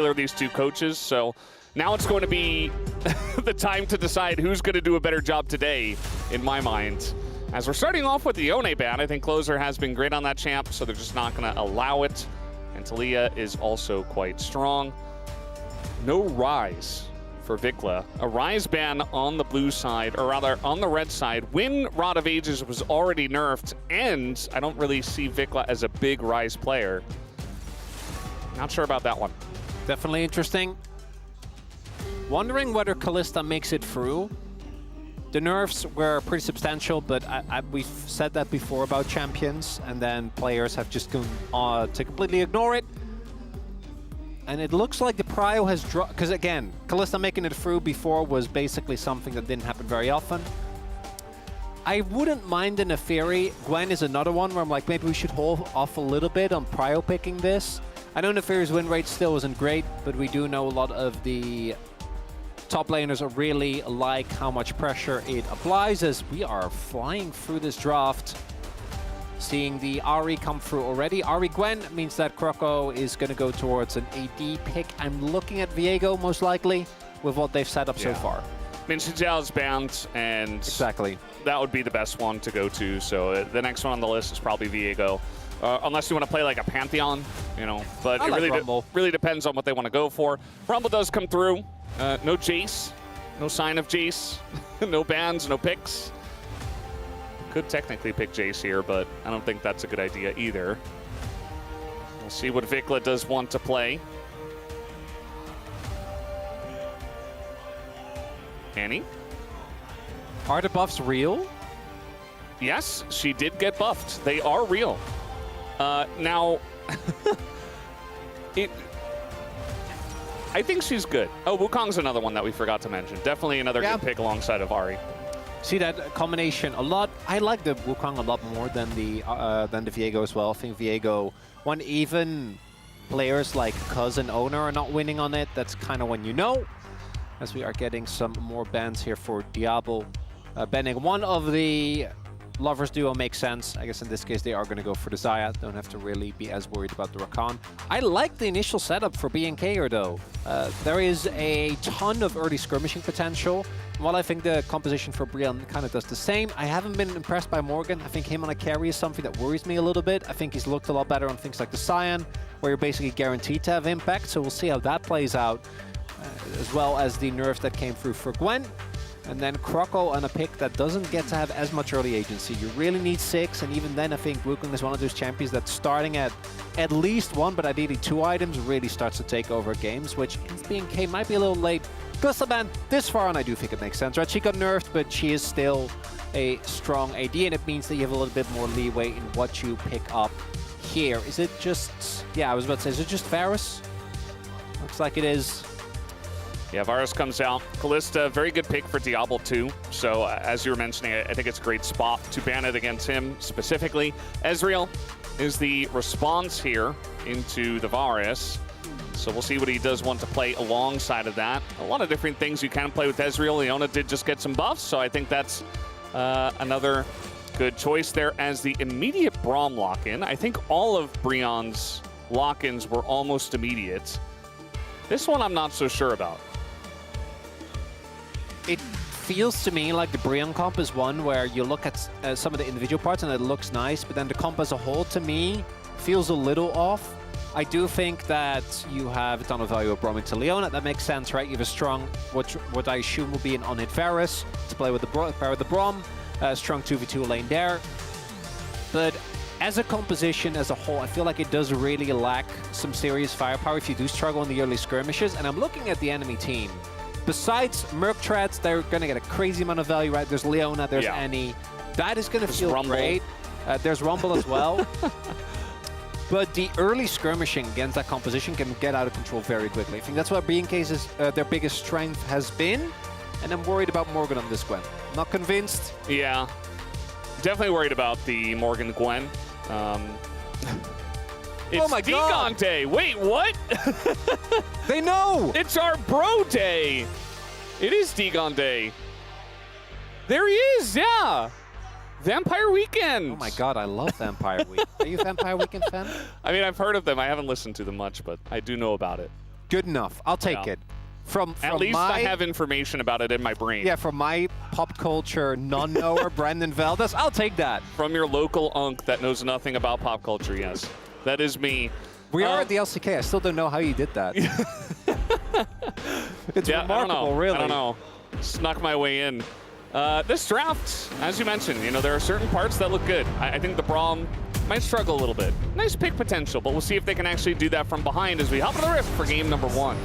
these two coaches. So now it's going to be the time to decide who's going to do a better job today, in my mind. As we're starting off with the Yone ban, I think Closer has been great on that champ, so they're just not going to allow it. And Talia is also quite strong. No Rise for Vikla. A Rise ban on the blue side, or rather on the red side, when Rod of Ages was already nerfed, and I don't really see Vikla as a big Rise player. Not sure about that one. Definitely interesting. Wondering whether Kalista makes it through. The nerfs were pretty substantial, but we've said that before about champions, and then players have just gone to completely ignore it. And it looks like the prio has dropped, because again, Kalista making it through before was basically something that didn't happen very often. I wouldn't mind in a theory. Gwen is another one where I'm like, maybe we should hold off a little bit on prio picking this. I know Nefari's win rate still isn't great, but we do know a lot of the top laners really like how much pressure it applies as we are flying through this draft. Seeing the Ahri come through already. Ahri Gwen means that Kroko is going to go towards an AD pick. I'm looking at Viego most likely with what they've set up so far. I mean, Xinjiao is banned, and exactly that would be the best one to go to. So the next one on the list is probably Viego. Unless you want to play like a Pantheon, you know. But it really depends on what they want to go for. Rumble does come through. No Jace. No sign of Jace. No bans, no picks. Could technically pick Jace here, but I don't think that's a good idea either. We'll see what Vikla does want to play. Annie? Are the buffs real? Yes, she did get buffed. They are real. Now, I think she's good. Oh, Wukong's another one that we forgot to mention. Definitely another good pick alongside of Ahri. See that combination a lot. I like the Wukong a lot more than the Viego as well. I think Viego, when even players like Cuz and Owner are not winning on it, that's kind of when you know. As we are getting some more bans here for Diablo. Banning one of the Lovers duo makes sense. I guess in this case they are going to go for the Xayah. Don't have to really be as worried about the Rakan. I like the initial setup for BNK though. There is a ton of early skirmishing potential. While I think the composition for Brian kind of does the same, I haven't been impressed by Morgan. I think him on a carry is something that worries me a little bit. I think he's looked a lot better on things like the Cyan, where you're basically guaranteed to have impact. So we'll see how that plays out, as well as the nerfs that came through for Gwen. And then Kroko on a pick that doesn't get to have as much early agency. You really need 6, and even then I think Wukong is one of those champions that's starting at least 1, but ideally 2 items really starts to take over games, which in BNK might be a little late. Kalista ban this far, and I do think it makes sense, right? She got nerfed, but she is still a strong AD, and it means that you have a little bit more leeway in what you pick up here. Is it just... yeah, I was about to say, is it just Varus? Looks like it is. Yeah, Varus comes out. Kalista, very good pick for Diablo 2. So, as you were mentioning, I think it's a great spot to ban it against him specifically. Ezreal is the response here into the Varus. So we'll see what he does want to play alongside of that. A lot of different things you can play with Ezreal. Leona did just get some buffs, so I think that's another good choice there as the immediate Braum lock-in. I think all of Brion's lock-ins were almost immediate. This one I'm not so sure about. It feels to me like the Brion comp is one where you look at some of the individual parts and it looks nice, but then the comp as a whole, to me, feels a little off. I do think that you have a ton of value of Braum into Leona. That makes sense, right? You have a strong, what I assume will be an on-hit Varus to play with the Braum. Strong 2v2 lane there. But as a composition as a whole, I feel like it does really lack some serious firepower if you do struggle in the early skirmishes. And I'm looking at the enemy team. Besides Merc Treads, they're going to get a crazy amount of value, right? There's Leona, there's Annie. That is going to feel Rumble. great. There's Rumble as well. But the early skirmishing against that composition can get out of control very quickly. I think that's what BNK's their biggest strength has been. And I'm worried about Morgan on this Gwen. Not convinced. Yeah. Definitely worried about the Morgan Gwen. It's oh my God. Day. Wait, what? They know! It's our bro day. It is Degon Day. There he is, yeah. Vampire Weekend. Oh my God, I love Vampire Weekend. Are you a Vampire Weekend fan? I mean, I've heard of them. I haven't listened to them much, but I do know about it. Good enough. I'll take it. From At least I have information about it in my brain. Yeah, from my pop culture non-knower, Brandon Valdez, I'll take that. From your local unk that knows nothing about pop culture, yes. That is me. We are at the LCK. I still don't know how you did that. It's remarkable, really. I don't know. Snuck my way in. This draft, as you mentioned, you know, there are certain parts that look good. I think the Braum might struggle a little bit. Nice pick potential, but we'll see if they can actually do that from behind as we hop in the rift for game number 1.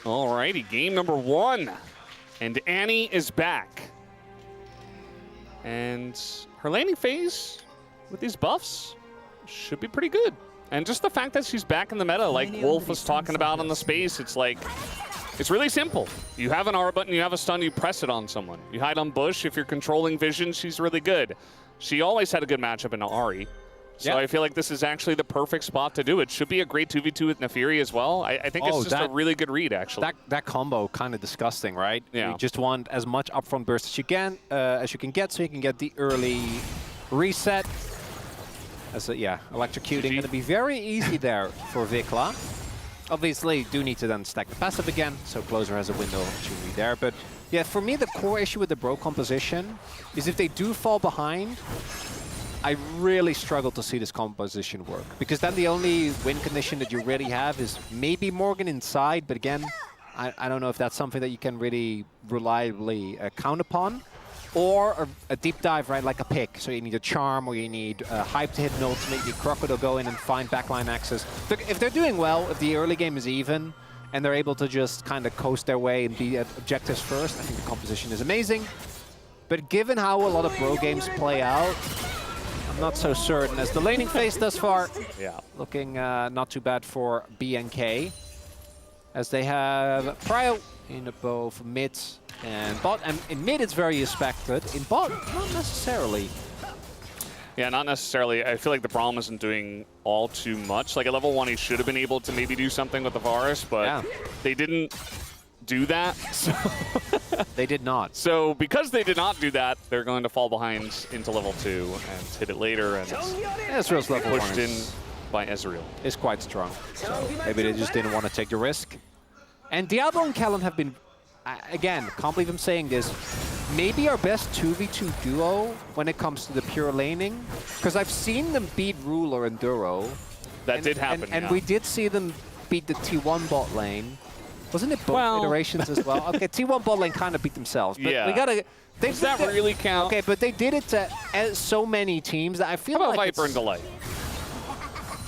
Alrighty, game number 1. And Annie is back. And her laning phase with these buffs should be pretty good. And just the fact that she's back in the meta, like Wolf was talking about on the space, it's like, it's really simple. You have an R button, you have a stun, you press it on someone. You hide on bush, if you're controlling vision, she's really good. She always had a good matchup in Ahri. So I feel like this is actually the perfect spot to do it. Should be a great 2v2 with Nefiri as well. I think it's just a really good read, actually. That combo kind of disgusting, right? Yeah. You just want as much upfront burst as you can get, so you can get the early reset. Electrocuting going to be very easy there for Vikla. Obviously, you do need to then stack the passive again, so Closer has a window of opportunity there. But yeah, for me, the core issue with the Bro composition is if they do fall behind, I really struggle to see this composition work, because then the only win condition that you really have is maybe Morgan inside, but again, I don't know if that's something that you can really reliably count upon, or a deep dive, right, like a pick. So you need a charm, or you need a hype to hit an ultimate, you Crocodile go in and find backline access. If they're doing well, if the early game is even, and they're able to just kind of coast their way and be at objectives first, I think the composition is amazing. But given how a lot of Bro games play out, I'm not so certain, as the laning phase thus far, looking not too bad for BNK, as they have Prio in both mid and bot. And in mid, it's very expected. In bot, not necessarily. Yeah, not necessarily. I feel like the Braum isn't doing all too much. Like at level 1, he should have been able to maybe do something with the Varus, but they didn't do that. So they did not. So because they did not do that, they're going to fall behind into level 2 and hit it later, and Ezreal's level pushed in by Ezreal. Is quite strong. So maybe they just didn't want to take the risk. And Diablo and Kellen have been, again, can't believe I'm saying this, maybe our best 2v2 duo when it comes to the pure laning, because I've seen them beat Ruler and Duro. That did happen, and we did see them beat the T1 bot lane. Wasn't it both iterations as well? Okay, T1 bot lane kind of beat themselves, but we gotta. Does that really count? Okay, but they did it to so many teams that I feel like Viper and Delight?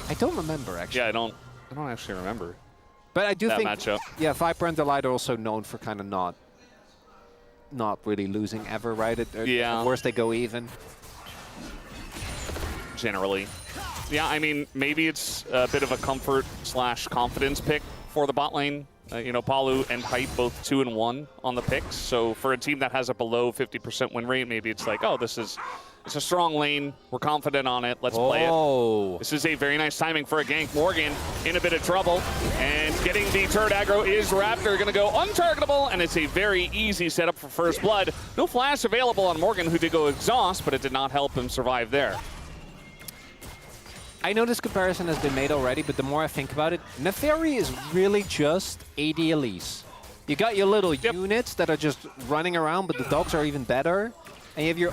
I don't remember actually. Yeah, I don't actually remember. But I do think matchup. Yeah, Viper and Delight are also known for kind of not really losing ever, right? At worst, they go even. Generally. Yeah, I mean, maybe it's a bit of a comfort/confidence pick for the bot lane. You know, Palu and Hype both 2-1 on the picks. So for a team that has a below 50% win rate, maybe it's like, oh, it's a strong lane. We're confident on it. Let's play it. This is a very nice timing for a gank. Morgan in a bit of trouble. And getting the turret aggro is Raptor. Going to go untargetable. And it's a very easy setup for first blood. No flash available on Morgan, who did go exhaust, but it did not help him survive there. I know this comparison has been made already, but the more I think about it, Neferi is really just AD Elise. You got your little units that are just running around, but the dogs are even better. And you have your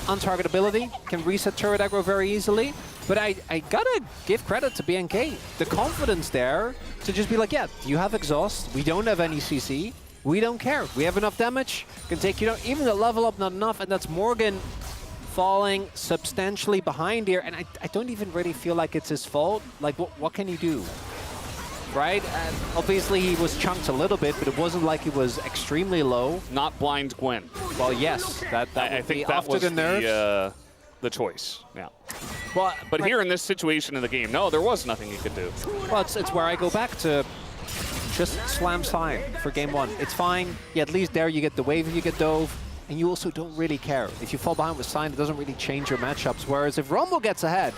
untargetability, can reset turret aggro very easily. But I gotta give credit to BNK. The confidence there to just be like, yeah, you have exhaust, we don't have any CC, we don't care. We have enough damage, can take you down. Even the level up, not enough, and that's Morgan falling substantially behind here, and I don't even really feel like it's his fault. Like, what can he do? Right? Obviously, he was chunked a little bit, but it wasn't like he was extremely low. Not blind Gwen. Well, yes. I think that was the nerfs. The choice. Yeah. Well, but here in this situation in the game, no, there was nothing he could do. Well, it's where I go back to just slam sign for game 1. It's fine. Yeah, at least there you get the wave if you get dove. And you also don't really care. If you fall behind with Sign, it doesn't really change your matchups. Whereas if Rumble gets ahead,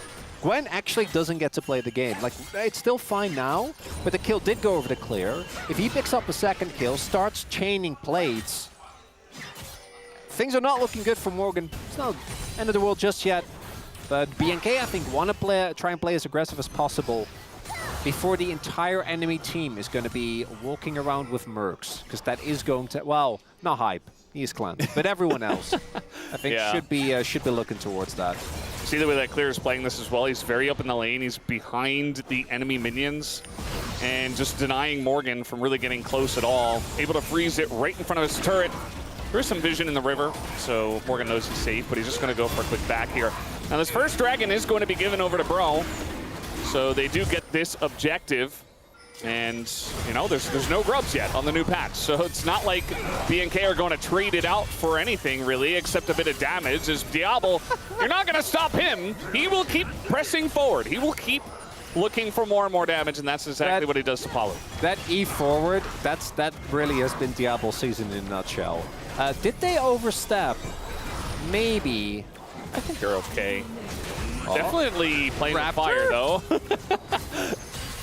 Gwen actually doesn't get to play the game. Like, it's still fine now, but the kill did go over the clear. If he picks up a second kill, starts chaining plates, things are not looking good for Morgan. It's not end of the world just yet. But BNK, I think, want to try and play as aggressive as possible before the entire enemy team is going to be walking around with mercs, because that is going to, well, not Hype, he is cleansed, but everyone else, I think, should be looking towards that. See the way that Clear is playing this as well. He's very up in the lane. He's behind the enemy minions and just denying Morgan from really getting close at all. Able to freeze it right in front of his turret. There's some vision in the river, so Morgan knows he's safe, but he's just going to go for a quick back here. Now this first dragon is going to be given over to Bro, so they do get this objective. And, you know, there's no grubs yet on the new patch, so it's not like BNK are going to trade it out for anything, really, except a bit of damage. As Diablo, you're not going to stop him. He will keep pressing forward. He will keep looking for more and more damage, and that's exactly what he does to Palu. That E forward, that really has been Diablo's season in a nutshell. Did they overstep? Maybe. I think they're okay. Oh. Definitely playing with fire, though.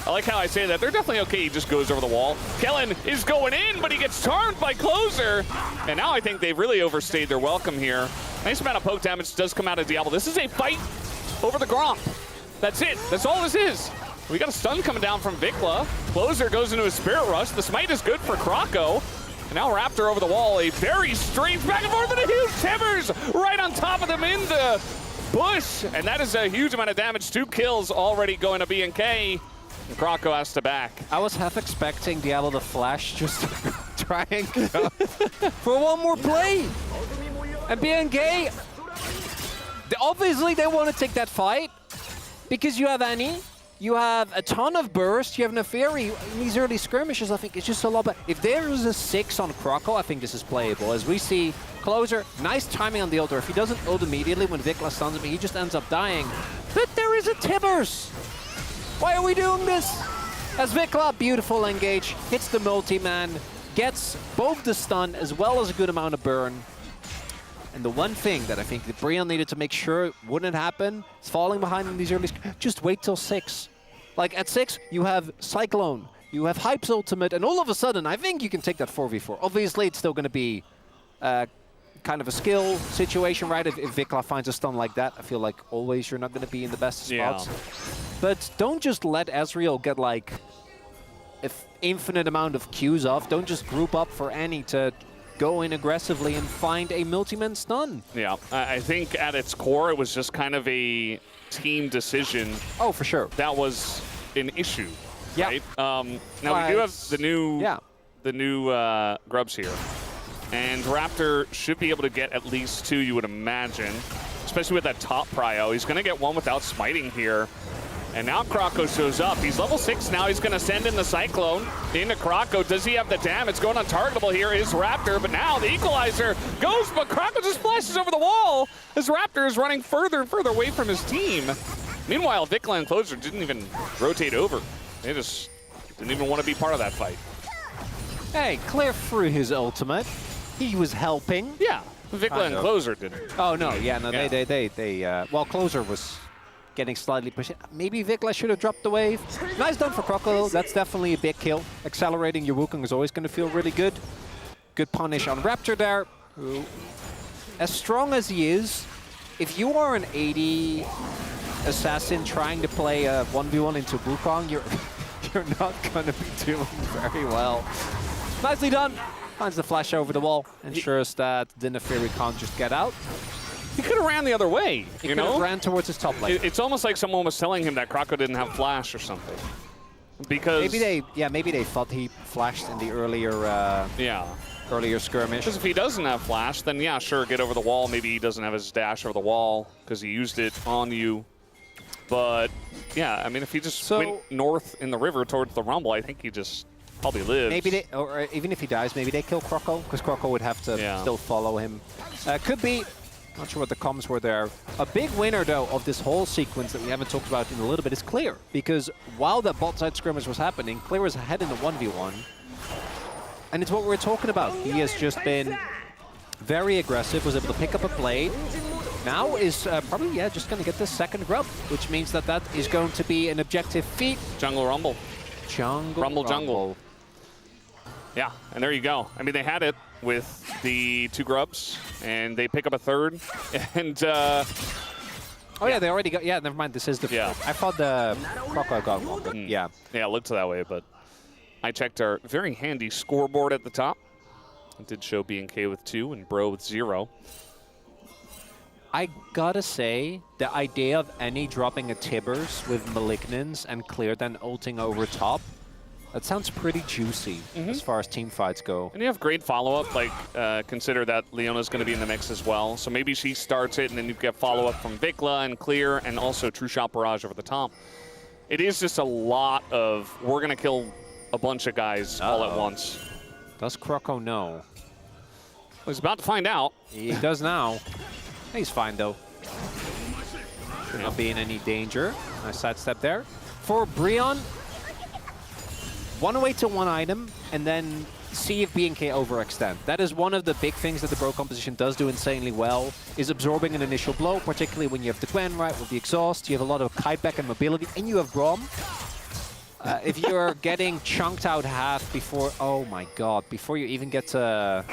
I like how I say that. They're definitely okay. He just goes over the wall. Kellen is going in, but he gets charmed by Closer. And now I think they've really overstayed their welcome here. Nice amount of poke damage does come out of Diablo. This is a fight over the Gromp. That's it. That's all this is. We got a stun coming down from Vikla. Closer goes into a Spirit Rush. The smite is good for Krako. And now Raptor over the wall. A very strange back and forth and a huge Timbers right on top of them in the bush. And that is a huge amount of damage. 2 kills already going to BNK. And Krako has to back. I was half expecting Diablo to flash just to try and go for one more play. And BNK, obviously they want to take that fight because you have Annie, you have a ton of burst, you have Neferi. In these early skirmishes, I think it's just a lot better. If there is a 6 on Krako, I think this is playable. As we see Closer, nice timing on the ult. If he doesn't ult immediately when Vikla stuns him, he just ends up dying. But there is a Tibbers. Why are we doing this? As Vikla, beautiful engage, hits the multi-man, gets both the stun as well as a good amount of burn. And the one thing that I think that Brion needed to make sure wouldn't happen is falling behind in these early... Just wait till 6. Like, at 6, you have Cyclone, you have Hype's ultimate, and all of a sudden, I think you can take that 4v4. Obviously, it's still going to be kind of a skill situation, right? If Vikla finds a stun like that, I feel like always you're not going to be in the best spots. But don't just let Ezreal get, like, an infinite amount of Qs off. Don't just group up for Annie to go in aggressively and find a multi-man stun. Yeah, I think at its core, it was just kind of a team decision. Oh, for sure. That was an issue, yeah. Right? Now, we do have the new grubs here. And Raptor should be able to get at least 2, you would imagine, especially with that top prio. He's going to get 1 without smiting here. And now Krako shows up. He's level 6 now. He's going to send in the Cyclone into Krako. Does he have the damage? Going untargetable here is Raptor, but now the Equalizer goes, but Krako just flashes over the wall as Raptor is running further and further away from his team. Meanwhile, Vikla and Closer didn't even rotate over. They just didn't even want to be part of that fight. Hey, Clear threw his ultimate. He was helping. Yeah, Vikla and Closer didn't. Oh, no, yeah, no, yeah. Well, Closer was getting slightly pushed. Maybe Vikla should have dropped the wave. Nice done for Kroko. That's definitely a big kill. Accelerating your Wukong is always going to feel really good. Good punish on Raptor there. Who, as strong as he is, if you are an 80 assassin trying to play a 1v1 into Wukong, you're not going to be doing very well. Nicely done. Finds the flash over the wall. Ensures that the Neferi can't just get out. He could have ran the other way, you know? Ran towards his top lane. It's almost like someone was telling him that Krako didn't have flash or something. Because maybe they thought he flashed in the earlier earlier skirmish. Because if he doesn't have flash, then yeah, sure, get over the wall. Maybe he doesn't have his dash over the wall because he used it on you. But yeah, I mean, if he just went north in the river towards the Rumble, I think he just probably lives. Maybe or even if he dies, maybe they kill Kroko because Kroko would have to still follow him. Could be. Not sure what the comms were there. A big winner, though, of this whole sequence that we haven't talked about in a little bit is Clear. Because while that bot side skirmish was happening, Clear was ahead in the 1v1. And it's what we're talking about. He has just been very aggressive, was able to pick up a play, now is probably, yeah, just going to get the second grub, which means that that is going to be an objective feat. Jungle Rumble. Rumble. Jungle. Yeah, and there you go. I mean, they had it with the 2 grubs, and they pick up a third, and... oh, yeah, they already got... Yeah, never mind, this is the... Yeah. I thought the Crocodile got one, but yeah. Yeah, it looked that way, but I checked our very handy scoreboard at the top. It did show BNK with 2 and Bro with 0. I gotta say, the idea of any dropping a Tibbers with Malignants and Clear then ulting over top, that sounds pretty juicy as far as team fights go. And you have great follow-up, like consider that Leona's going to be in the mix as well. So maybe she starts it, and then you get follow-up from Vikla and Clear, and also True Shot Barrage over the top. It is just a lot of, we're going to kill a bunch of guys all at once. Does Croco know? He's about to find out. He does now. He's fine, though. Should not be in any danger. Nice sidestep there. For Brion, 1 away to 1 item, and then see if BNK overextend. That is one of the big things that the Bro composition does do insanely well, is absorbing an initial blow, particularly when you have the Gwen, right, with the exhaust. You have a lot of kite back and mobility, and you have Grom. If you're getting chunked out half before, oh my god, before you even get to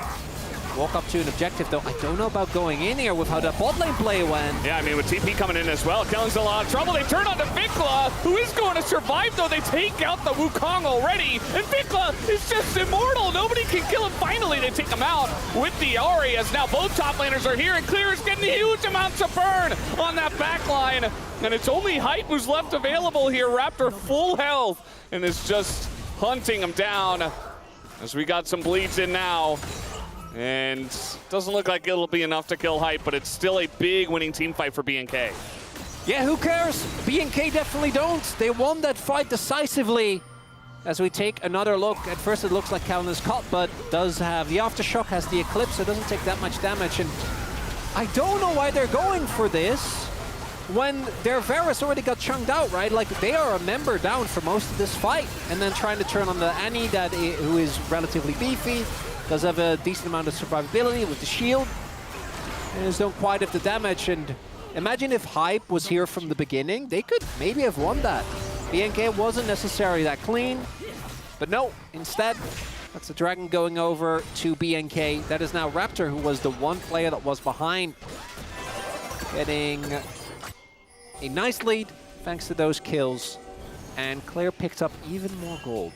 walk up to an objective, though, I don't know about going in here with how that bot lane play went. Yeah, I mean, with TP coming in as well, Kellen's in a lot of trouble. They turn on to Vikla, who is going to survive, though. They take out the Wukong already, and Vikla is just immortal. Nobody can kill him. Finally, they take him out with the Ahri, as now both top laners are here, and Clear is getting huge amounts of burn on that back line. And it's only Hype who's left available here. Raptor full health, and is just hunting him down, as we got some bleeds in now. And doesn't look like it'll be enough to kill Hype, but it's still a big winning team fight for BNK. Yeah, who cares? BNK definitely don't. They won that fight decisively. As we take another look, at first it looks like Callan is caught, but does have the Aftershock, has the Eclipse, so it doesn't take that much damage. And I don't know why they're going for this when their Varus already got chunked out, right? Like, they are a member down for most of this fight, and then trying to turn on the Annie, who is relatively beefy, does have a decent amount of survivability with the shield, and just don't quite have the damage. And imagine if Hype was here from the beginning, they could maybe have won that. BNK wasn't necessarily that clean, but no, instead, that's the Dragon going over to BNK. That is now Raptor, who was the one player that was behind, getting a nice lead thanks to those kills, and Claire picked up even more gold.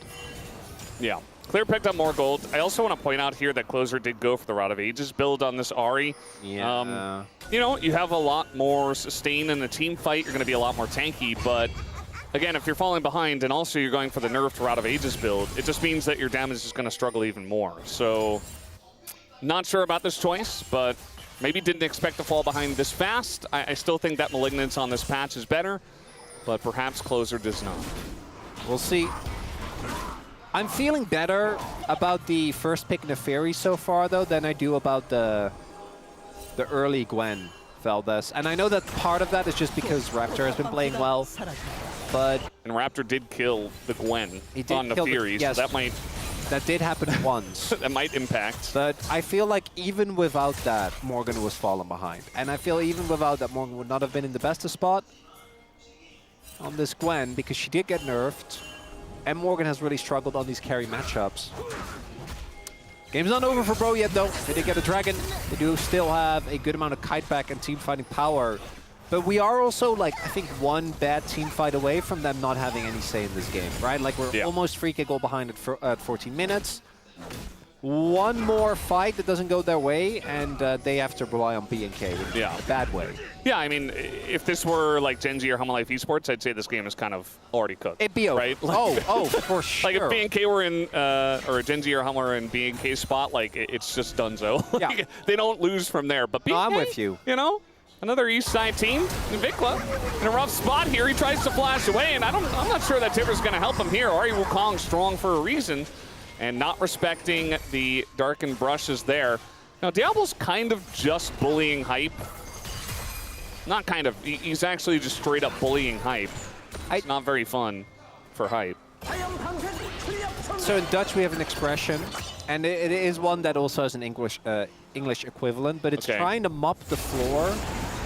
Yeah. Clear picked up more gold. I also want to point out here that Closer did go for the Rod of Ages build on this Ahri. Yeah. You know, you have a lot more sustain in the team fight. You're going to be a lot more tanky, but again, if you're falling behind and also you're going for the nerfed Rod of Ages build, it just means that your damage is going to struggle even more. So, not sure about this choice, but maybe didn't expect to fall behind this fast. I still think that Malignance on this patch is better, but perhaps Closer does not. We'll see. I'm feeling better about the first pick Neferi so far, though, than I do about the early Gwen Valdez. And I know that part of that is just because Raptor has been playing well, but... And Raptor did kill the Gwen on Neferi, yes, so that might... That did happen once. That might impact. But I feel like even without that, Morgan was falling behind. And I feel even without that, Morgan would not have been in the best of spot on this Gwen, because she did get nerfed. And Morgan has really struggled on these carry matchups. Game's not over for Bro yet, though. They did get a Dragon. They do still have a good amount of kite back and team fighting power. But we are also, like, I think one bad team fight away from them not having any say in this game, right? Like, we're almost free kick goal behind at 14 minutes. One more fight that doesn't go their way, and they have to rely on BNK in a bad way. Yeah, I mean, if this were like Gen Z or Hama Life Esports, I'd say this game is kind of already cooked. It'd be over. Right? Like, oh, for sure. Like if BNK were in, or Gen Z or Hama were in BNK's spot, like it's just donezo. Like, yeah. They don't lose from there. But BNK, no, I'm with you. You know, another East Side team, Vikla, in a rough spot here. He tries to flash away, and I'm not sure that Tibbers going to help him here. Ahri Wukong strong for a reason, and not respecting the darkened brushes there. Now, Diablo's kind of just bullying Hype. Not kind of, he's actually just straight up bullying Hype. It's not very fun for Hype. So in Dutch we have an expression, and it is one that also has an English equivalent, but it's trying to mop the floor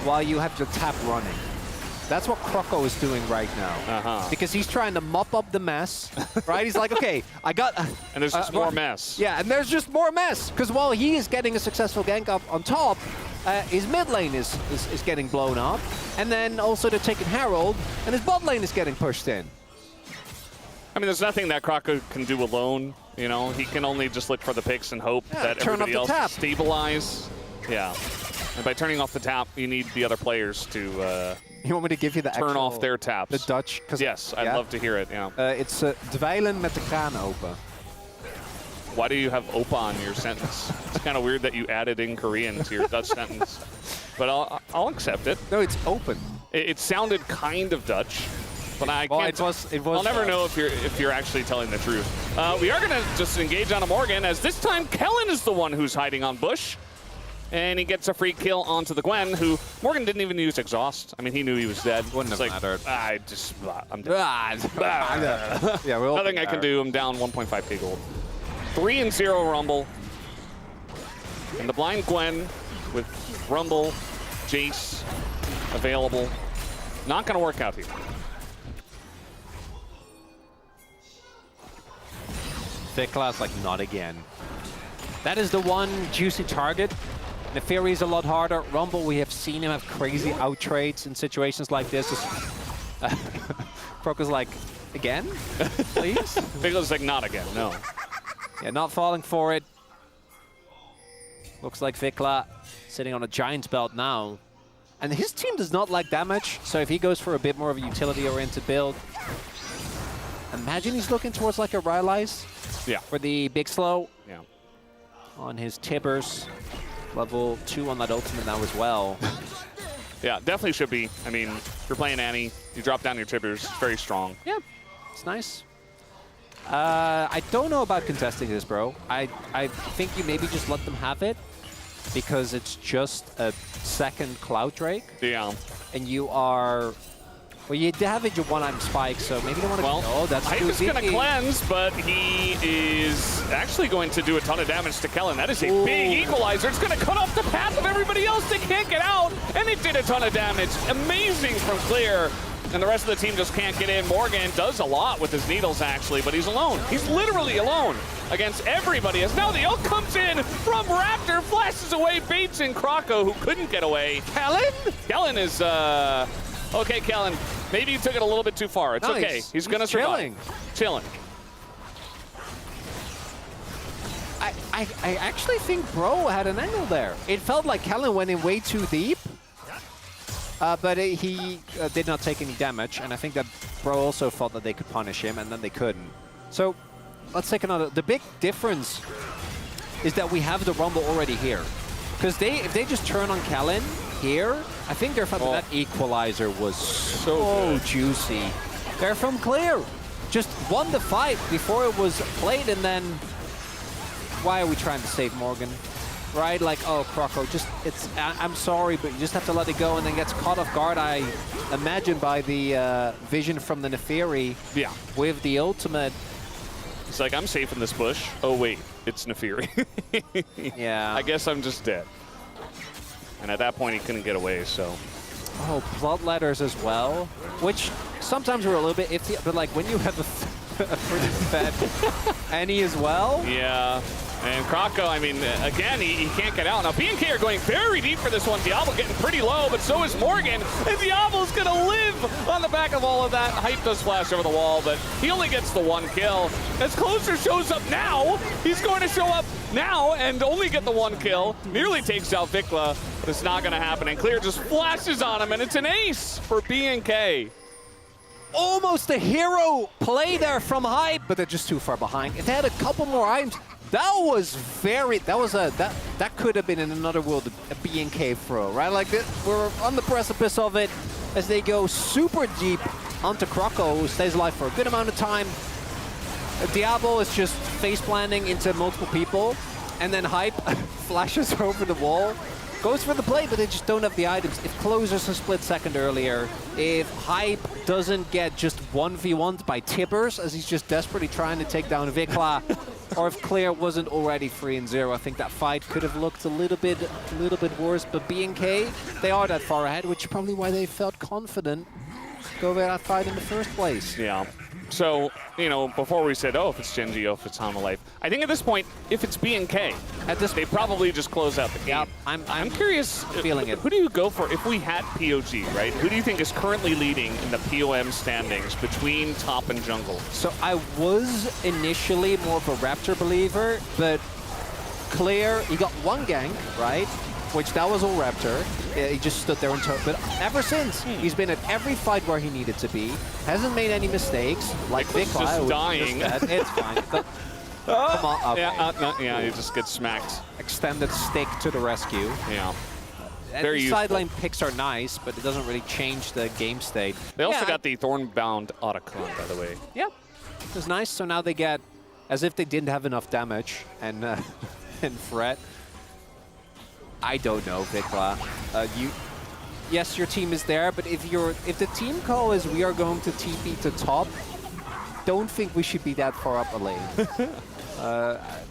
while you have your tap running. That's what Croco is doing right now. Because he's trying to mop up the mess, right? He's like, okay, I got... and there's just more mess. Yeah, and there's just more mess. Because while he is getting a successful gank up on top, his mid lane is getting blown up. And then also they're taking Herald, and his bot lane is getting pushed in. I mean, there's nothing that Croco can do alone. You know, he can only just look for the picks and hope that everybody else will stabilize. Yeah. And by turning off the tap, you need the other players to... you want me to give you the turn off their taps? The Dutch? Yes, I'd love to hear it, yeah. It's dweilen met de kraan open. Why do you have opa on your sentence? It's kind of weird that you added in Korean to your Dutch sentence. But I'll accept it. No, it's open. It sounded kind of Dutch. But I can't. I'll never know if you're actually telling the truth. We are going to just engage on a Morgan, as this time Kellen is the one who's hiding on Bush. And he gets a free kill onto the Gwen, who Morgan didn't even use exhaust. I mean, he knew he was dead. Wouldn't have mattered. I'm dead. Yeah, nothing I can do. I'm down 1.5k gold. 3-0 Rumble. And the blind Gwen with Rumble, Jace available. Not going to work out here. Vicla's like, not again. That is the one juicy target. Neferi is a lot harder. Rumble, we have seen him have crazy out trades in situations like this. Croco's like, again? Please? Vicla's like, not again, no. Yeah, not falling for it. Looks like Vicla sitting on a Giant's belt now. And his team does not like damage, so if he goes for a bit more of a utility-oriented build, imagine he's looking towards like a Rylai's for the big slow on his Tibbers. Level 2 on that ultimate now as well. Yeah, definitely should be. I mean, if you're playing Annie, you drop down your Tibbers. It's very strong. Yeah, it's nice. I don't know about contesting this, bro. I think you maybe just let them have it because it's just a second Cloud Drake. Yeah. And you are... Well, you have it your one-item spike, so maybe you don't want to... Well, that's Hype is going to cleanse, but he is actually going to do a ton of damage to Kellen. That is a big equalizer. It's going to cut off the path of everybody else. They can't get out, and it did a ton of damage. Amazing from Clear. And the rest of the team just can't get in. Morgan does a lot with his needles, actually, but he's alone. He's literally alone against everybody. As now the ult comes in from Raptor, flashes away, baits in Croco, who couldn't get away. Kellen? Kellen is... Okay, Kellen, maybe you took it a little bit too far. It's okay. He's going to survive. Chilling. I actually think Bro had an angle there. It felt like Kellen went in way too deep, but he did not take any damage, and I think that Bro also thought that they could punish him, and then they couldn't. So let's take another. The big difference is that we have the Rumble already here. Because if they just turn on Kellen here, I think they're from that equalizer was so juicy. They're from Clear. Just won the fight before it was played, and then why are we trying to save Morgan? Right? Like, oh, Croco, I'm sorry, but you just have to let it go, and then gets caught off guard, I imagine, by the vision from the Neferi with the ultimate. It's like, I'm safe in this bush. Oh, wait, it's Neferi. Yeah. I guess I'm just dead. And at that point, he couldn't get away, so. Oh, bloodletters as well, which sometimes were a little bit iffy, but like when you have a pretty fed Annie as well. Yeah. And Croco, I mean, again, he can't get out. Now, BNK are going very deep for this one. Diablo getting pretty low, but so is Morgan. And Diablo's going to live on the back of all of that. Hype does flash over the wall, but he only gets the one kill. As Closer shows up now, he's going to show up now and only get the one kill. Nearly takes out Vicla, but it's not going to happen. And Clear just flashes on him, and it's an ace for BNK. Almost a hero play there from Hype, but they're just too far behind. If they had a couple more items, that could have been in another world a BNK throw, right? Like we're on the precipice of it as they go super deep onto Croco, who stays alive for a good amount of time. Diablo is just face planting into multiple people, and then Hype flashes over the wall, goes for the play, but they just don't have the items. If Closer's a split second earlier, if Hype doesn't get just 1v1'd by Tibbers, as he's just desperately trying to take down Vicla, or if Clear wasn't already 3-0, I think that fight could have looked a little bit worse. But B&K, they are that far ahead, which is probably why they felt confident to go over that fight in the first place. Yeah. So, you know, before we said, oh, if it's Genji, oh, if it's Life, I think at this point, if it's B&K, they probably just close out the game. Yeah, I'm curious, feeling it. Who do you go for if we had POG, right? Who do you think is currently leading in the POM standings between top and jungle? So I was initially more of a Raptor believer, but Clear, he got one gank, right? Which that was all Raptor. He just stood there and took. But ever since, he's been at every fight where he needed to be. Hasn't made any mistakes. Like Vikla, just dying. It's fine. But, come on. Okay. Yeah, he just gets smacked. Extended stick to the rescue. Yeah. Very useful. Sideline picks are nice, but it doesn't really change the game state. They also got the Thornbound Otacon, by the way. Yeah, it was nice. So now they get, as if they didn't have enough damage and and threat. I don't know, Vikla. Yes, your team is there, but if the team call is we are going to TP to top, don't think we should be that far up a lane.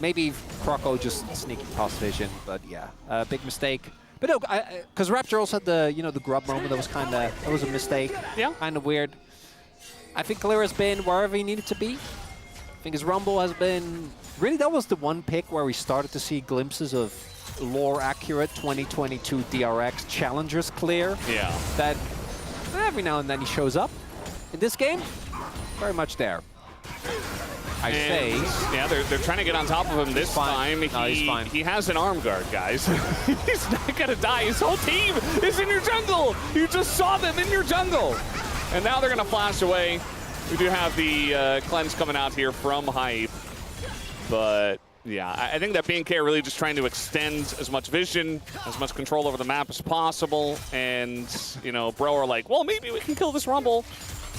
Maybe Croco just sneaking past vision, but yeah, big mistake. But no, because Raptor also had the grub moment that was a mistake. Yeah, kind of weird. I think Clear has been wherever he needed to be. I think his Rumble has been really, that was the one pick where we started to see glimpses of lore accurate 2022 DRX challengers Clear. Yeah. That every now and then he shows up. In this game, very much there. Yeah, they're trying to get on top of him this time. No, he's fine. He has an arm guard, guys. He's not gonna die. His whole team is in your jungle. You just saw them in your jungle. And now they're gonna flash away. We do have the cleanse coming out here from Hype. But yeah, I think that B&K are really just trying to extend as much vision, as much control over the map as possible. And, you know, Bro are like, well, maybe we can kill this Rumble.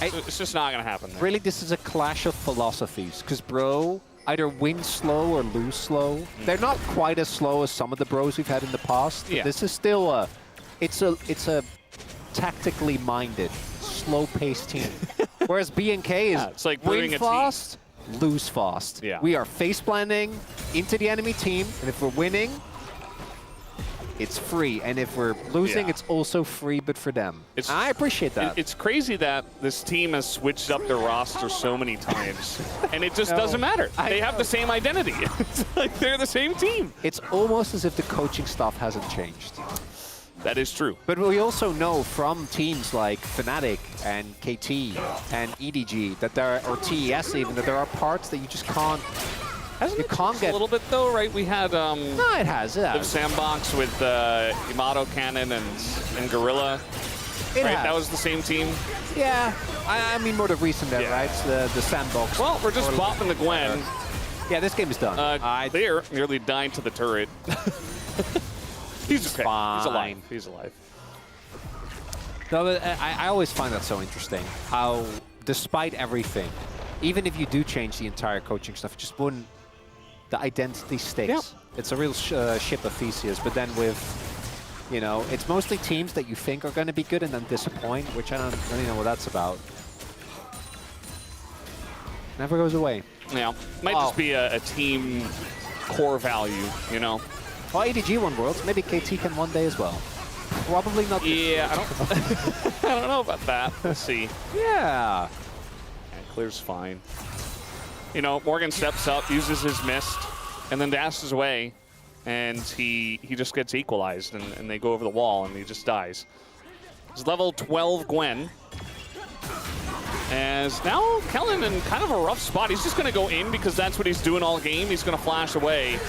It's just not going to happen there. Really, this is a clash of philosophies, because Bro either win slow or lose slow. They're not quite as slow as some of the Bros we've had in the past. Yeah. This is still it's a tactically minded, slow-paced team. Whereas B&K is it's like win fast, lose fast. Yeah. We are face planting into the enemy team, and if we're winning, it's free. And if we're losing, it's also free, but for them. I appreciate that. It's crazy that this team has switched up their roster so many times, and it just doesn't matter. They have the same identity. It's like they're the same team. It's almost as if the coaching staff hasn't changed. That is true. But we also know from teams like Fnatic and KT and EDG that there are, or TES even, that there are parts that you just can't. Hasn't it changed a little bit though, right? We had no, it has. The sandbox with Yamato Cannon and Gorilla. It right? has. That was the same team. Yeah, I mean more the recent there, right? The sandbox. Well, we're just bopping the Gwen. Yeah, this game is done. They're nearly dying to the turret. He's okay. Fine. He's alive. He's alive. No, I always find that so interesting. How, despite everything, even if you do change the entire coaching stuff, just wouldn't. The identity sticks. Yep. It's a real ship of Theseus. But then with, you know, it's mostly teams that you think are going to be good and then disappoint, which I don't really know what that's about. Never goes away. Yeah, might just be a team core value, you know. Well, ADG won Worlds. Maybe KT can one day as well. Probably not. Yeah, I don't know about that. Let's see. Yeah. Clear's fine. You know, Morgan steps up, uses his mist, and then dashes away, and he just gets equalized, and they go over the wall, and he just dies. He's level 12 Gwen. As now Kellen in kind of a rough spot. He's just going to go in because that's what he's doing all game. He's going to flash away.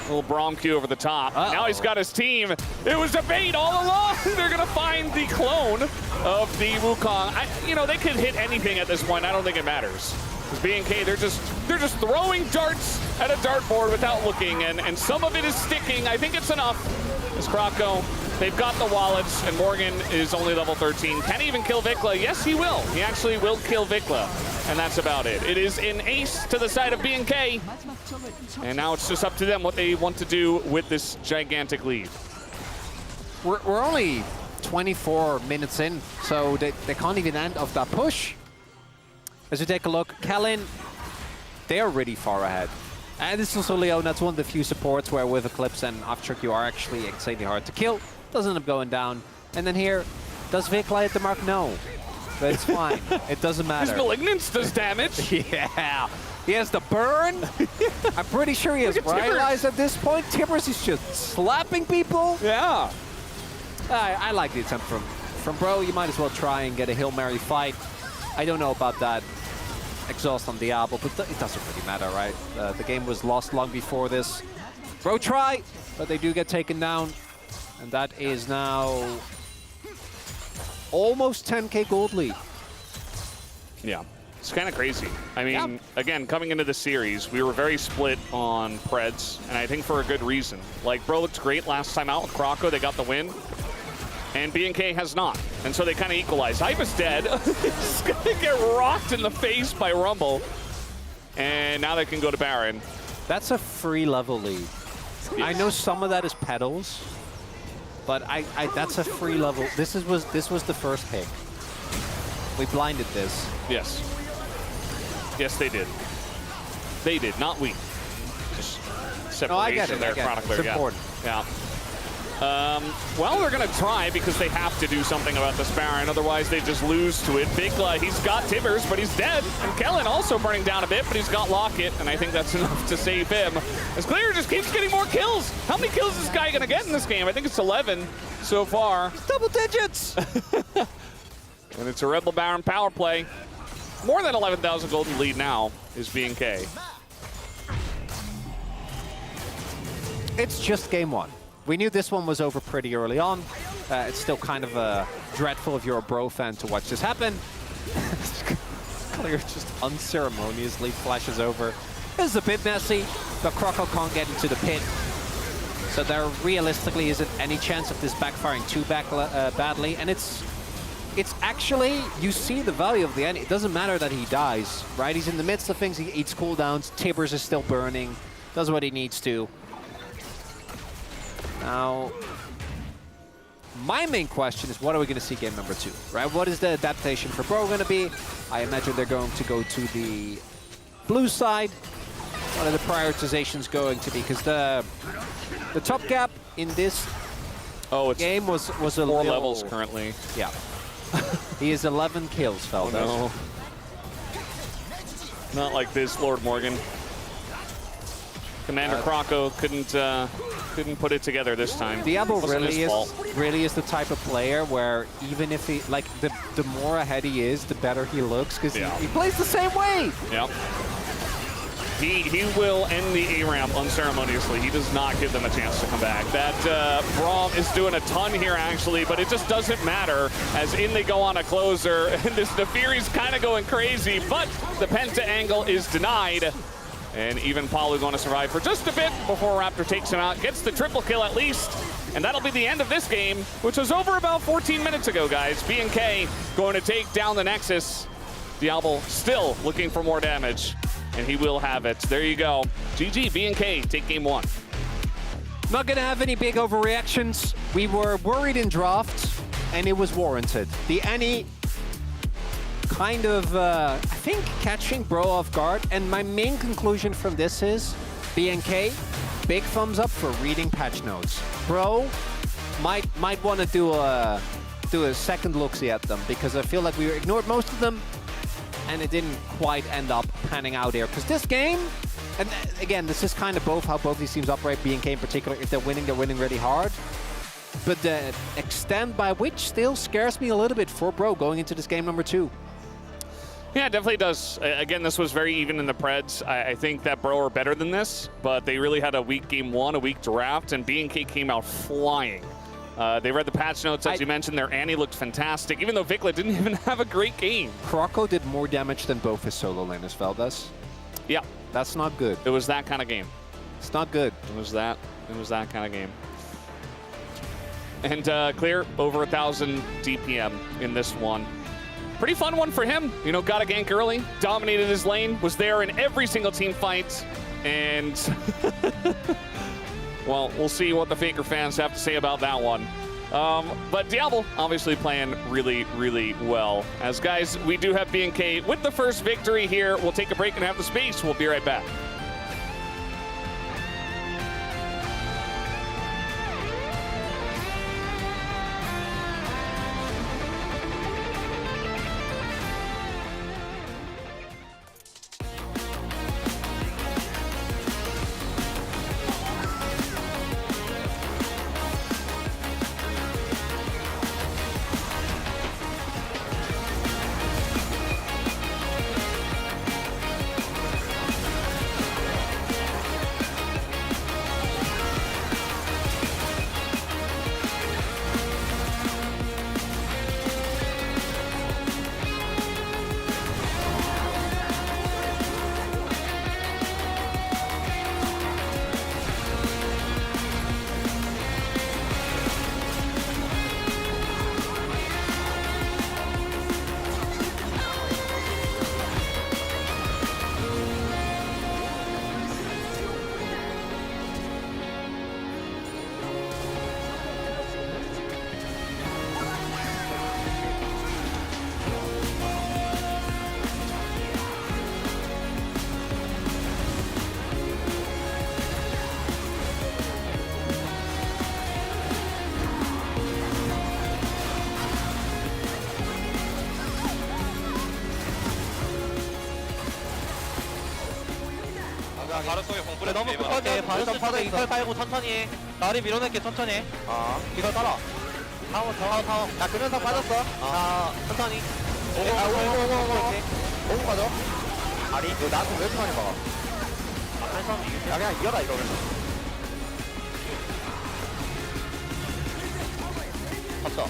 Little Braum Q over the top. Now he's got his team. It was a bait all along. They're going to find the clone of the Wukong. You know, they could hit anything at this point. I don't think it matters. Because B&K, they're just throwing darts at a dartboard without looking, and some of it is sticking. I think it's enough. As Croco, they've got the wallets, and Morgan is only level 13. Can he even kill Vikla? Yes, he will. He actually will kill Vikla, and that's about it. It is an ace to the side of B&K, and now it's just up to them what they want to do with this gigantic lead. We're only 24 minutes in, so they can't even end off that push. As we take a look, Kellen, they are really far ahead. And this is also Leon, that's one of the few supports where with Eclipse and Aftershock you are actually insanely hard to kill. Doesn't end up going down. And then here, does Vic light the mark? No. But it's fine. It doesn't matter. His Malignance does damage. Yeah. He has the burn. I'm pretty sure he has Rhylize at this point. Tibbers is just slapping people. Yeah. I like the attempt from Bro. You might as well try and get a Hail Mary fight. I don't know about that exhaust on Diablo, but it doesn't really matter, right? The game was lost long before this. Bro try, but they do get taken down. And that is now almost 10k gold lead. Yeah, it's kind of crazy. I mean, again, coming into the series, we were very split on Preds, and I think for a good reason. Like, Bro looked great last time out with Croco, they got the win, and BNK has not. And so they kind of equalized. Hype is dead. He's gonna get rocked in the face by Rumble, and now they can go to Baron. That's a free level lead. Yes. I know some of that is pedals, but that's a free level. This was the first pick. We blinded this. Yes. Yes, they did. They did, not we. Just separation. No, I get it. There, It's important. Yeah. Well, they're going to try because they have to do something about this Baron. Otherwise, they just lose to it. Bigla, he's got Tibbers, but he's dead. And Kellen also burning down a bit, but he's got Locket, and I think that's enough to save him. As Clear just keeps getting more kills. How many kills is this guy going to get in this game? I think it's 11 so far. It's double digits! And it's a Rebel Baron power play. More than 11,000 golden lead now is BNK. It's just game one. We knew this one was over pretty early on. It's still kind of dreadful if you're a Bro fan to watch this happen. Clear just unceremoniously flashes over. This is a bit messy, but Croco can't get into the pit. So there realistically isn't any chance of this backfiring too badly. And it's actually, you see the value of the end. It doesn't matter that he dies, right? He's in the midst of things. He eats cooldowns. Tibbers is still burning. Does what he needs to. Now, my main question is, what are we going to see game number 2, right? What is the adaptation for Bro going to be? I imagine they're going to go to the blue side. What are the prioritizations going to be? Because the top gap in this game was a 4 little... levels currently. Yeah. He is 11 kills, fellas. Oh, no. Not like this, Lord Morgan. Commander Croco couldn't put it together this time. Diablo really is the type of player where even if he, like, the more ahead he is, the better he looks, because he plays the same way. Yep. He will end the A-ramp unceremoniously. He does not give them a chance to come back. That Braum is doing a ton here, actually, but it just doesn't matter, as in they go on a closer, and this Nefiri's kind of going crazy, but the Penta angle is denied. And even Palu going to survive for just a bit before Raptor takes him out, gets the triple kill at least. And that'll be the end of this game, which was over about 14 minutes ago, guys. BNK going to take down the Nexus. Diablo still looking for more damage, and he will have it. There you go. GG, BNK, take game 1. Not going to have any big overreactions. We were worried in draft, and it was warranted. The Annie kind of, I think, catching Bro off guard. And my main conclusion from this is, BNK, big thumbs up for reading patch notes. Bro might want to do a second look-see at them, because I feel like we ignored most of them, and it didn't quite end up panning out here. Because this game, and again, this is kind of how both these teams operate, BNK in particular. If they're winning really hard. But the extent by which still scares me a little bit for Bro going into this game number 2. Yeah, it definitely does. Again, this was very even in the Preds. I think that Bro are better than this, but they really had a weak game 1, a weak draft, and BNK came out flying. They read the patch notes, as you mentioned. Their Annie looked fantastic, even though Vikla didn't even have a great game. Croco did more damage than both his solo laners, Veldas. Yeah. That's not good. It was that kind of game. It's not good. It was that kind of game. And Clear, over 1,000 DPM in this one. Pretty fun one for him. You know, got a gank early, dominated his lane, was there in every single team fight, and well, we'll see what the Faker fans have to say about that one. But Diablo obviously playing really, really well. As guys, we do have B&K with the first victory here. We'll take a break and have the space. We'll be right back. 바로 속에 공부를 너무 급하게 바로 파도 이탈 깔고 천천히 해. 나를 밀어낼게 천천히 해. 이걸 따라. 타워. 야 금연상 빠졌어. 천천히. 오고 가죠. 아리 너 나한테 왜 이렇게 많이 막아? 야 그냥 이겨라 이러면. 갔다.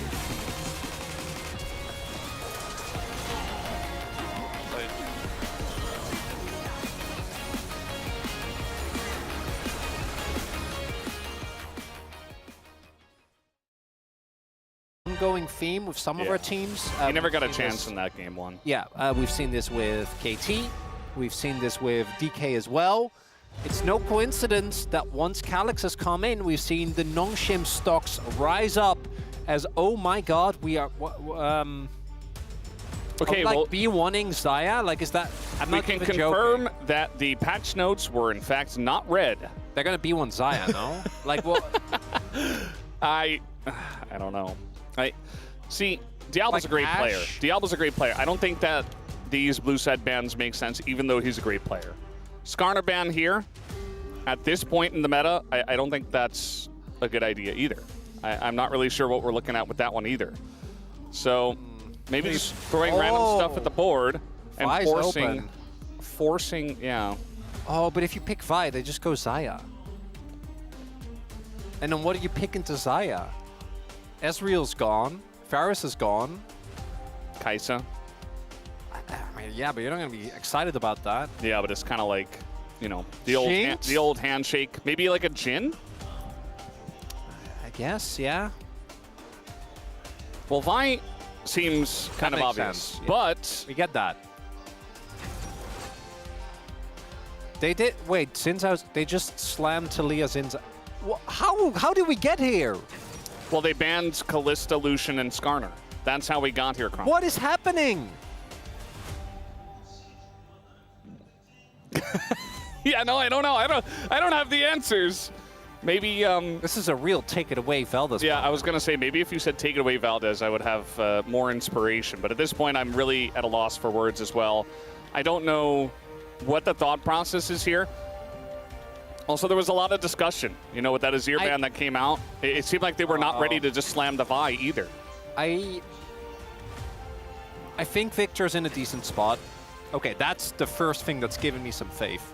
Ongoing theme with some of our teams. He never got a we've seen chance this- in that game one. Yeah, we've seen this with KT. We've seen this with DK as well. It's no coincidence that once Calyx has come in, we've seen the non-shim stocks rise up as, oh my god, we are... Okay, like well, B1ing Xayah? Like, is that... I'm we not can even confirm joking. that the patch notes were in fact not red. They're gonna B1 Xayah, no? Like, what? I don't know. See, Diablo's Like a great Ash? player. Diablo's a great player. I don't think that these blue side bans make sense, even though he's a great player. Skarner ban here, at this point in the meta, I don't think that's a good idea either. I'm not really sure what we're looking at with that one either. So maybe just throwing random stuff at the board and Vi's open. forcing, yeah. Oh, but if you pick Vi, they just go Xayah. And then what do you pick into Xayah? Ezreal's gone. Varus is gone. Kai'Sa. I mean, yeah, but you're not going to be excited about that. Yeah, but it's kind of like, you know, the Jinx? old handshake. Maybe like a Jhin? I guess, yeah. Well, Vi seems kind of makes obvious, sense, yeah. but We get that. They did... Wait, they just slammed Talia Zinza. How did we get here? well, they banned Kalista, Lucian, and Skarner. That's how we got here, Crom. What is happening? Yeah, no, I don't know. I don't have the answers. Maybe This is a real take it away, Veldas. yeah, I was gonna say maybe if you said take it away, Valdez, I would have more inspiration. But at this point, I'm really at a loss for words as well. I don't know what the thought process is here. Also, there was a lot of discussion, you know, with that Azir ban that came out. It seemed like they were not ready to just slam the Vi either. I think Victor's in a decent spot. Okay, that's the first thing that's given me some faith.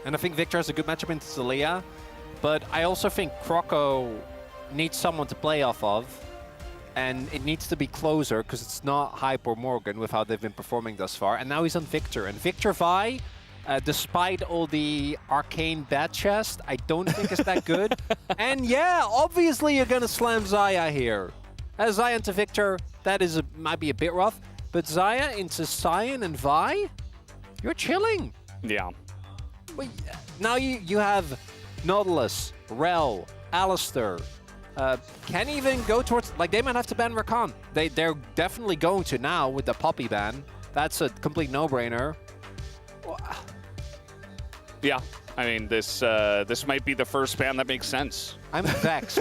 And I think Victor has a good matchup into Talia, but I also think Croco needs someone to play off of, and it needs to be closer because it's not Hype or Morgan with how they've been performing thus far. And now he's on Victor, and Victor Vi, despite all the arcane bad chest, I don't think is that good. And yeah, obviously you're gonna slam Xayah here. As Xayah into Victor, that is might be a bit rough, but Xayah into Sion and Vi, you're chilling. Yeah. Wait, now you have Nautilus, Rel, Alistair, can even go towards, like, they might have to ban Rakan. They're definitely going to now with the Poppy ban. That's a complete no-brainer. Yeah, I mean, this might be the first ban that makes sense. I'm vexed.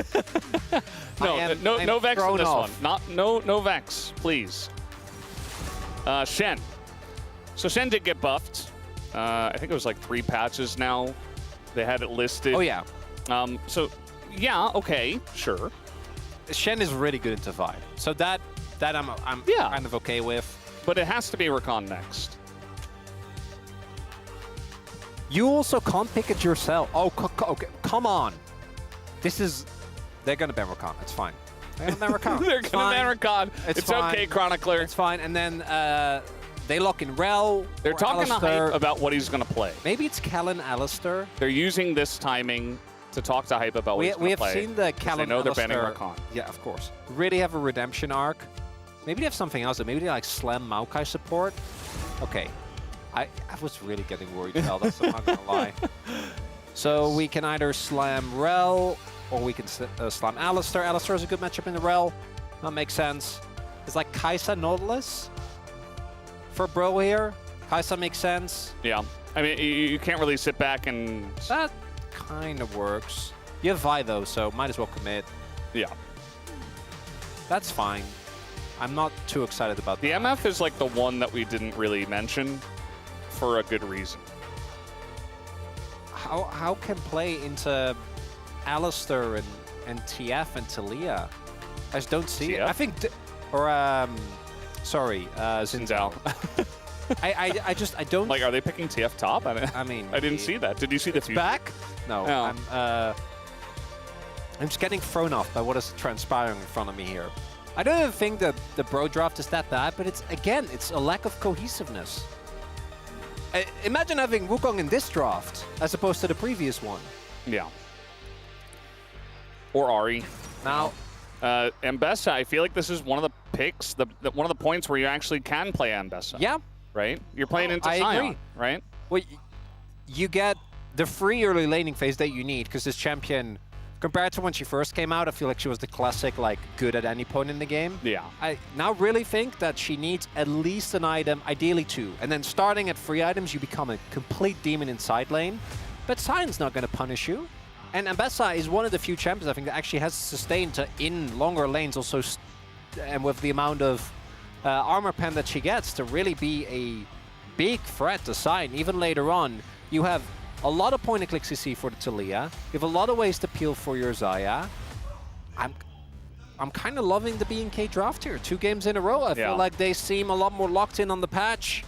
No vex in this off. one. No vex, please. Shen. So Shen did get buffed. I think it was like 3 patches now. They had it listed. Oh yeah. So yeah, okay, sure. Shen is really good into Vi, so that I'm Yeah. kind of okay with. But it has to be Rakan next. You also can't pick it yourself. Oh, okay, come on. They're gonna ban Rakan. It's fine. They're gonna ban Rakan. They're It's gonna fine. ban Rakan. It's okay, Chronicler. It's fine. And then they lock in Rel. They're talking a hype about what he's gonna play. Maybe it's Callan Alistair. They're using this timing to talk to hype about what he's We gonna have play. seen the Callan They know they're banning Alistair. Rakan. Yeah, of course. Really have a redemption arc. Maybe they have something else. Maybe they like slam Maokai support. Okay. I was really getting worried about that, so I'm not gonna lie. So we can either slam Rel, or we can slam Alistair. Alistair is a good matchup in the Rel. That makes sense. It's like Kai'Sa Nautilus for Bro here. Kai'Sa makes sense. Yeah. I mean, you can't really sit back and... That kind of works. You have Vi though, so might as well commit. Yeah. That's fine. I'm not too excited about The that. MF is like the one that we didn't really mention for a good reason. How can play into Alistair and TF and Talia? I just don't see it. TF? I think, sorry, Zinzao. I don't. Like, are they picking TF top? I mean, I didn't see that. Did you see the future? back? No, Oh. I'm just getting thrown off by what is transpiring in front of me here. I don't even think that the Bro draft is that bad, but it's a lack of cohesiveness. Imagine having Wukong in this draft as opposed to the previous one. Yeah. Or Ari. Now, Mbessa, I feel like this is one of the picks, one of the points where you actually can play Mbessa. yeah, Right? You're playing into I Sion, agree. right? well, you get the free early laning phase that you need because this champion, compared to when she first came out, I feel like she was the classic, like, good at any point in the game. Yeah. I now really think that she needs at least an item, ideally 2. And then starting at 3 items, you become a complete demon in side lane. But Sion's not going to punish you. And Mbessa is one of the few champions, I think, that actually has sustained to, in longer lanes also, and with the amount of armor pen that she gets, to really be a big threat to Sion. Even later on, you have a lot of point and click CC for the Talia. You have a lot of ways to peel for your Xayah. I'm kind of loving the B&K draft here. 2 games in a row. I feel like they seem a lot more locked in on the patch.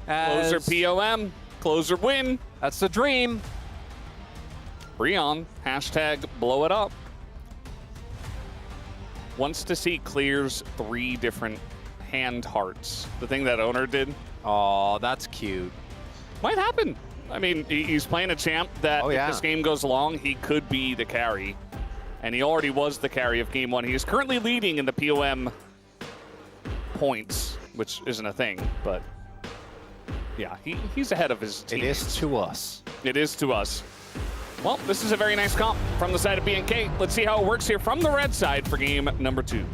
Closer POM. Closer win. That's the dream. Breon. Hashtag blow it up. Wants to see clears 3 different hand hearts. The thing that owner did. Oh, that's cute. Might happen. I mean, he's playing a champ that if this game goes long, he could be the carry. And he already was the carry of game 1. He is currently leading in the POM points, which isn't a thing, but yeah, he's ahead of his team. It is to us. It is to us. Well, this is a very nice comp from the side of B&K. Let's see how it works here from the red side for game number 2.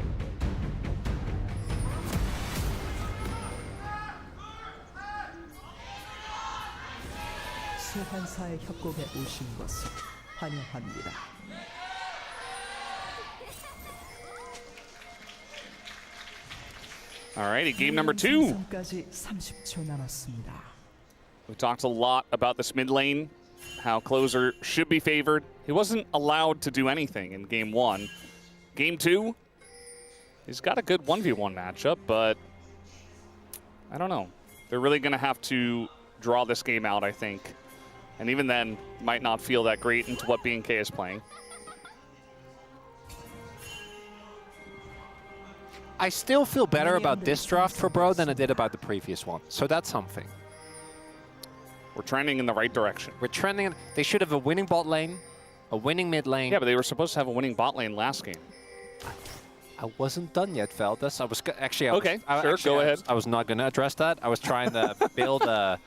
소환사의 협곡에 오신 것을 환영합니다. Alrighty, game number 2. 까지 30초 남았습니다. We talked a lot about this mid lane, how Closer should be favored. He wasn't allowed to do anything in game 1. Game 2, he's got a good 1v1 matchup, but I don't know. They're really going to have to draw this game out, I think. And even then, might not feel that great into what B&K is playing. I still feel better about this draft for Bro than I did about the previous one. So that's something. We're trending in the right direction. We're trending. They should have a winning bot lane, a winning mid lane. Yeah, but they were supposed to have a winning bot lane last game. I wasn't done yet, Veldas. I was actually. Okay, sure, go ahead. I was not going to address that. I was trying to build a,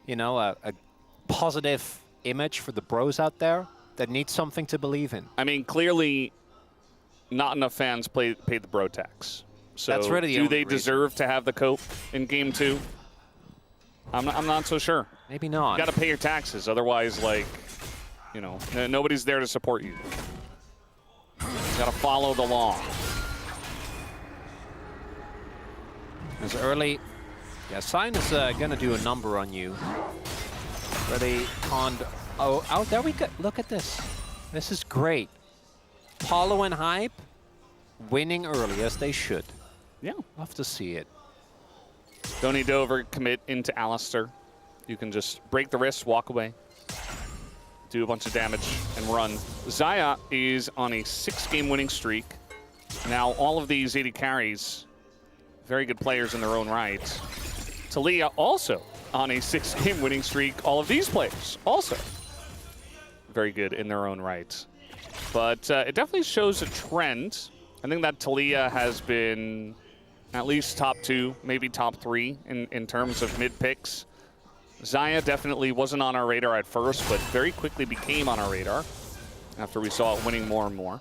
a positive image for the Bros out there. that need something to believe in. I mean, clearly, not enough fans paid the bro tax. So That's really the do only they reason. deserve to have the coat in Game 2? I'm not so sure. Maybe not. You got to pay your taxes, otherwise, like, you know, nobody's there to support you. You got to follow the law. As early, yeah, Sign is gonna do a number on you. Really can't. Oh, there we go. Look at this. This is great. Paulo and Hype winning early as they should. Yeah. Love to see it. Don't need to overcommit into Alistair. You can just break the wrist, walk away, do a bunch of damage, and run. Xayah is on a 6-game winning streak. Now, all of these 80 carries, very good players in their own right. Taliyah also on a 6-game winning streak. All of these players also very good in their own right. But it definitely shows a trend. I think that Taliyah has been at least top 2, maybe top 3 in terms of mid picks. Xayah definitely wasn't on our radar at first, but very quickly became on our radar after we saw it winning more and more.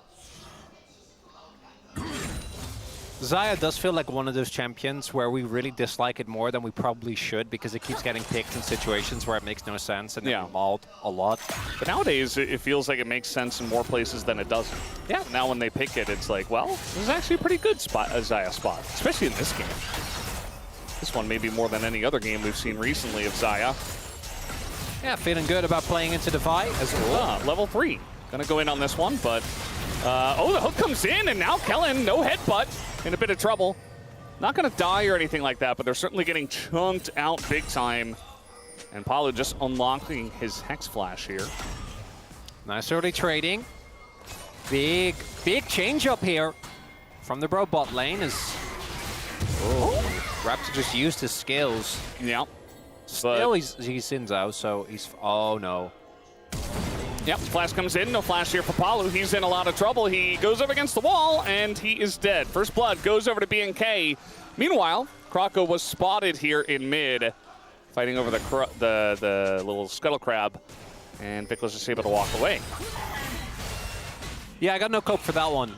Xayah does feel like one of those champions where we really dislike it more than we probably should because it keeps getting picked in situations where it makes no sense and Yeah. it's mauled a lot. But nowadays, it feels like it makes sense in more places than it doesn't. Yeah. Now when they pick it, it's like, well, this is actually a pretty good spot, a Xayah spot, especially in this game. This one maybe more than any other game we've seen recently of Xayah. Yeah, feeling good about playing into the fight as well. Level 3. Gonna go in on this one, but oh, the hook comes in, and now Kellen, no headbutt, in a bit of trouble. Not gonna die or anything like that, but they're certainly getting chunked out big time. And Palu just unlocking his Hex Flash here. Nice early trading. Big change up here from the bro bot lane as Raptor just used his skills. Yeah. Still, he's Xin Zhao, so he's... Oh, no. Yep, Flash comes in, no Flash here for Palu. He's in a lot of trouble. He goes up against the wall, and he is dead. First blood goes over to BNK. Meanwhile, Kroko was spotted here in mid, fighting over the little scuttle crab, and Vic was just able to walk away. Yeah, I got no cope for that one.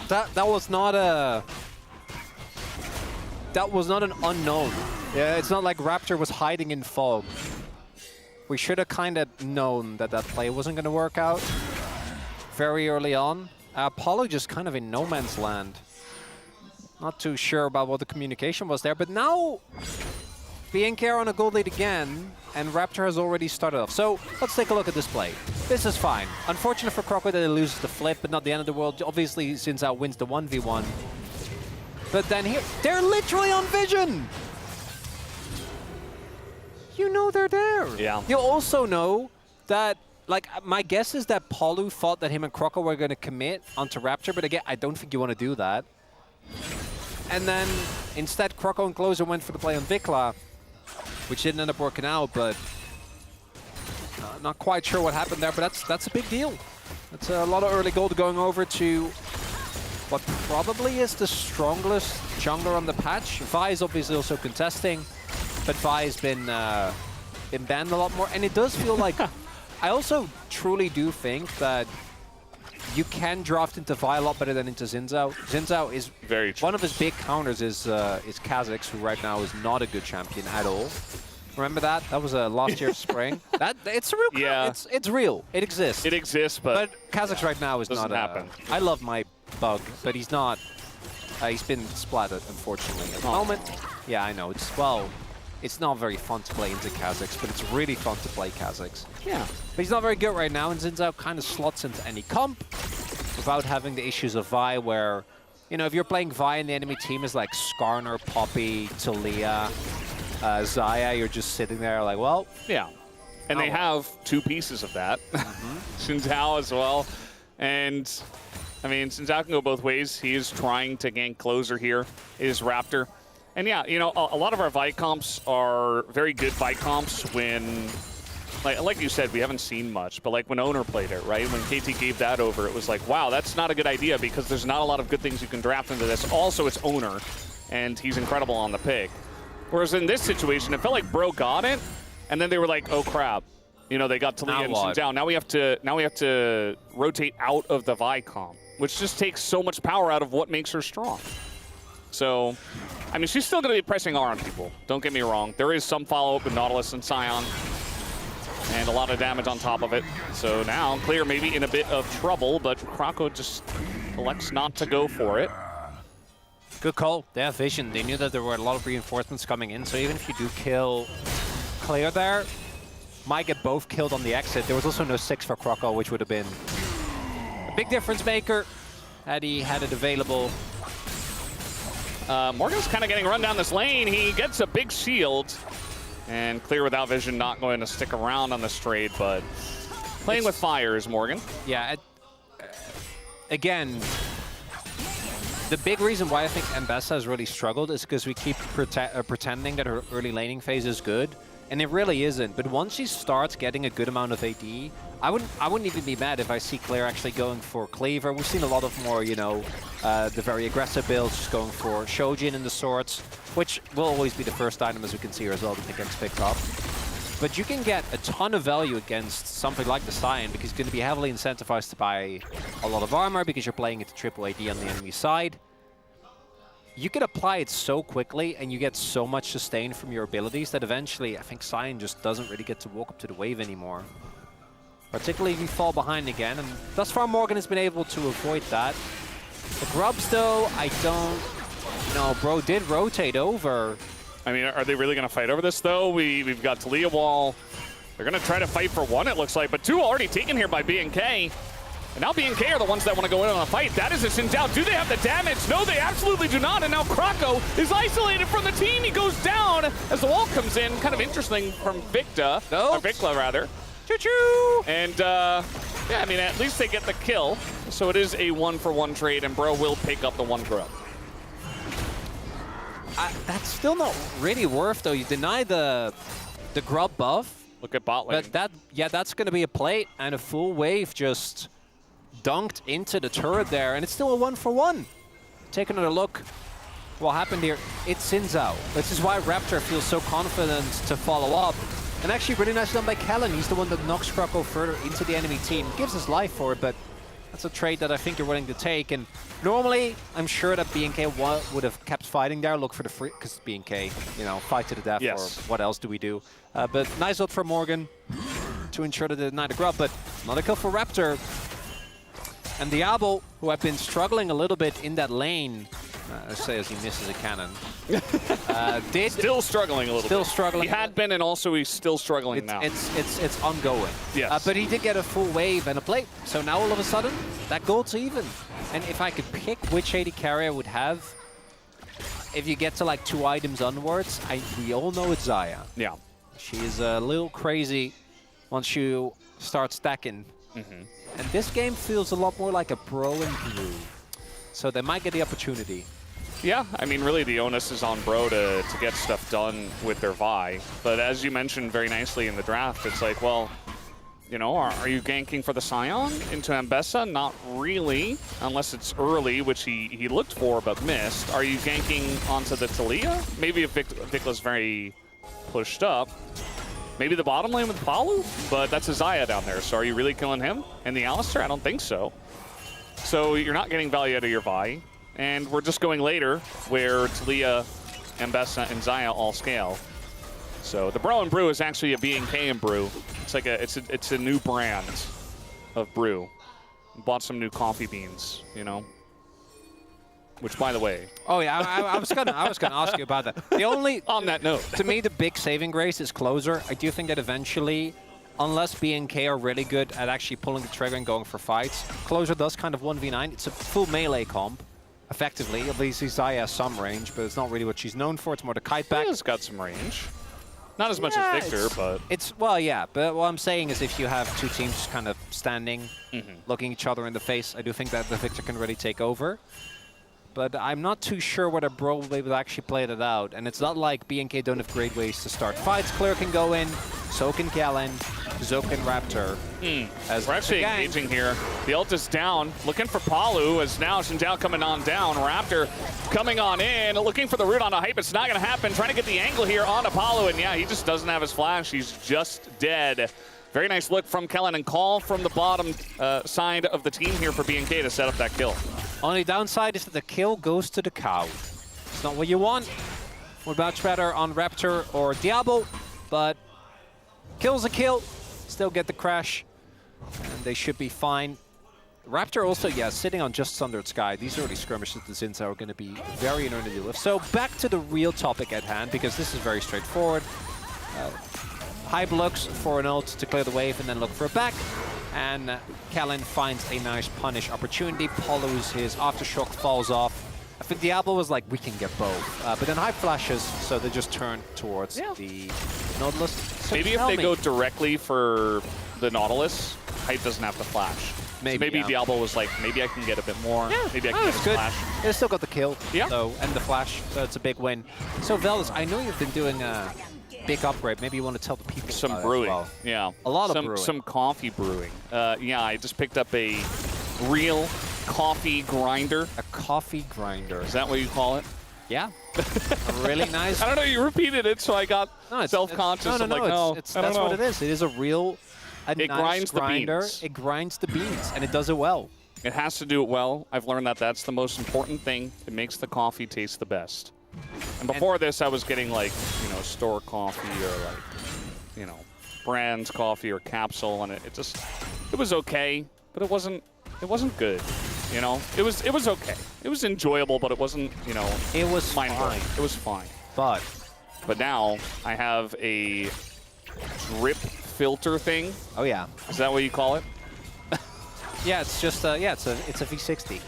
That was not a... That was not an unknown. Yeah, it's not like Raptor was hiding in fog. We should have kind of known that that play wasn't going to work out very early on. Apollo just kind of in no man's land. Not too sure about what the communication was there, but now BNK are on a gold lead again, and Raptor has already started off. So let's take a look at this play. This is fine. Unfortunate for Croco that he loses the flip, but not the end of the world. Obviously, Xin Zhao wins the 1v1. But then here, they're literally on vision! You know they're there. Yeah. You also know that, like, my guess is that Palu thought that him and Croco were going to commit onto Raptor, but again, I don't think you want to do that. And then, instead, Croco and Closer went for the play on Vikla, which didn't end up working out, but not quite sure what happened there, but that's a big deal. That's a lot of early gold going over to what probably is the strongest jungler on the patch. Vi is obviously also contesting, but Vi's been banned a lot more, and it does feel like... I also truly do think that you can draft into Vi a lot better than into Xin Zhao. Xin Zhao is... Very true. One of his big counters is Kha'Zix, who right now is not a good champion at all. Remember that? That was last year's spring. It's a real... Yeah. It's real. It exists. It exists, but Kha'Zix right now is doesn't not... happen. I love my bug, but he's not... he's been splattered, unfortunately. At the moment, yeah, I know. It's not very fun to play into Kha'Zix, but it's really fun to play Kha'Zix. yeah. But he's not very good right now, and Xin Zhao kind of slots into any comp without having the issues of Vi, where, you know, if you're playing Vi and the enemy team is like Skarner, Poppy, Taliyah, Xayah, you're just sitting there like, well... Yeah. And they have two pieces of that. Xin Zhao as well. And, I mean, Xin Zhao can go both ways. He is trying to gank Closer here. It is Raptor. And yeah, you know, a lot of our Vi comps are very good Vi comps when... Like you said, we haven't seen much, but like when Owner played it, right? When KT gave that over, it was like, wow, that's not a good idea because there's not a lot of good things you can draft into this. Also, it's Owner, and he's incredible on the pick. Whereas in this situation, it felt like Bro got it, and then they were like, oh crap, You know, they got Talia and what? down. Now we have to rotate out of the Vicom, which just takes so much power out of what makes her strong. So, I mean, she's still going to be pressing R on people. Don't get me wrong. There is some follow-up with Nautilus and Scion, and a lot of damage on top of it. So now, Clear maybe in a bit of trouble, but Krako just elects not to go for it. Good call. They have vision. They knew that there were a lot of reinforcements coming in, so even if you do kill Clear there, might get both killed on the exit. There was also no 6 for Krako, which would have been a big difference maker had he had it available. Morgan's kind of getting run down this lane. He gets a big shield. And Clear without vision not going to stick around on this trade, but playing with fire is Morgan. Yeah, again, the big reason why I think Mbessa has really struggled is because we keep pretending that her early laning phase is good, and it really isn't. But once she starts getting a good amount of AD, I wouldn't even be mad if I see Claire actually going for Cleaver. We've seen a lot of more, you know, the very aggressive builds, just going for Shojin in the swords, which will always be the first item, as we can see here as well, that Pickaxe picks up. But you can get a ton of value against something like the Scion, because it's going to be heavily incentivized to buy a lot of armor, because you're playing it to triple AD on the enemy side. You can apply it so quickly, and you get so much sustain from your abilities that eventually, I think Scion just doesn't really get to walk up to the wave anymore. Particularly if you fall behind again, and thus far Morgan has been able to avoid that. The Grubs, though, I don't know. Bro did rotate over. I mean, are they really going to fight over this, though? We've got Talia wall. They're going to try to fight for 1, it looks like, but 2 already taken here by BNK. And now BNK are the ones that want to go in on a fight. That is a Xin Zhao. Do they have the damage? No, they absolutely do not. And now Krako is isolated from the team. He goes down as the wall comes in. Kind of interesting from Victa, or Vikla rather. Choo-choo! And, yeah, I mean, at least they get the kill. So it is a 1-for-1 trade, and Bro will pick up the 1 grub. That's still not really worth, though. You deny the grub buff. Look at bot lane. But that's going to be a plate, and a full wave just dunked into the turret there, and it's still a 1-for-1. Take another look. What happened here? It's Xin Zhao. This is why Raptor feels so confident to follow up. And actually, really nice done by Kellen. He's the one that knocks Krako further into the enemy team. Gives his life for it, but that's a trade that I think you're willing to take. And normally, I'm sure that BNK would have kept fighting there, look for the free, because BNK, you know, fight to the death, yes. Or what else do we do? But nice ult from Morgan to ensure that they deny the grub, but not a kill for Raptor. And Diablo, who have been struggling a little bit in that lane, let's say as he misses a cannon, still struggling a little bit. Still struggling. He had been, and also he's still struggling now. It's ongoing. Yes. But he did get a full wave and a plate. So now all of a sudden, that gold's even. And if I could pick which AD carry I would have, if you get to like 2 items onwards, we all know it's Xayah. Yeah. She is a little crazy once you start stacking. And this game feels a lot more like a Bro and Brew. So they might get the opportunity. Yeah, I mean, really the onus is on Bro to get stuff done with their Vi. But as you mentioned very nicely in the draft, it's like, well, you know, are you ganking for the Scion into Mbessa? Not really, unless it's early, which he looked for but missed. Are you ganking onto the Talia? Maybe if Vikla's very pushed up. Maybe the bottom lane with Palu? But that's a Xayah down there, so are you really killing him? And the Alistar? I don't think so. So you're not getting value out of your Vi. And we're just going later, where Talia, Mbessa, and Xayah all scale. So the Bro and Brew is actually a BNK and Brew. It's like it's a new brand of brew. Bought some new coffee beans, you know. Which, by the way, oh yeah, I was gonna ask you about that. The only on that note, to me, the big saving grace is Closer. I do think that eventually, unless BNK are really good at actually pulling the trigger and going for fights, Closer does kind of 1v9. It's a full melee comp, effectively. At least Xayah has some range, but it's not really what she's known for. It's more the kite back. He's got some range. Not as much as Victor, but... Well, yeah, but what I'm saying is if you have 2 teams kind of standing, looking each other in the face, I do think that the Victor can really take over. But I'm not too sure whether Bro will be able to actually play that out. And it's not like BNK don't have great ways to start fights. Clear can go in, so can Kellen, so can Raptor. As we're actually engaging here. The ult is down, looking for Palu, as now Xin Zhao coming on down. Raptor coming on in, looking for the root on a hype. It's not going to happen. Trying to get the angle here on Palu, and yeah, he just doesn't have his flash. He's just dead. Very nice look from Kellen and call from the bottom side of the team here for BNK to set up that kill. Only downside is that the kill goes to the cow. It's not what you want. We're much better on Raptor or Diablo, but kill's a kill. Still get the crash, and they should be fine. Raptor also, yeah, sitting on just under Sky. These early skirmishes the Zinza are going to be very annoying to deal with. So back to the real topic at hand, because this is very straightforward. Hype looks for an ult to clear the wave and then look for a back. And Kellen finds a nice punish opportunity, follows his Aftershock, falls off. I think Diablo was like, we can get both. But then Hype flashes, so they just turn towards the Nautilus. So maybe if they go directly for the Nautilus, Hype doesn't have to flash. Maybe Diablo was like, maybe I can get a bit more. Maybe I can get a splash. They still got the kill. Yeah. So, and the flash, so it's a big win. So Veldis, I know you've been doing a big upgrade. Maybe you want to tell the people some brewing. Well. Yeah. A lot of brewing. Some coffee brewing. Yeah, I just picked up a real coffee grinder. A coffee grinder. Is that what you call it? Yeah. A really nice. I don't know. You repeated it, so I got self-conscious. No, that's what it is. It is a real. It nice grinds grinder. the beans. It grinds the beans, and it does it well. It has to do it well. I've learned that that's the most important thing. It makes the coffee taste the best. And before this, I was getting like, you know, store coffee or like, you know, brand coffee or capsule, and it was okay, but it wasn't good. You know, it was okay. It was enjoyable, but it wasn't, you know, it was fine. It was fine. But now I have a drip filter thing. Oh yeah. Is that what you call it? Yeah, it's just it's a V60.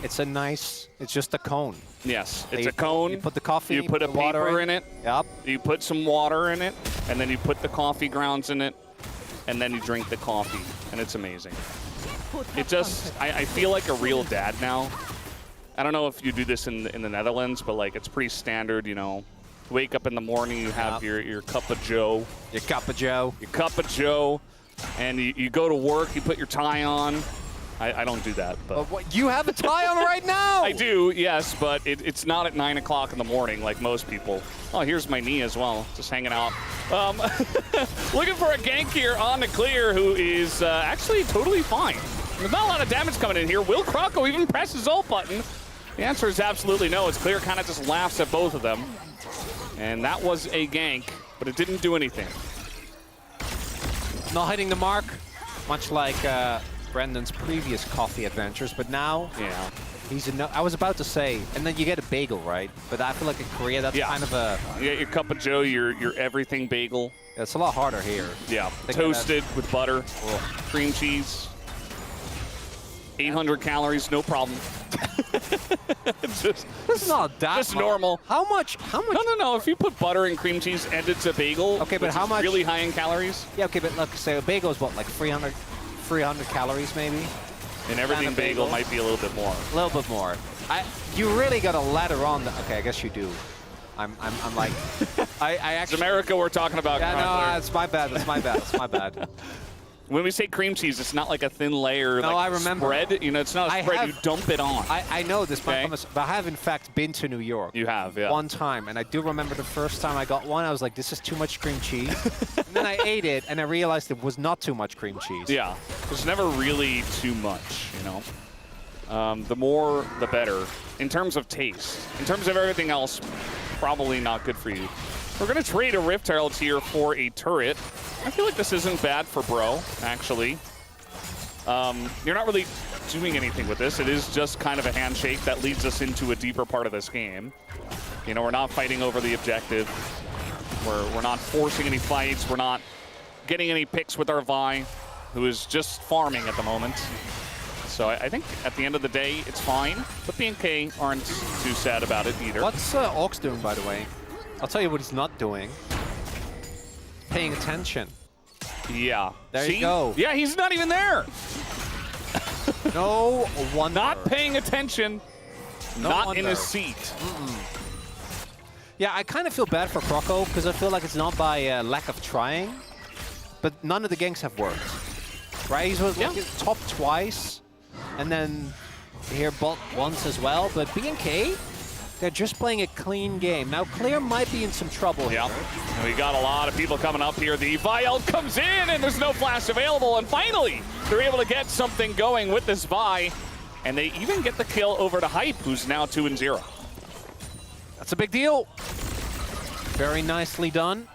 It's a nice. It's just a cone. Yes, it's a cone. You put the coffee. You put a paper in it. Yep. You put some water in it, and then you put the coffee grounds in it, and then you drink the coffee, and it's amazing. It just, I feel like a real dad now. I don't know if you do this in the Netherlands, but like it's pretty standard, you know. Wake up in the morning, you have your cup of Joe. Your cup of Joe. Your cup of Joe, and you go to work, you put your tie on. I don't do that, but what, you have a tie on right now. I do, yes, but it's not at 9 o'clock in the morning like most people. Oh, here's my knee as well, just hanging out. Looking for a gank here on the clear, who is actually totally fine. There's not a lot of damage coming in here. Will Krocko even press his ult button? The answer is absolutely no. It's clear, kind of just laughs at both of them. And that was a gank, but it didn't do anything. Not hitting the mark, much like Brendan's previous coffee adventures, but now he's I was about to say, and then you get a bagel, right? But I feel like in Korea, that's kind of a... You get your cup of Joe, your everything bagel. It's a lot harder here. Yeah, toasted with butter, cream cheese. 800 calories, no problem. It's not that just normal. How much? No. If you put butter and cream cheese and it's a bagel, okay, but how much? Really high in calories. Yeah, okay, but look, say a bagel is what, like 300 calories maybe. And everything bagel might be a little bit more. A little bit more. You really got to ladder on. Okay, I guess you do. I'm like, I actually. It's America we're talking about. Yeah, no, it's my bad. It's my bad. It's my bad. When we say cream cheese, it's not like a thin layer, no, like I remember. Spread. You know, it's not a spread. You dump it on. I know this, but I have in fact been to New York. You have, yeah. One time, and I do remember the first time I got one, I was like, this is too much cream cheese. And then I ate it, and I realized it was not too much cream cheese. Yeah, there's never really too much, you know. The more, the better. In terms of taste. In terms of everything else, probably not good for you. We're going to trade a Rift Herald here for a turret. I feel like this isn't bad for Bro, actually. You're not really doing anything with this. It is just kind of a handshake that leads us into a deeper part of this game. You know, we're not fighting over the objective. We're not forcing any fights. We're not getting any picks with our Vi, who is just farming at the moment. So I think at the end of the day, it's fine. But BNK aren't too sad about it either. What's Ox doing, by the way? I'll tell you what he's not doing. Paying attention. Yeah. There you go. Yeah, he's not even there. No wonder. Not paying attention. No not wonder. in his seat. Yeah, I kind of feel bad for Krocko because I feel like it's not by lack of trying, but none of the ganks have worked. Right? He's was top twice, and then here bot once as well. But BNK, They're just playing a clean game. Now, Clear might be in some trouble here. Yep. And we got a lot of people coming up here. The Vi comes in, and there's no flash available. And finally, they're able to get something going with this Vi. And they even get the kill over to Hype, who's now 2-0. That's a big deal. Very nicely done.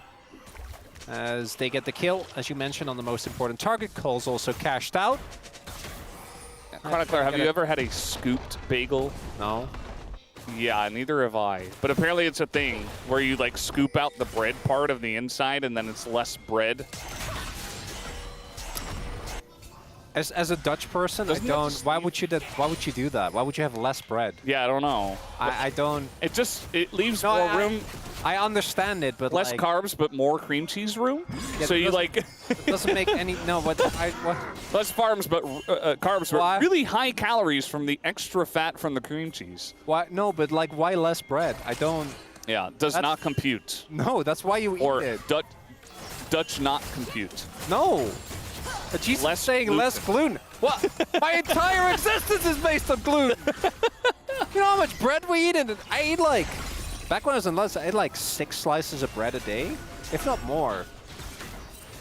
As they get the kill, as you mentioned, on the most important target. Cole's also cashed out. Chronicler, have you ever had a scooped bagel? No. Yeah, neither have I. But apparently it's a thing where you like scoop out the bread part of the inside and then it's less bread. As a Dutch person, I don't. Why would you do that? Why would you have less bread? Yeah, I don't know. I don't. It leaves more room. I understand it, but less like, carbs, but more cream cheese room. Yeah, so you like. Doesn't make any. No, but what? Less carbs, but really high calories from the extra fat from the cream cheese. Why? No, but like, why less bread? I don't. Yeah, does not compute. No, that's why you eat it. Or Dutch not compute. No. But she's saying gluten. less gluten. What? My entire existence is based on gluten. You know how much bread we eat? And I eat like, back when I was in London, I ate like 6 slices of bread a day, if not more.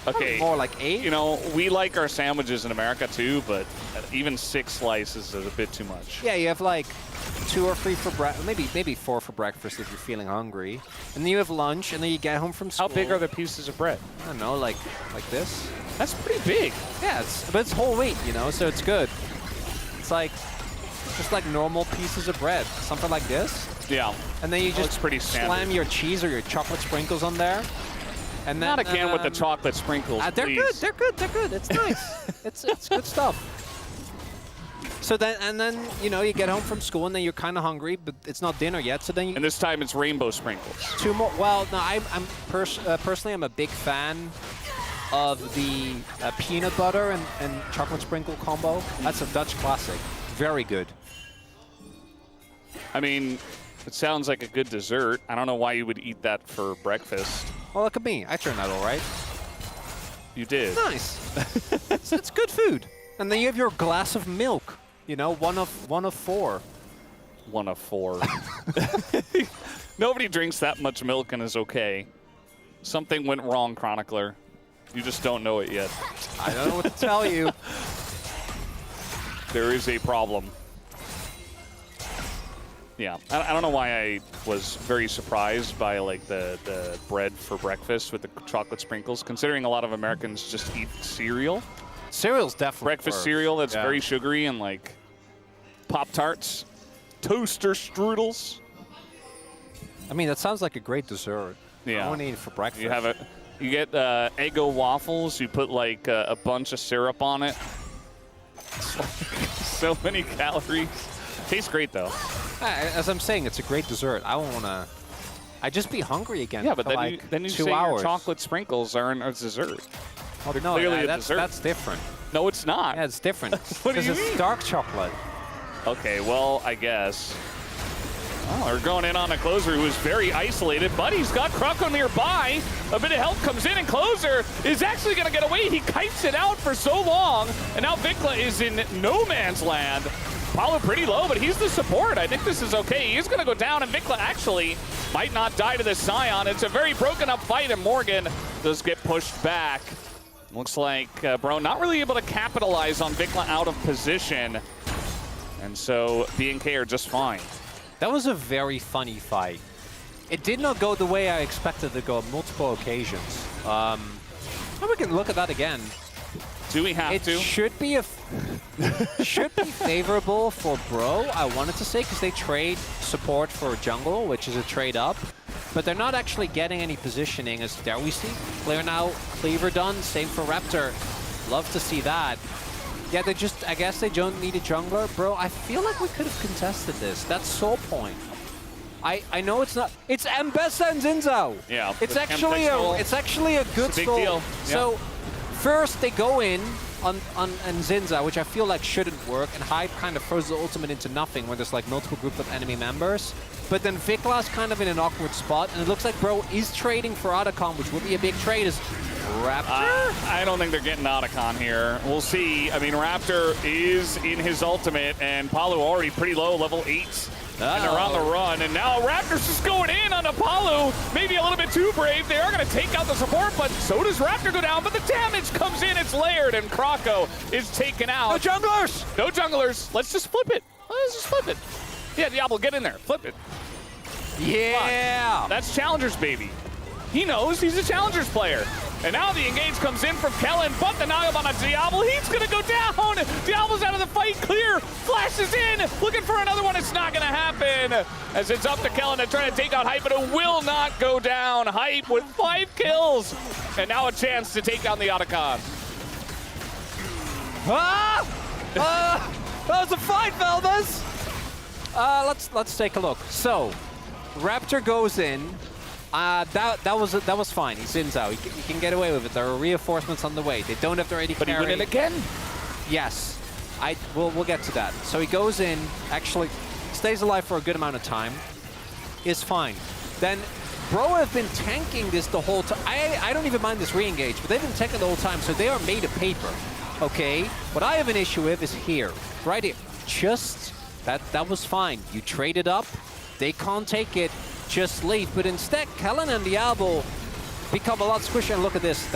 Okay. Probably more like 8. You know, we like our sandwiches in America too, but even 6 slices is a bit too much. Yeah, you have like 2 or 3 for breakfast, maybe 4 for breakfast if you're feeling hungry. And then you have lunch, and then you get home from school. How big are the pieces of bread? I don't know, like this. That's pretty big. Yeah, but it's whole wheat, you know, so it's good. It's like just like normal pieces of bread, something like this. Yeah. And then you just pretty slam your cheese or your chocolate sprinkles on there. And then, not again with the chocolate sprinkles. They're good. They're good. They're good. It's nice. it's good stuff. So then you know, you get home from school and then you're kind of hungry, but it's not dinner yet. So then you. And this time it's rainbow sprinkles. 2 more. Well, no, personally I'm a big fan of the peanut butter and chocolate sprinkle combo. That's a Dutch classic. Very good. I mean, it sounds like a good dessert. I don't know why you would eat that for breakfast. Well, look at me. I turned out all right. You did. Nice. it's good food. And then you have your glass of milk. You know, one of 4. 1 of 4. Nobody drinks that much milk and is okay. Something went wrong, Chronicler. You just don't know it yet. I don't know what to tell you. There is a problem. Yeah, I don't know why I was very surprised by like the bread for breakfast with the chocolate sprinkles, considering a lot of Americans just eat cereal. Cereal's definitely Breakfast cereal that's very sugary and like Pop-Tarts, toaster strudels. I mean, that sounds like a great dessert. Yeah. I want to eat it for breakfast. You have it. You get Eggo waffles. You put like a bunch of syrup on it. So many calories. Tastes great though. As I'm saying, it's a great dessert. I won't want to. I'd just be hungry again. Yeah, but for then like you 2 say hours. your chocolate sprinkles are a dessert. Oh, They're no, clearly a dessert. that's different. No, it's not. Yeah, it's different. What do you Because it's mean? dark chocolate. Okay, well, I guess. Oh, they're going in on a Closer who is very isolated, but he's got Kroko nearby. A bit of help comes in, and Closer is actually going to get away. He kites it out for so long, and now Vikla is in no man's land. Paulo pretty low, but he's the support. I think this is okay. He's going to go down, and Vikla actually might not die to the Scion. It's a very broken up fight, and Morgan does get pushed back. Looks like Bro not really able to capitalize on Vikla out of position. And so B&K are just fine. That was a very funny fight. It did not go the way I expected to go on multiple occasions. And we can look at that again. Do we have to? It should be should be favorable for Bro, I wanted to say, because they trade support for jungle, which is a trade up. But they're not actually getting any positioning, as there we see. Clear now, Cleaver done, same for Raptor. Love to see that. Yeah, they just, I guess they don't need a jungler. Bro, I feel like we could have contested this. That's Soul Point. I know it's not, it's Mbessa and Zinzao. Yeah. It's actually a good It's a big soul. deal. Yeah. So first they go in on Zinza, which I feel like shouldn't work, and Hype kind of throws the ultimate into nothing when there's like multiple groups of enemy members. But then Vikla's kind of in an awkward spot, and it looks like Bro is trading for Otacon, which would be a big trade as Raptor? I don't think they're getting Otacon here. We'll see. I mean, Raptor is in his ultimate, and Paulo already pretty low, level 8. And they're on the run, and now Raptors is going in on Apollo. Maybe a little bit too brave. They are going to take out the support, but so does Raptor go down. But the damage comes in. It's layered, and Kroko is taken out. No junglers! No junglers. Let's just flip it. Let's just flip it. Yeah, Diablo, get in there. Flip it. Yeah! That's Challengers, baby. He knows he's a Challengers player. And now the engage comes in from Kellen, but the knock on a Diablo. He's going to go down. Diablo's out of the fight. Clear. Flashes in. Looking for another one. It's not going to happen. As it's up to Kellen to try to take out Hype, but it will not go down. Hype with 5 kills. And now a chance to take down the Otacon. That was a fight, Veldas! Let's take a look. So, Raptor goes in. That was fine. He sins out. He can get away with it. There are reinforcements on the way. They don't have their AD carry. But he went in again? Yes. We'll get to that. So he goes in, actually stays alive for a good amount of time. Is fine. Then Bro have been tanking this the whole time. I don't even mind this re-engage, but they've been tanking the whole time, so they are made of paper. Okay? What I have an issue with is here. Right here. Just that was fine. You traded up. They can't take it. Just leave. But instead, Kellen and Diablo become a lot squishier. And look at this.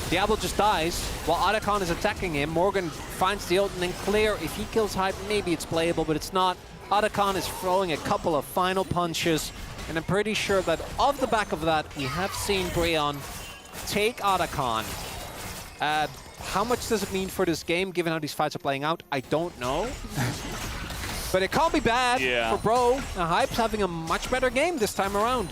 Diablo just dies while Otacon is attacking him. Morgan finds the ult and then clear. If he kills Hype, maybe it's playable, but it's not. Otacon is throwing a couple of final punches, and I'm pretty sure that off the back of that, we have seen Breon take Otacon. How much does it mean for this game, given how these fights are playing out? I don't know. But it can't be bad for Bro. Hype's having a much better game this time around.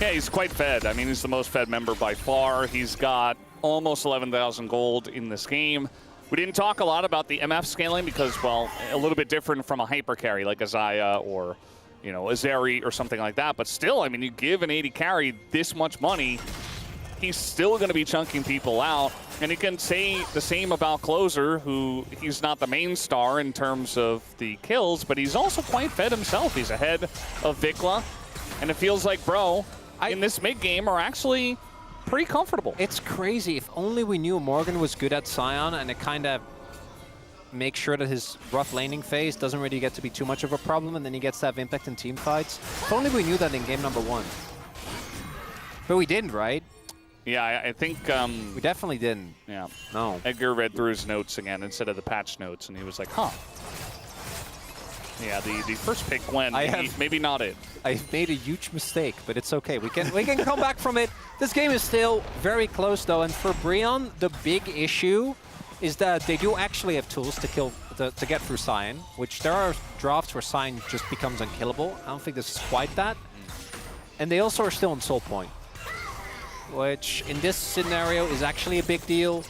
Yeah, he's quite fed. I mean, he's the most fed member by far. He's got almost 11,000 gold in this game. We didn't talk a lot about the MF scaling because, well, a little bit different from a hyper carry like Azaya or, you know, Azeri or something like that. But still, I mean, you give an 80 carry this much money, he's still going to be chunking people out. And you can say the same about Closer, who he's not the main star in terms of the kills, but he's also quite fed himself. He's ahead of Vikla, and it feels like Bro in this mid-game are actually pretty comfortable. It's crazy. If only we knew Morgan was good at Sion, and it kind of makes sure that his rough laning phase doesn't really get to be too much of a problem, and then he gets to have impact in team fights. If only we knew that in game number 1. But we didn't, right? Yeah, I think... we definitely didn't. Yeah. No. Edgar read through his notes again instead of the patch notes, and he was like, huh. Yeah, the first pick Gwen, maybe not it. I've made a huge mistake, but it's okay. We can come back from it. This game is still very close, though, and for Breon, the big issue is that they do actually have tools to get through Sion, which there are drafts where Sion just becomes unkillable. I don't think this is quite that. And they also are still on Soul Point, which in this scenario is actually a big deal.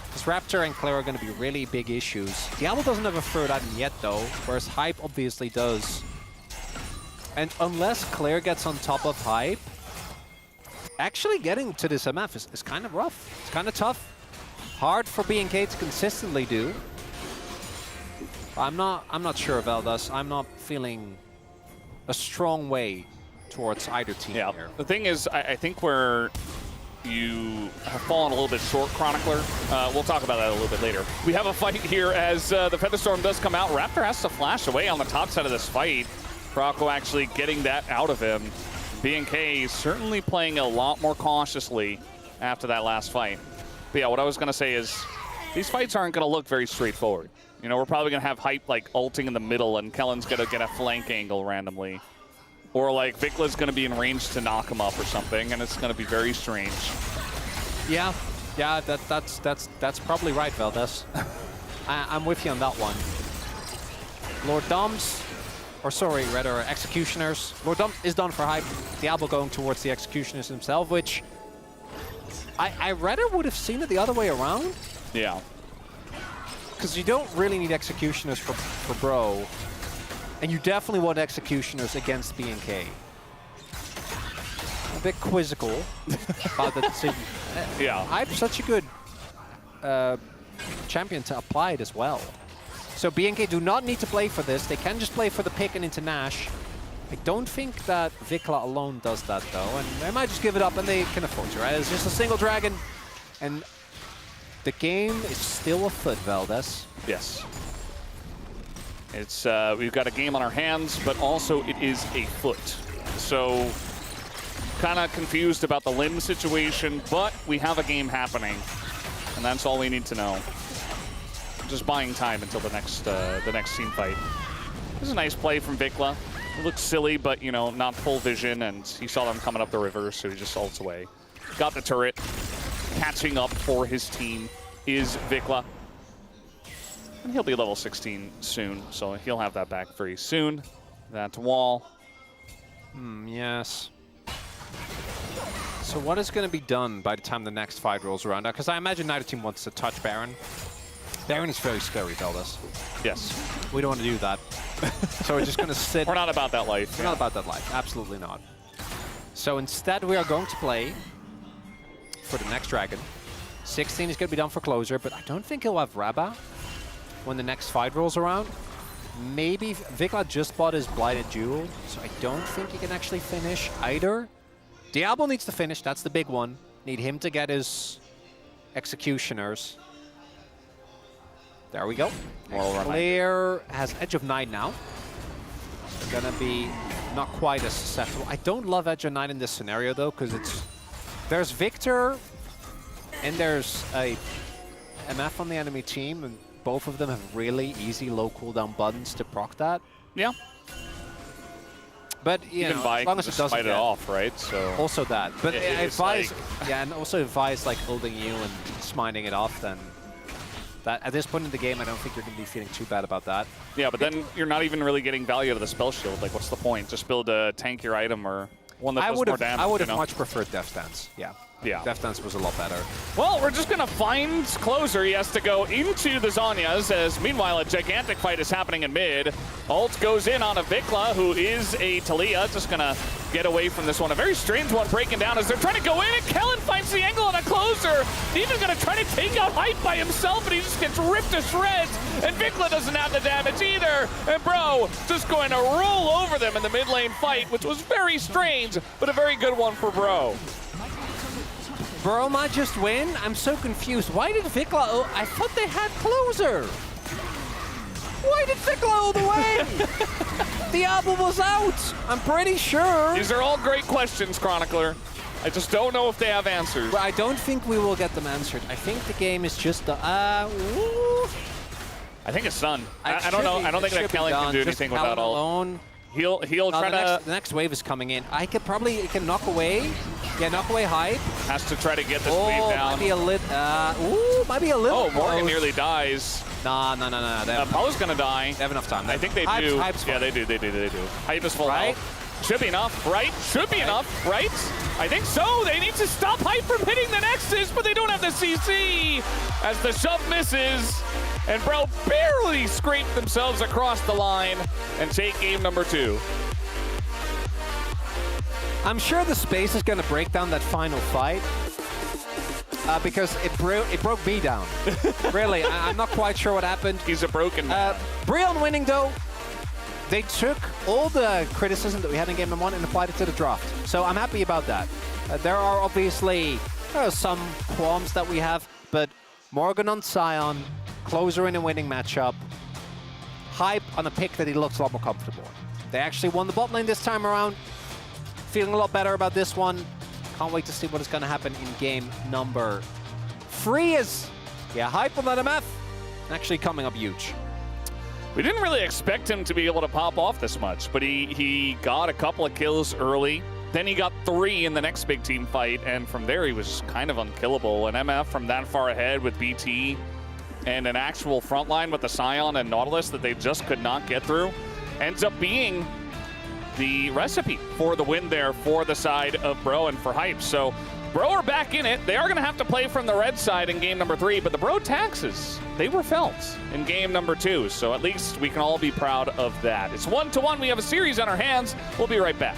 Because Raptor and Claire are going to be really big issues. Diablo doesn't have a third item yet, though, whereas Hype obviously does. And unless Claire gets on top of Hype, actually getting to this MF is kind of rough. It's kind of tough. Hard for BNK to consistently do. I'm not sure, Veldas. I'm not feeling a strong way towards either team here. The thing is, I think where you have fallen a little bit short, Chronicler. We'll talk about that a little bit later. We have a fight here as the Featherstorm does come out. Raptor has to flash away on the top side of this fight. Kroko actually getting that out of him. BNK certainly playing a lot more cautiously after that last fight. But yeah, what I was going to say is these fights aren't going to look very straightforward. You know, we're probably going to have Hype like ulting in the middle and Kellen's going to get a flank angle randomly. Or like Vikla's going to be in range to knock him up or something, and it's going to be very strange. Yeah, that's probably right, Veldas. I'm with you on that one. Lord Doms, or sorry, rather Executioners. Lord Dom is done for Hype. Diablo going towards the Executioners himself, which I rather would have seen it the other way around. Yeah. Because you don't really need Executioners for Bro. And you definitely want Executioners against BNK. A bit quizzical about the decision. Yeah. Hype's such a good champion to apply it as well. So BNK do not need to play for this. They can just play for the pick and into Nash. I don't think that Vikla alone does that, though. And they might just give it up, and they can afford to, right? It's just a single dragon. And the game is still afoot, Veldas. Yes. It's we've got a game on our hands, but also it is a foot. So kind of confused about the limb situation, but we have a game happening, and that's all we need to know. Just buying time until the next team fight. This is a nice play from Vikla. It looks silly, but you know, not full vision, and he saw them coming up the river, so he just ults away. Got the turret. Catching up for his team is Vikla. And he'll be level 16 soon, so he'll have that back very soon. That wall. Yes. So what is going to be done by the time the next fight rolls around? Because I imagine neither team wants to touch Baron. Baron is very scary, Veldas. Yes. We don't want to do that. So we're just going to sit. We're not about that life. We're not about that life. Absolutely not. So instead, we are going to play for the next dragon. 16 is going to be done for closer, but I don't think he'll have Rabba when the next fight rolls around. Maybe Vikla just bought his Blighted Jewel, so I don't think he can actually finish either. Diablo needs to finish. That's the big one. Need him to get his Executioners. There we go. Player has Edge of 9 now. Gonna be not quite as susceptible. I don't love Edge of 9 in this scenario though, because there's Victor and there's a MF on the enemy team, and both of them have really easy low cooldown buttons to proc that. Yeah. But you know, as long as it doesn't fight it off, right? So also that. But I advise, like... yeah, and also advise like holding you and smiting it off. Then that at this point in the game, I don't think you're going to be feeling too bad about that. Yeah, but then you're not even really getting value out of the spell shield. Like, what's the point? Just build a tankier item or one that does more damage. I would have much preferred Death Dance. Yeah. Yeah. Death Dance was a lot better. Well, we're just going to find closer. He has to go into the Zhonya's, as meanwhile a gigantic fight is happening in mid. Ult goes in on a Vikla, who is a Talia. Just going to get away from this one. A very strange one breaking down as they're trying to go in, and Kellen finds the angle on a closer. He's even going to try to take out Hype by himself, and he just gets ripped to shreds. And Vikla doesn't have the damage either. And Bro just going to roll over them in the mid lane fight, which was very strange, but a very good one for Bro. Bro might just win? I'm so confused. Why did Vikla... Oh, I thought they had closer. Why did Vikla ult away? Diablo was out. I'm pretty sure. These are all great questions, Chronicler. I just don't know if they have answers. But I don't think we will get them answered. I think the game is just the... I think it's done. I don't know. I don't think that Kellen can do anything without ult. He'll try to... The next wave is coming in. I could probably... It can knock away. Yeah, knock away Hype. Has to try to get this wave down. Might be a might be a little Oh, Morgan nearly dies. No. Apollo's gonna die. They have enough time. I think they do. Hype's yeah, they do. Hype is full right? health. Should be enough, right? Should be enough, right? I think so. They need to stop Hype from hitting the Nexus, but they don't have the CC. As the shove misses, and Bro barely scraped themselves across the line and take game number 2. I'm sure the space is going to break down that final fight because it broke me down. Really, I'm not quite sure what happened. He's a broken man. Brion winning, though. They took all the criticism that we had in game number 1 and applied it to the draft. So I'm happy about that. There are obviously some qualms that we have, but Morgan on Sion, closer in a winning matchup, Hype on a pick that he looks a lot more comfortable in. They actually won the bot lane this time around. Feeling a lot better about this one. Can't wait to see what is going to happen in game number 3 is, Hype on that MF. Actually coming up huge. We didn't really expect him to be able to pop off this much, but he got a couple of kills early. Then he got 3 in the next big team fight, and from there he was kind of unkillable. An MF from that far ahead with BT and an actual front line with the Scion and Nautilus that they just could not get through ends up being the recipe for the win there for the side of Bro and for Hype. So Bro are back in it. They are going to have to play from the red side in game number 3, but the Bro taxes, they were felt in game number 2. So at least we can all be proud of that. It's 1-1. We have a series on our hands. We'll be right back.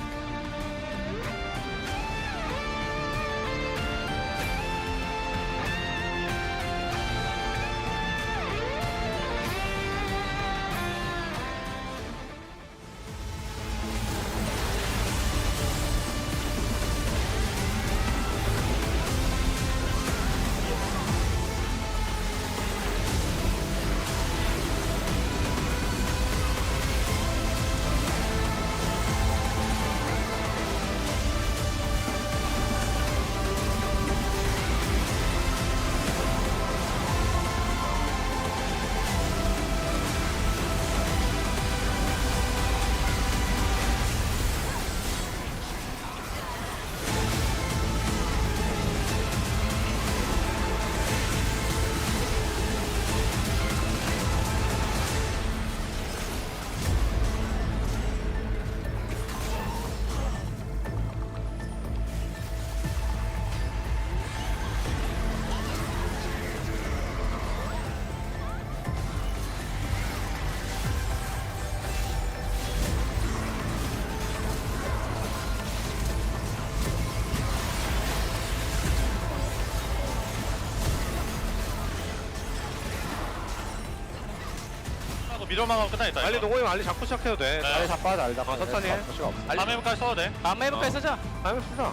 미로만 하면 끝나겠다. 알리 이거. 녹으면 알리 잡고 시작해도 돼. 네. 알리 잡아, 알리 잡아. 천천히 해. 다음 회복까지 써도 돼. 다음 회복까지 쓰자. 다음 회복 쓰자.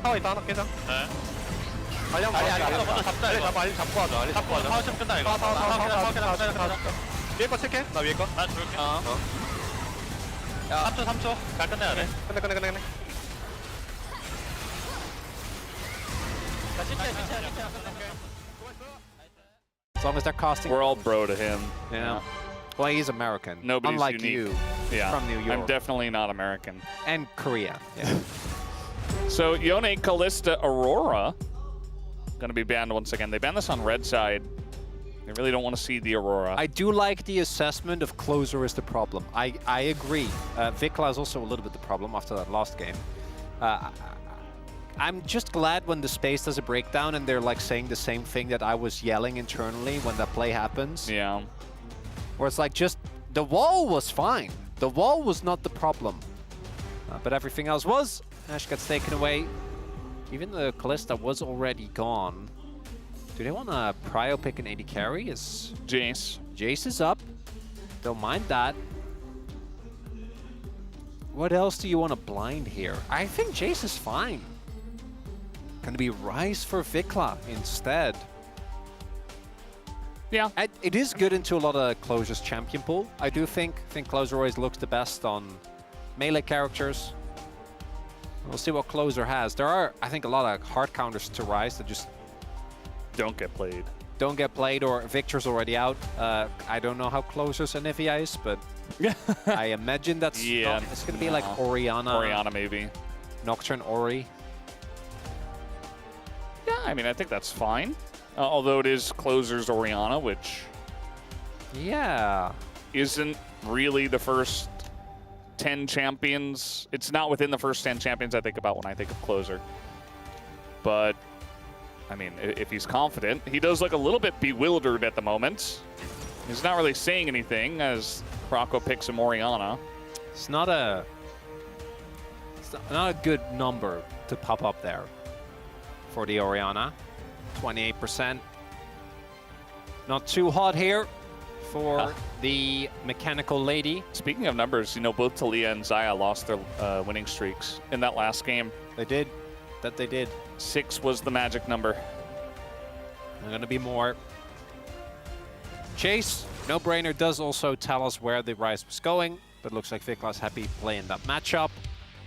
타워 이따 하나 깨자. 네. 알리 한번 먼저 잡자, 알리 이거. 잡아, 알리 잡고 하자. 알리 잡고 하자. 타워 치면 끝나 이거. 타워. 위에 거 칠게. 나 위에 거. 나 줄게. 어. 야, 3초. 잘 끝내야 돼. 끝내. As long as they're costing. We're all bro to him. Yeah. Well, he's American. Nobody's unlike unique. you Yeah. from New York I'm definitely not American. and Korea. Yeah. So Yone, Kalista, Aurora going to be banned once again. They banned this on red side. They really don't want to see the Aurora. I do like the assessment of closer is the problem. I agree. Vikla is also a little bit the problem after that last game. I'm just glad when the space does a breakdown and they're like saying the same thing that I was yelling internally when that play happens. Yeah. Where it's like just, the wall was fine. The wall was not the problem. But everything else was. Ash gets taken away. Even the Kalista was already gone. Do they want to prio pick an AD carry? Is Jace. Jace is up. Don't mind that. What else do you want to blind here? I think Jace is fine. Gonna be Rise for Vikla instead. Yeah. It is good into a lot of Closure's champion pool. I do think Closure always looks the best on melee characters. We'll see what Closure has. There are, I think, a lot of hard counters to Rise that just Don't get played. don't get played, or Victor's already out. I don't know how Closure's Anivia is, but I imagine that's Yeah, it's gonna be like no. Orianna, Orianna, maybe. Nocturne, Ori. Yeah, I mean, I think that's fine. Although it is Closer's Orianna, which Yeah. isn't really the first 10 champions. It's not within the first 10 champions I think about when I think of Closer. But, I mean, if he's confident, he does look a little bit bewildered at the moment. He's not really saying anything as Croco picks him Orianna. It's not a good number to pop up there for the Orianna. 28%. Not too hot here for the mechanical lady. Speaking of numbers, you know, both Talia and Zaya lost their winning streaks in that last game. They did. That they did. 6 was the magic number. There's gonna be more. Chase, no brainer, does also tell us where the Rise was going, but looks like Vikla's happy playing that matchup.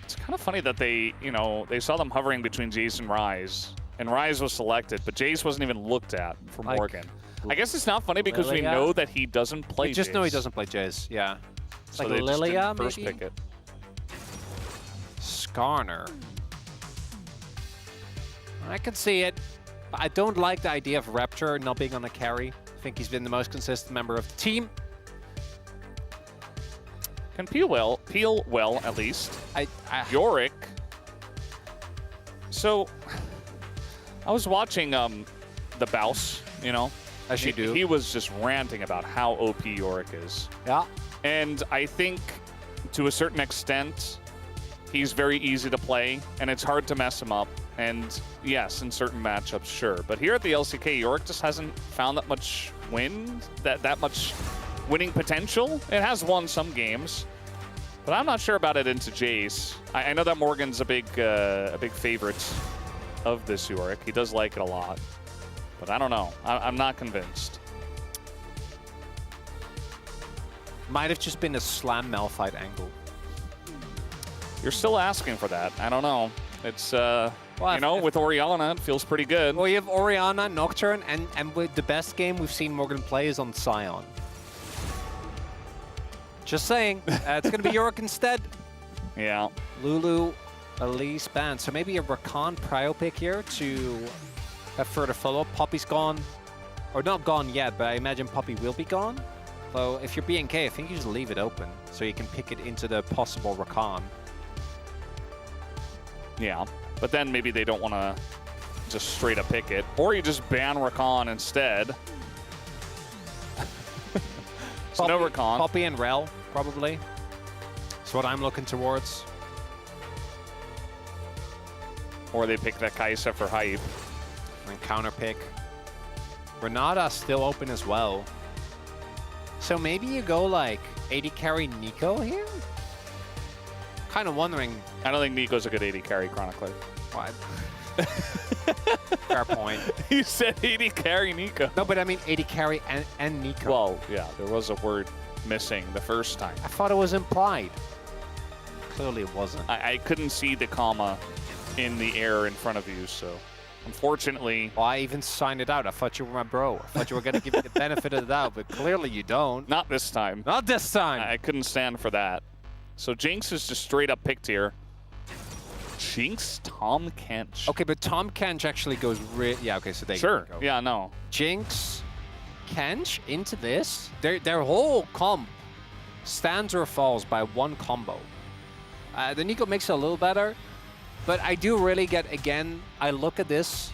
It's kind of funny that they, you know, they saw them hovering between Jace and Rise was selected, but Jace wasn't even looked at for Like, Morgan. I guess it's not funny because we Lilia? know that he doesn't play We just Jace. know he doesn't play Jace, yeah. It's So like they just Lilia, didn't first maybe? pick it. Skarner. I can see it. I don't like the idea of Raptor not being on a carry. I think he's been the most consistent member of the team. Can peel well at least. I Yorick. So, I was watching the Bouse, you know. As you do. He was just ranting about how OP Yorick is. Yeah. And I think, to a certain extent, he's very easy to play, and it's hard to mess him up. And yes, in certain matchups, sure. But here at the LCK, Yorick just hasn't found that much that much winning potential. It has won some games, but I'm not sure about it into Jace. I know that Morgan's a big favorite of this Yorick. He does like it a lot, but I don't know. I'm not convinced. Might have just been a slam Malphite angle. You're still asking for that. I don't know. It's, Well, you know, if- with Orianna, it feels pretty good. Well, you have Orianna, Nocturne, and with the best game we've seen Morgan play is on Sion. Just saying. It's going to be Yorick instead. Yeah. Lulu, Elise, Ban. So maybe a Rakan prio pick here to have further follow-up. Poppy's gone. Or not gone yet, but I imagine Poppy will be gone. So if you're BNK, I think you just leave it open so you can pick it into the possible Rakan. Yeah. But then maybe they don't want to just straight up pick it. Or you just ban Rakan instead. So no Rakan. Poppy and Rel, probably. That's what I'm looking towards. Or they pick that Kai'Sa for hype. And counter pick. Renata still open as well. So maybe you go like AD carry Nico here? Kind of wondering I don't think Nico's a good AD carry, chronically. why. Fair point. You said AD carry Nico. No, but I mean AD carry and Nico. Well, yeah, there was a word missing the first time. I thought it was implied. Clearly it wasn't. I couldn't see the comma in the air in front of you, so unfortunately... Well, I even signed it out. I thought you were my bro. I thought you were going to give me the benefit of the doubt, but clearly you don't. Not this time. Not this time. I couldn't stand for that. So Jinx is just straight up picked here. Jinx, Tom Kench. Okay, but Tom Kench actually goes yeah, okay, so they Sure, go. yeah, no. Jinx, Kench into this. Their whole comp stands or falls by one combo. The Nico makes it a little better, but I do really get, again, I look at this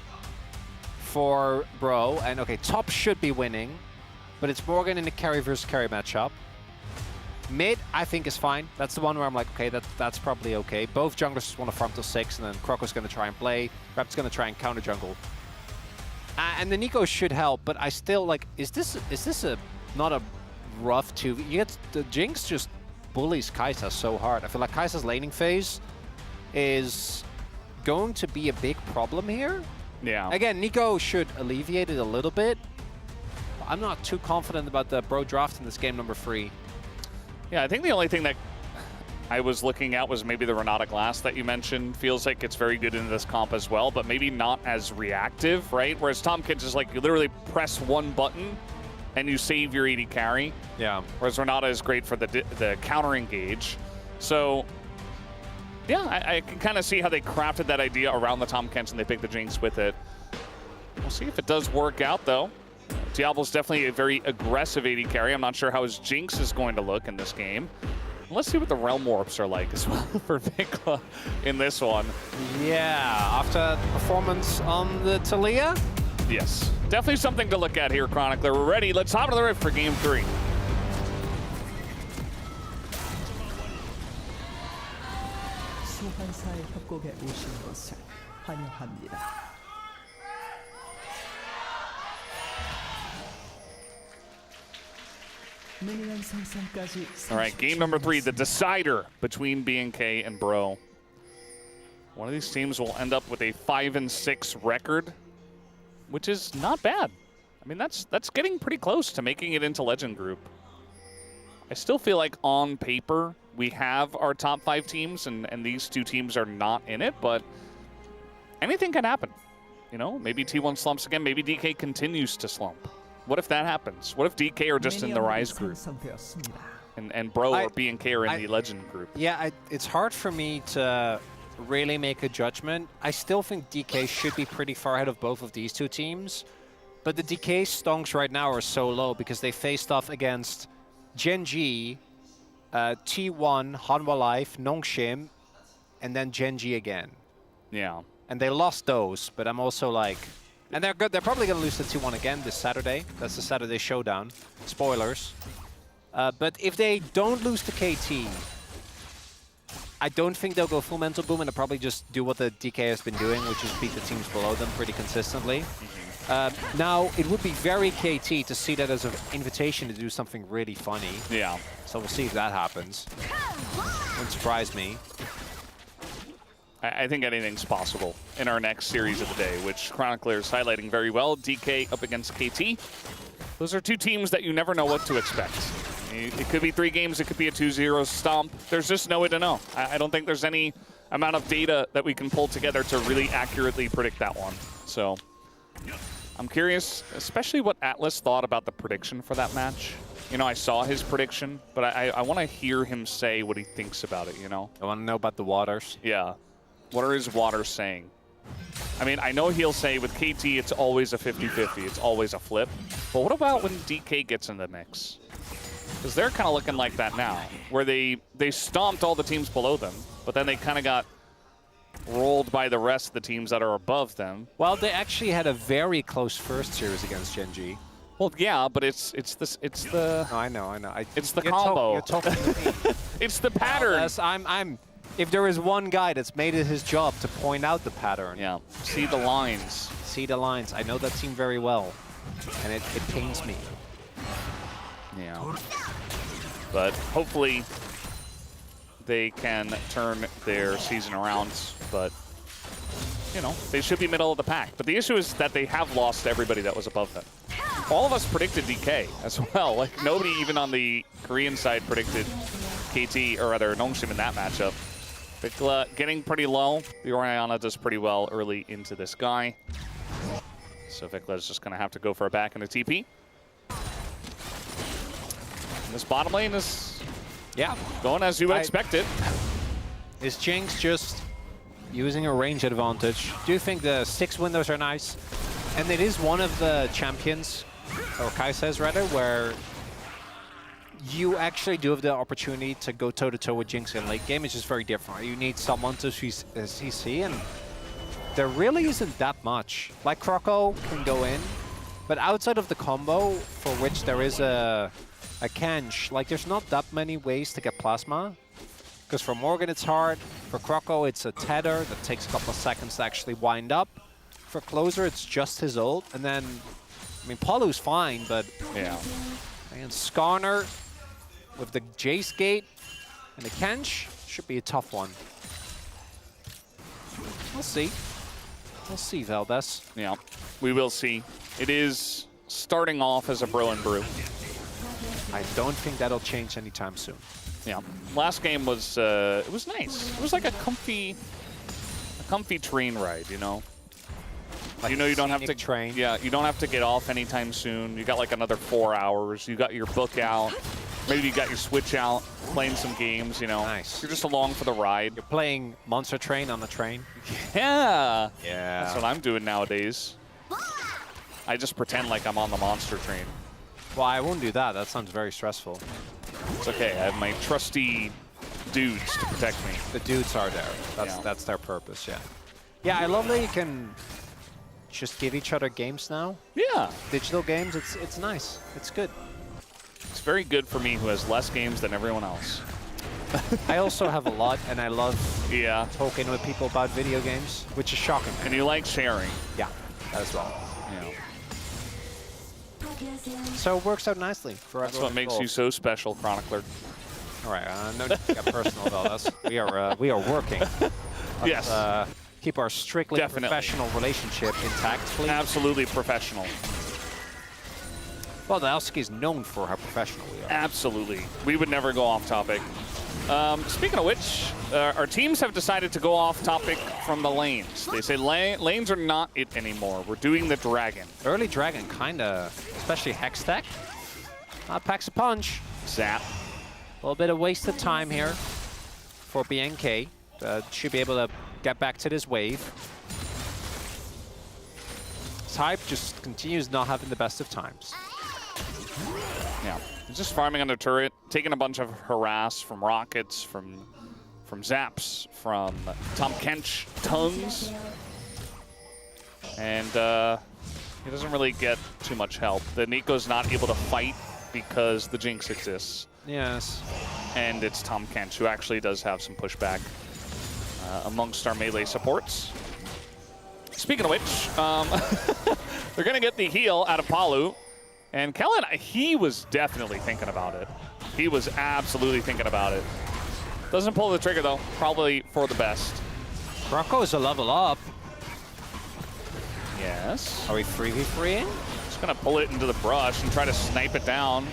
for Bro, and okay, top should be winning, but it's Morgan in the carry versus carry matchup. Mid, I think, is fine. That's the one where I'm like, okay, that's probably okay. Both junglers just want to farm till 6, and then Croco's going to try and play. Rap's going to try and counter jungle. And the Nico should help, but I still, like, is this not a rough 2? You get the Jinx just bullies Kai'Sa so hard. I feel like Kai'Sa's laning phase is going to be a big problem here. Yeah. Again, Nico should alleviate it a little bit. I'm not too confident about the Bro draft in this game number 3. Yeah, I think the only thing that I was looking at was maybe the Renata Glass that you mentioned. Feels like it's very good in this comp as well, but maybe not as reactive, right? Whereas Tom Kench is like, you literally press one button and you save your AD carry. Yeah. Whereas Renata is great for the counter engage. So, yeah, I can kind of see how they crafted that idea around the Tom Kench and they picked the Jinx with it. We'll see if it does work out, though. Diablo's definitely a very aggressive AD carry. I'm not sure how his Jinx is going to look in this game. Let's see what the Realm Warps are like as well for Vikla in this one. Yeah, after performance on the Taliyah? Yes, definitely something to look at here, Chronicler. We're ready. Let's hop to the rift for game 3. 소환사의 협곡에 오신 것을 환영합니다. 미니언 생성까지 All right, game number 3, the decider between B&K and Bro. One of these teams will end up with a 5-6 record, which is not bad. I mean, that's getting pretty close to making it into Legend Group. I still feel like on paper we have our top 5 teams, and these 2 teams are not in it, but anything can happen. You know, maybe T1 slumps again, maybe DK continues to slump. What if that happens? What if DK are just in the Rise group and Bro or B&K are in the Legend group? Yeah, it's hard for me to really make a judgment. I still think DK should be pretty far ahead of both of these 2 teams, but the DK stonks right now are so low because they faced off against Genji, T1, Hanwha Life, Nongshim, and then Genji again. Yeah. And they lost those, but I'm also like... And they're good. They're probably going to lose to T1 again this Saturday. That's the Saturday showdown. Spoilers. But if they don't lose to KT, I don't think they'll go full mental boom, and they'll probably just do what the DK has been doing, which is beat the teams below them pretty consistently. Now, it would be very KT to see that as an invitation to do something really funny. Yeah. So we'll see if that happens. Wouldn't surprise me. I think anything's possible in our next series of the day, which Chronicler is highlighting very well. DK up against KT. Those are 2 teams that you never know what to expect. It could be 3 games, it could be a 2-0 stomp. There's just no way to know. I don't think there's any amount of data that we can pull together to really accurately predict that one. So I'm curious, especially what Atlas thought about the prediction for that match. You know, I saw his prediction, but I want to hear him say what he thinks about it, you know? I want to know about the waters. Yeah. What are his waters saying? I mean, I know he'll say with KT it's always a 50-50, it's always a flip. But what about when DK gets in the mix? Because they're kind of looking like that now, where they stomped all the teams below them, but then they kind of got rolled by the rest of the teams that are above them. Well, they actually had a very close first series against Genji. Well, yeah, but it's the No, I know. it's the combo. You're talking to me. It's the pattern. Yes, if there is one guy that's made it his job to point out the pattern. Yeah, see the lines. See the lines. I know that team very well, and it pains me. Yeah. But hopefully they can turn their season around. But, you know, they should be middle of the pack. But the issue is that they have lost everybody that was above them. All of us predicted DK as well. Like, nobody even on the Korean side predicted KT, or rather Nongshim in that matchup. Vikla getting pretty low. The Orianna does pretty well early into this guy. So Vikla is just going to have to go for a back and a TP. And this bottom lane is going as you would expect it. Is Jinx just using a range advantage? Do you think the 6 windows are nice? And it is one of the champions, or Kai says rather, where you actually do have the opportunity to go toe-to-toe with Jinx in late game. It's just very different. You need someone to CC, and there really isn't that much. Like, Croco can go in, but outside of the combo, for which there is a Kench, like, there's not that many ways to get Plasma. Because for Morgan, it's hard. For Croco, it's a tether that takes a couple of seconds to actually wind up. For Closer, it's just his ult. And then, I mean, Palu's fine, but... Yeah. And Skarner with the Jace Gate and the Kench should be a tough one. We'll see. We'll see, Valdez. Yeah, we will see. It is starting off as a bro and brew. I don't think that'll change anytime soon. Yeah, last game was it was nice. It was like a comfy train ride, you know. Like, you know, you don't have to train. Yeah, you don't have to get off anytime soon. You got like another 4 hours. You got your book out. Maybe you got your Switch out, playing some games. You know, nice. You're just along for the ride. You're playing Monster Train on the train. Yeah. Yeah. That's what I'm doing nowadays. I just pretend like I'm on the monster train. Well, I won't do that. That sounds very stressful. It's okay. I have my trusty dudes to protect me. The dudes are there. That's their purpose. Yeah. Yeah, I love that you can just give each other games now. Yeah. Digital games. It's nice. It's good. It's very good for me, who has less games than everyone else. I also have a lot, and I love Yeah. talking with people about video games, which is shocking. And you like sharing. Yeah, that as well. Yeah. So it works out nicely for That's everyone what makes involved. you so special, Chronicler. All right, no need to get personal about us. We are working. Yes. Keep our strictly professional relationship intact, please. Absolutely professional. Well, the LCK is known for how professional we are. Absolutely. We would never go off topic. Speaking of which, our teams have decided to go off topic from the lanes. They say lanes are not it anymore. We're doing the dragon. Early dragon, kinda, especially Hextech. Packs a punch. Zap. A little bit of wasted time here for BNK. Should be able to get back to this wave. Type just continues not having the best of times. Yeah. He's just farming on the turret, taking a bunch of harass from rockets, from zaps, from Tom Kench tongues. And he doesn't really get too much help. The Nico's not able to fight because the Jinx exists. Yes. And it's Tom Kench, who actually does have some pushback amongst our melee supports. Speaking of which, they're going to get the heal out of Palu. And Kellen, he was definitely thinking about it. He was absolutely thinking about it. Doesn't pull the trigger, though. Probably for the best. Croco is a level up. Yes. Are we 3v3ing? Just going to pull it into the brush and try to snipe it down.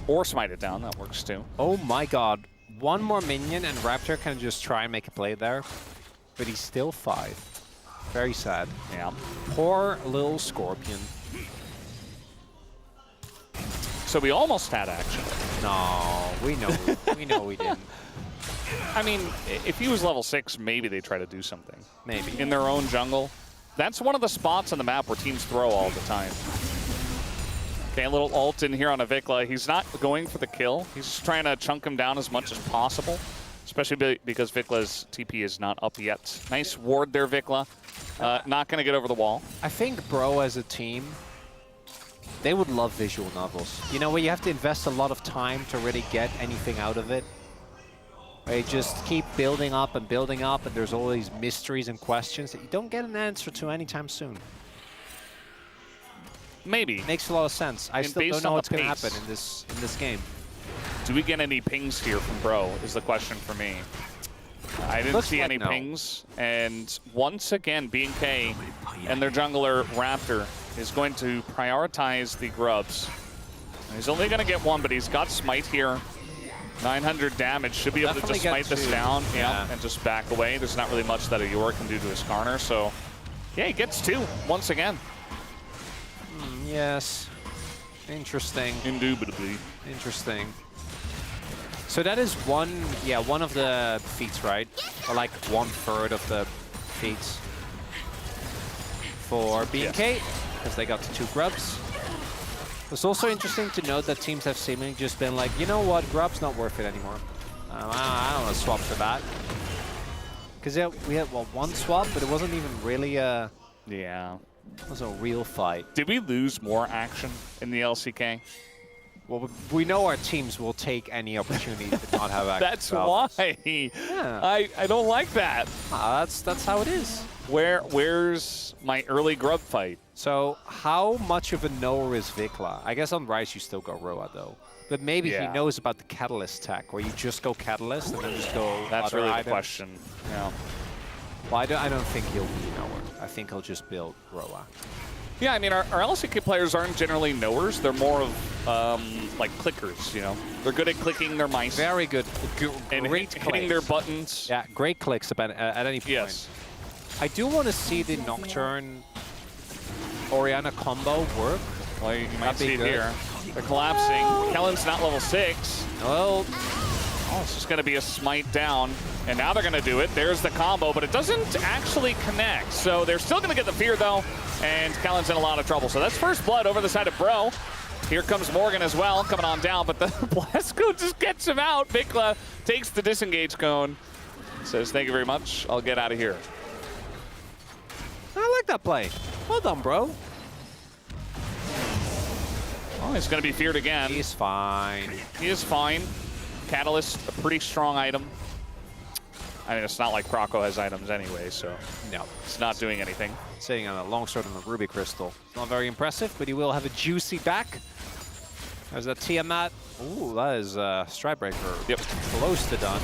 Or smite it down. That works, too. Oh, my God. One more minion, and Raptor can just try and make a play there. But he's still 5. Very sad. Yeah. Poor little Scorpion. So we almost had action. No, we know we didn't. I mean, if he was level 6, maybe they try to do something. Maybe. In their own jungle. That's one of the spots on the map where teams throw all the time. Okay, a little ult in here on a Vikla. He's not going for the kill. He's just trying to chunk him down as much as possible, especially because Vikla's TP is not up yet. Nice ward there, Vikla. Not going to get over the wall. I think Bro as a team, they would love visual novels. You know, where you have to invest a lot of time to really get anything out of it. They just keep building up, and there's all these mysteries and questions that you don't get an answer to anytime soon. Maybe. Makes a lot of sense. I And still based don't know on the what's going to pace. happen in this game. Do we get any pings here from Bro is the question for me. I didn't Looks see like any no. pings. And once again, B&K and their jungler Raptor is going to prioritize the grubs. He's only going to get one, but he's got Smite here. 900 damage. Should be able Definitely to just get smite this two. down Yeah. and just back away. There's not really much that a Yor can do to his Karner. So, yeah, he gets 2 once again. Yes. Interesting. Indubitably. Interesting. So that is one of the feats, right? Or like 1/3 of the feats for B&K, because they got the 2 grubs. It's also interesting to note that teams have seemingly just been like, you know what, grub's not worth it anymore. I don't want to swap for that. Because we had, well, one swap, but it wasn't even really a... Yeah. It was a real fight. Did we lose more action in the LCK? Well, we know our teams will take any opportunity to not have access. That's why. Yeah. I don't like that. That's how it is. Where's my early grub fight? So how much of a knower is Vikla? I guess on Rise you still go Roa though. But maybe he Yeah. knows about the Catalyst tech, where you just go Catalyst and then just go That's other really the items. question. Yeah. Well, I don't think he'll be knower. I think he'll just build Roa. Yeah, I mean, our LCK players aren't generally knowers. They're more of, like, clickers, you know? They're good at clicking their mice. Very good. And Great hitting their buttons. Yeah, great clicks at any point. Yes. I do want to see the Nocturne Orianna combo work. Well, you might That'd be see it good. here. They're collapsing. Kellen's not level 6. Well, Oh, it's just going to be a smite down. And now they're going to do it. There's the combo, but it doesn't actually connect. So they're still going to get the fear, though. And Kellen's in a lot of trouble. So that's first blood over the side of Bro. Here comes Morgan as well, coming on down. But the Blasco just gets him out. Vikla takes the disengage cone. Says, thank you very much. I'll get out of here. I like that play. Well done, bro. Oh, he's going to be feared again. He's fine. He is fine. Catalyst, a pretty strong item. I mean, it's not like Croco has items anyway, so No. it's not doing anything. Sitting on a longsword and a ruby crystal. Not very impressive, but he will have a juicy back. There's a Tiamat. Ooh, that is Strikebreaker. Yep. Close to done.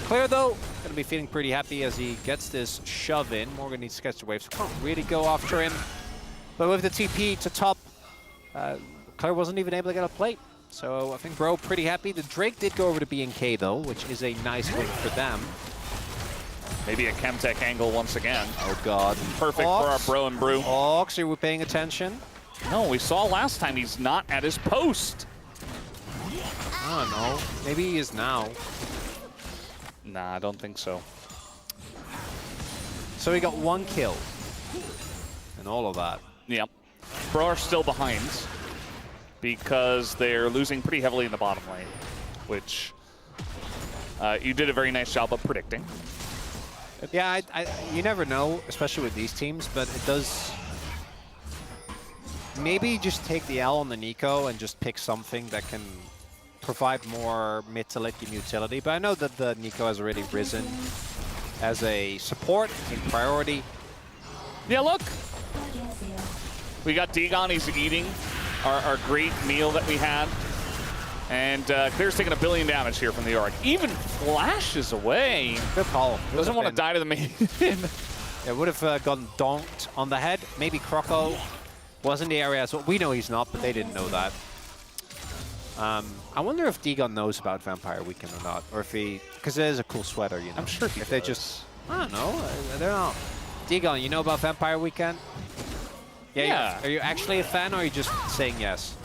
Clear though, gonna be feeling pretty happy as he gets this shove in. Morgan needs to catch the wave, so can't really go after him. But with the TP to top, Claire wasn't even able to get a plate. So I think Bro pretty happy. The Drake did go over to B&K though, which is a nice win for them. Maybe a Chemtech angle once again. Oh god. Perfect for our Bro and Brew. Ox, are we paying attention? No, we saw last time he's not at his post. I don't know. Maybe he is now. Nah, I don't think so. So he got 1 kill. And all of that. Yep. Bro are still behind because they're losing pretty heavily in the bottom lane, which you did a very nice job of predicting. Yeah, you never know, especially with these teams, but it does... Maybe just take the L on the Nico and just pick something that can provide more mid to late game utility. But I know that the Nico has already risen as a support in priority. Yeah, look. We got Dagon, he's eating our great meal that we had. And Clear's taking 1 billion damage here from the Yorick. Even flashes away. Good call. Doesn't want to die to the main. It would have gotten donked on the head. Maybe Croco was in the area as well. We know he's not, but they didn't know that. I wonder if Dagon knows about Vampire Weekend or not. Or if he... Because it is a cool sweater, you know. I'm sure he If they does. just... I don't know. They're not... Dagon, you know about Vampire Weekend? Yeah. Are you actually a fan or are you just saying yes?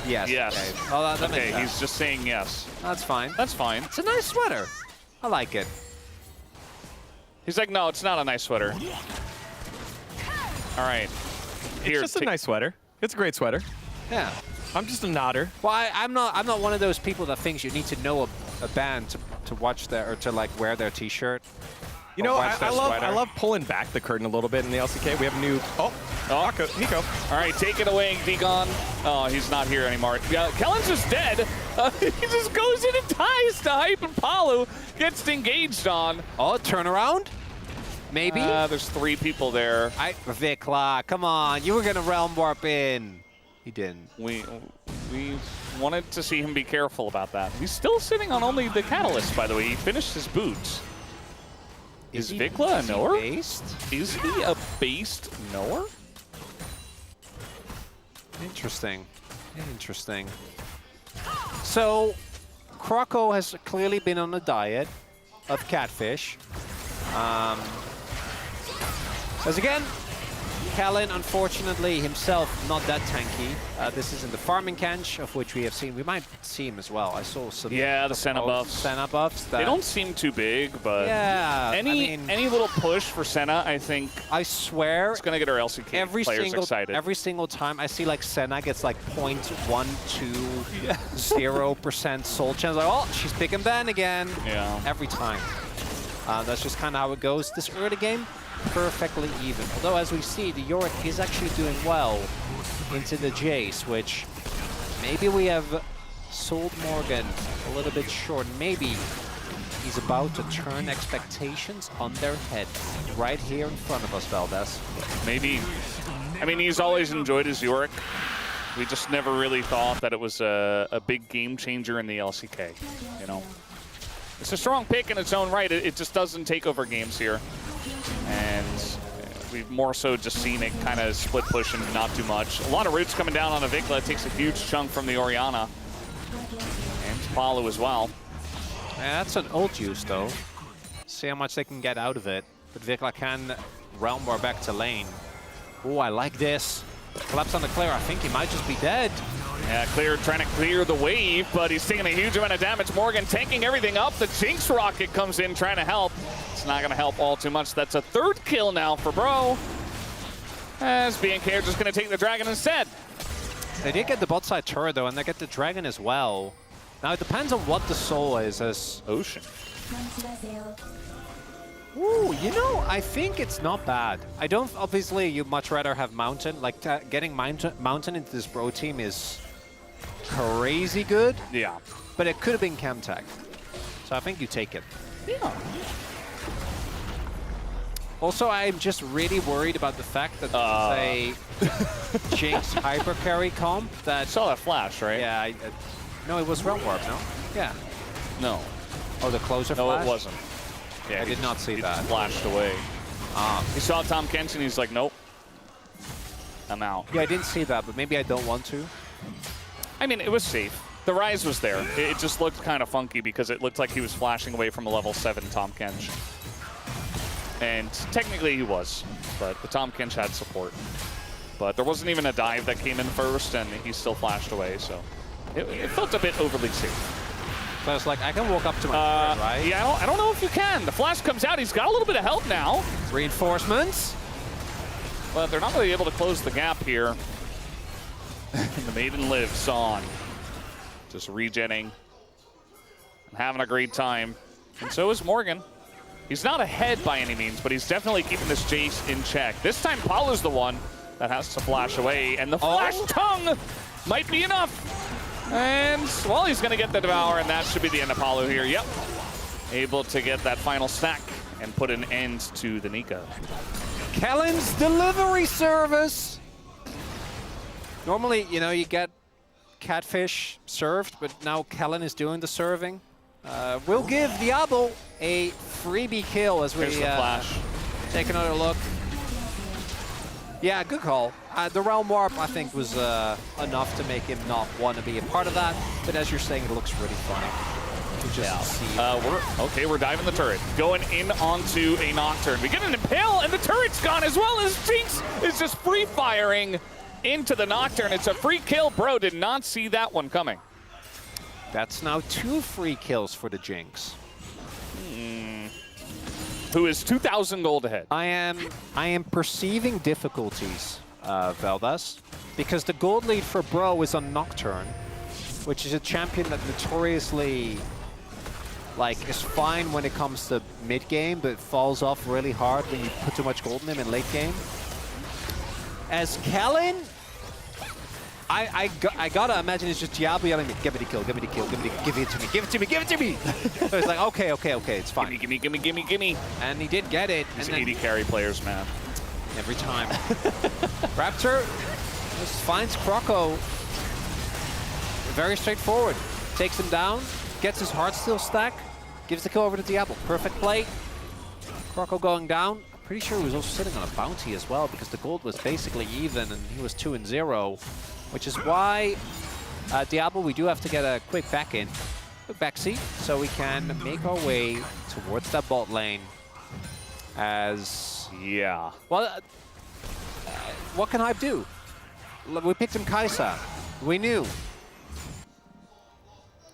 Yes. Yes. Okay. Well, that makes Okay, sense. he's just saying yes. That's fine. That's fine. It's a nice sweater. I like it. He's like, no, it's not a nice sweater. All right. Here, It's just a nice sweater. It's a great sweater. Yeah. I'm just a nodder. Well, I'm not one of those people that thinks you need to know a band to watch their or to like wear their T-shirt. You know, watch their I sweater. love pulling back the curtain a little bit in the LCK. We have a new... Oh, Nico. All right, take it away, Dagon. Oh, he's not here anymore. Yeah, Kellen's just dead. He just goes in and ties to Hype and Palu. Gets engaged on. Oh, turnaround. Maybe? There's 3 people there. Vikla, come on. You were going to Realm Warp in. He didn't. We wanted to see him be careful about that. He's still sitting on only the Catalyst, by the way. He finished his boots. Is Vikla a knower? Is he a based knower? Interesting. Interesting. So, Croco has clearly been on a diet of catfish. As again, Kellen, unfortunately, himself not that tanky. This is in the farming Kench, of which we have seen. We might see him as well. I saw some. Yeah, the Senna buffs. Senna buffs. They don't seem too big, but yeah, any little push for Senna, I think. I swear, it's gonna get our LCK players excited. Every single time I see like Senna gets like 0.120% soul chance, like, oh, she's pick and ban again. Yeah. Every time. That's just kind of how it goes. This early game, perfectly even. Although, as we see, the Yorick is actually doing well into the Jace, which maybe we have sold Morgan a little bit short. Maybe he's about to turn expectations on their head right here in front of us, Valdez. Maybe. I mean, he's always enjoyed his Yorick. We just never really thought that it was a big game changer in the LCK, you know? It's a strong pick in its own right. It just doesn't take over games here. And we've more so just seen it kind of split push and not too much. A lot of roots coming down on a Vikla. It takes a huge chunk from the Orianna. And Palu as well. Yeah, that's an ult use, though. See how much they can get out of it. But Vikla can Realm War back to lane. Oh, I like this. Collapse on the Claire. I think he might just be dead. Yeah, Clear trying to clear the wave, but he's taking a huge amount of damage. Morgan tanking everything up. The Jinx Rocket comes in trying to help. It's not going to help all too much. That's a 3rd kill now for Bro. As BNK are just going to take the Dragon instead. They did get the bot side turret, though, and they get the Dragon as well. Now, it depends on what the soul is as Ocean. Ooh, you know, I think it's not bad. I don't, obviously, you'd much rather have Mountain. Like, getting Mountain into this Bro team is crazy good. Yeah. But it could have been Chemtech. So I think you take it. Yeah. Also, I'm just really worried about the fact that this is a Jinx hyper carry comp that... Saw that flash, right? Yeah, no, it was Realm Warp, no? Yeah. No. Oh, the closer No, flash? it wasn't. Yeah, I did not see that. He flashed away. He saw Tom Kent and he's like, nope. I'm out. Yeah, I didn't see that, but maybe I don't want to. I mean, it was safe. The Rise was there. It just looked kind of funky because it looked like he was flashing away from a level 7 Tom Kench. And technically he was, but the Tom Kench had support. But there wasn't even a dive that came in first, and he still flashed away, so it felt a bit overly safe. So it's like, I can walk up to my turret, right? Yeah, I don't know if you can. The flash comes out. He's got a little bit of help now. Reinforcements. But they're not really able to close the gap here. The Maiden lives on. Just regenning. And having a great time. And so is Morgan. He's not ahead by any means, but he's definitely keeping this Jace in check. This time, Paulu's the one that has to flash away. And the flash tongue might be enough. And, well, he's going to get the Devour, and that should be the end of Palu here. Yep. Able to get that final stack and put an end to the Nika. Kellen's delivery service. Normally, you know, you get catfish served, but now Kellen is doing the serving. We'll give Diablo a freebie kill as we take another look. Yeah, good call. The Realm Warp, I think, was enough to make him not want to be a part of that. But as you're saying, it looks really funny. We're diving the turret. Going in onto a Nocturne. We get an Impale, and the turret's gone as well as Jinx is just free firing into the Nocturne. It's a free kill. Bro did not see that one coming. That's now 2 free kills for the Jinx. Who is 2,000 gold ahead. I am perceiving difficulties, Valdez, because the gold lead for Bro is on Nocturne, which is a champion that notoriously is fine when it comes to mid game, but falls off really hard when you put too much gold in him in late game. As Kellen I gotta imagine it's just Diablo yelling me, give me the kill, give me the kill, give it to me, give it to me, give it to me. So it's like, okay, it's fine. Gimme. And he did get it. These and AD carry players, man. every time. Raptor just finds Croco. Very straightforward. Takes him down, gets his Heartsteel stack, gives the kill over to Diablo. Perfect play. Croco going down. I'm pretty sure he was also sitting on a bounty as well because the gold was basically even and he was 2-0, which is why Diablo, we do have to get a quick backseat, so we can make our way towards that bot lane. As Yeah. well, what can Hype do? Look, we picked him Kaisa. We knew.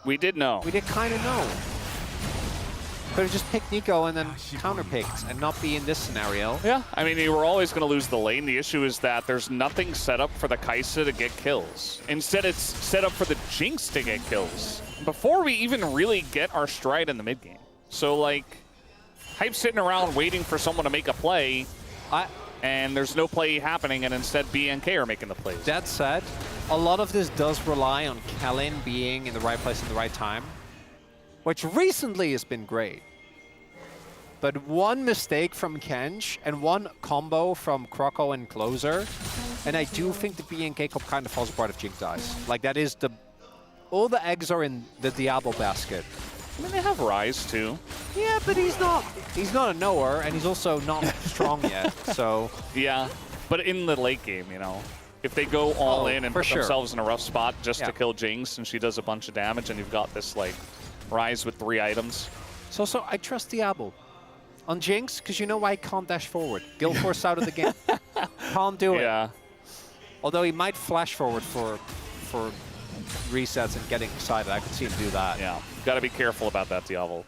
We did know. We did kind of know. Could have just picked Nico and then counterpicked and not be in this scenario. Yeah, I mean, you were always going to lose the lane. The issue is that there's nothing set up for the Kaisa to get kills. Instead, it's set up for the Jinx to get kills before we even really get our stride in the mid game. So, like, Hype's sitting around waiting for someone to make a play, and there's no play happening, and instead BNK are making the plays. That said, a lot of this does rely on Kellen being in the right place at the right time, which recently has been great. But one mistake from Kench and one combo from Croco and Closer, and I do think the BNK Cup kind of falls apart if Jinx dies. Like, that is the... all the eggs are in the Diablo basket. I mean, they have Rise, too. Yeah, but he's not a knower, and he's also not strong yet, so... Yeah, but in the late game, you know, if they go all in and put themselves in a rough spot just to kill Jinx, and she does a bunch of damage, and you've got this, like, Rise with 3 items. So I trust Diablo. On Jinx, because you know why he can't dash forward. Guild Force out of the game. Can't do it. Yeah. Although he might flash forward for resets and getting excited. I could see him do that. Yeah, got to be careful about that, Diablo.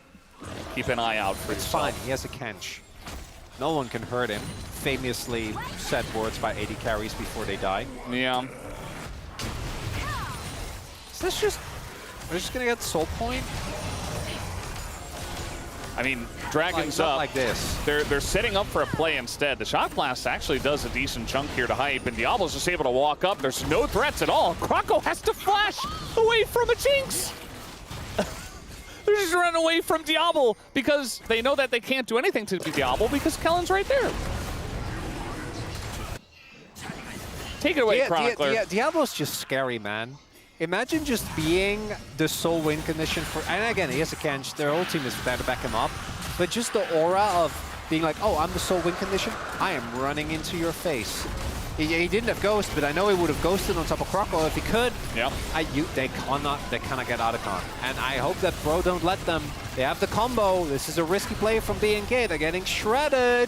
Keep an eye out for It's yourself. fine. He has a Kench. No one can hurt him. Famously said words by AD carries before they die. Yeah. Is this just... we're just going to get Soul Point? I mean, Dragon's not up. like this. They're setting up for a play instead. The Shock Blast actually does a decent chunk here to Hype, and Diablo's just able to walk up. There's no threats at all. Croco has to flash away from a Jinx. They're just running away from Diablo because they know that they can't do anything to Diablo because Kellen's right there. Take it away, Chronicler. Diablo's just scary, man. Imagine just being the sole win condition for... and again, he has a Kench. Their whole team is there to back him up. But just the aura of being like, oh, I'm the sole win condition. I am running into your face. He didn't have Ghost, but I know he would have ghosted on top of Croco if he could. Yep. They cannot get Otacon. And I hope that Bro don't let them. They have the combo. This is a risky play from BNK. They're getting shredded.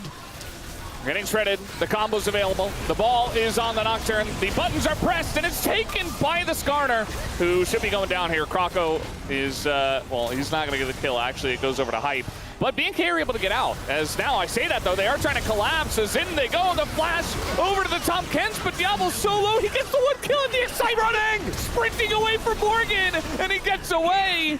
Getting shredded. The combo's available. The ball is on the Nocturne. The buttons are pressed, and it's taken by the Skarner, who should be going down here. Croco is, well, he's not going to get the kill. Actually, it goes over to Hype. But BNK are able to get out. As now I say that, though, they are trying to collapse. As in they go. The flash over to the top Kench, but Diablo's solo. He gets the one kill, and the Excite running, sprinting away from Morgan, and he gets away.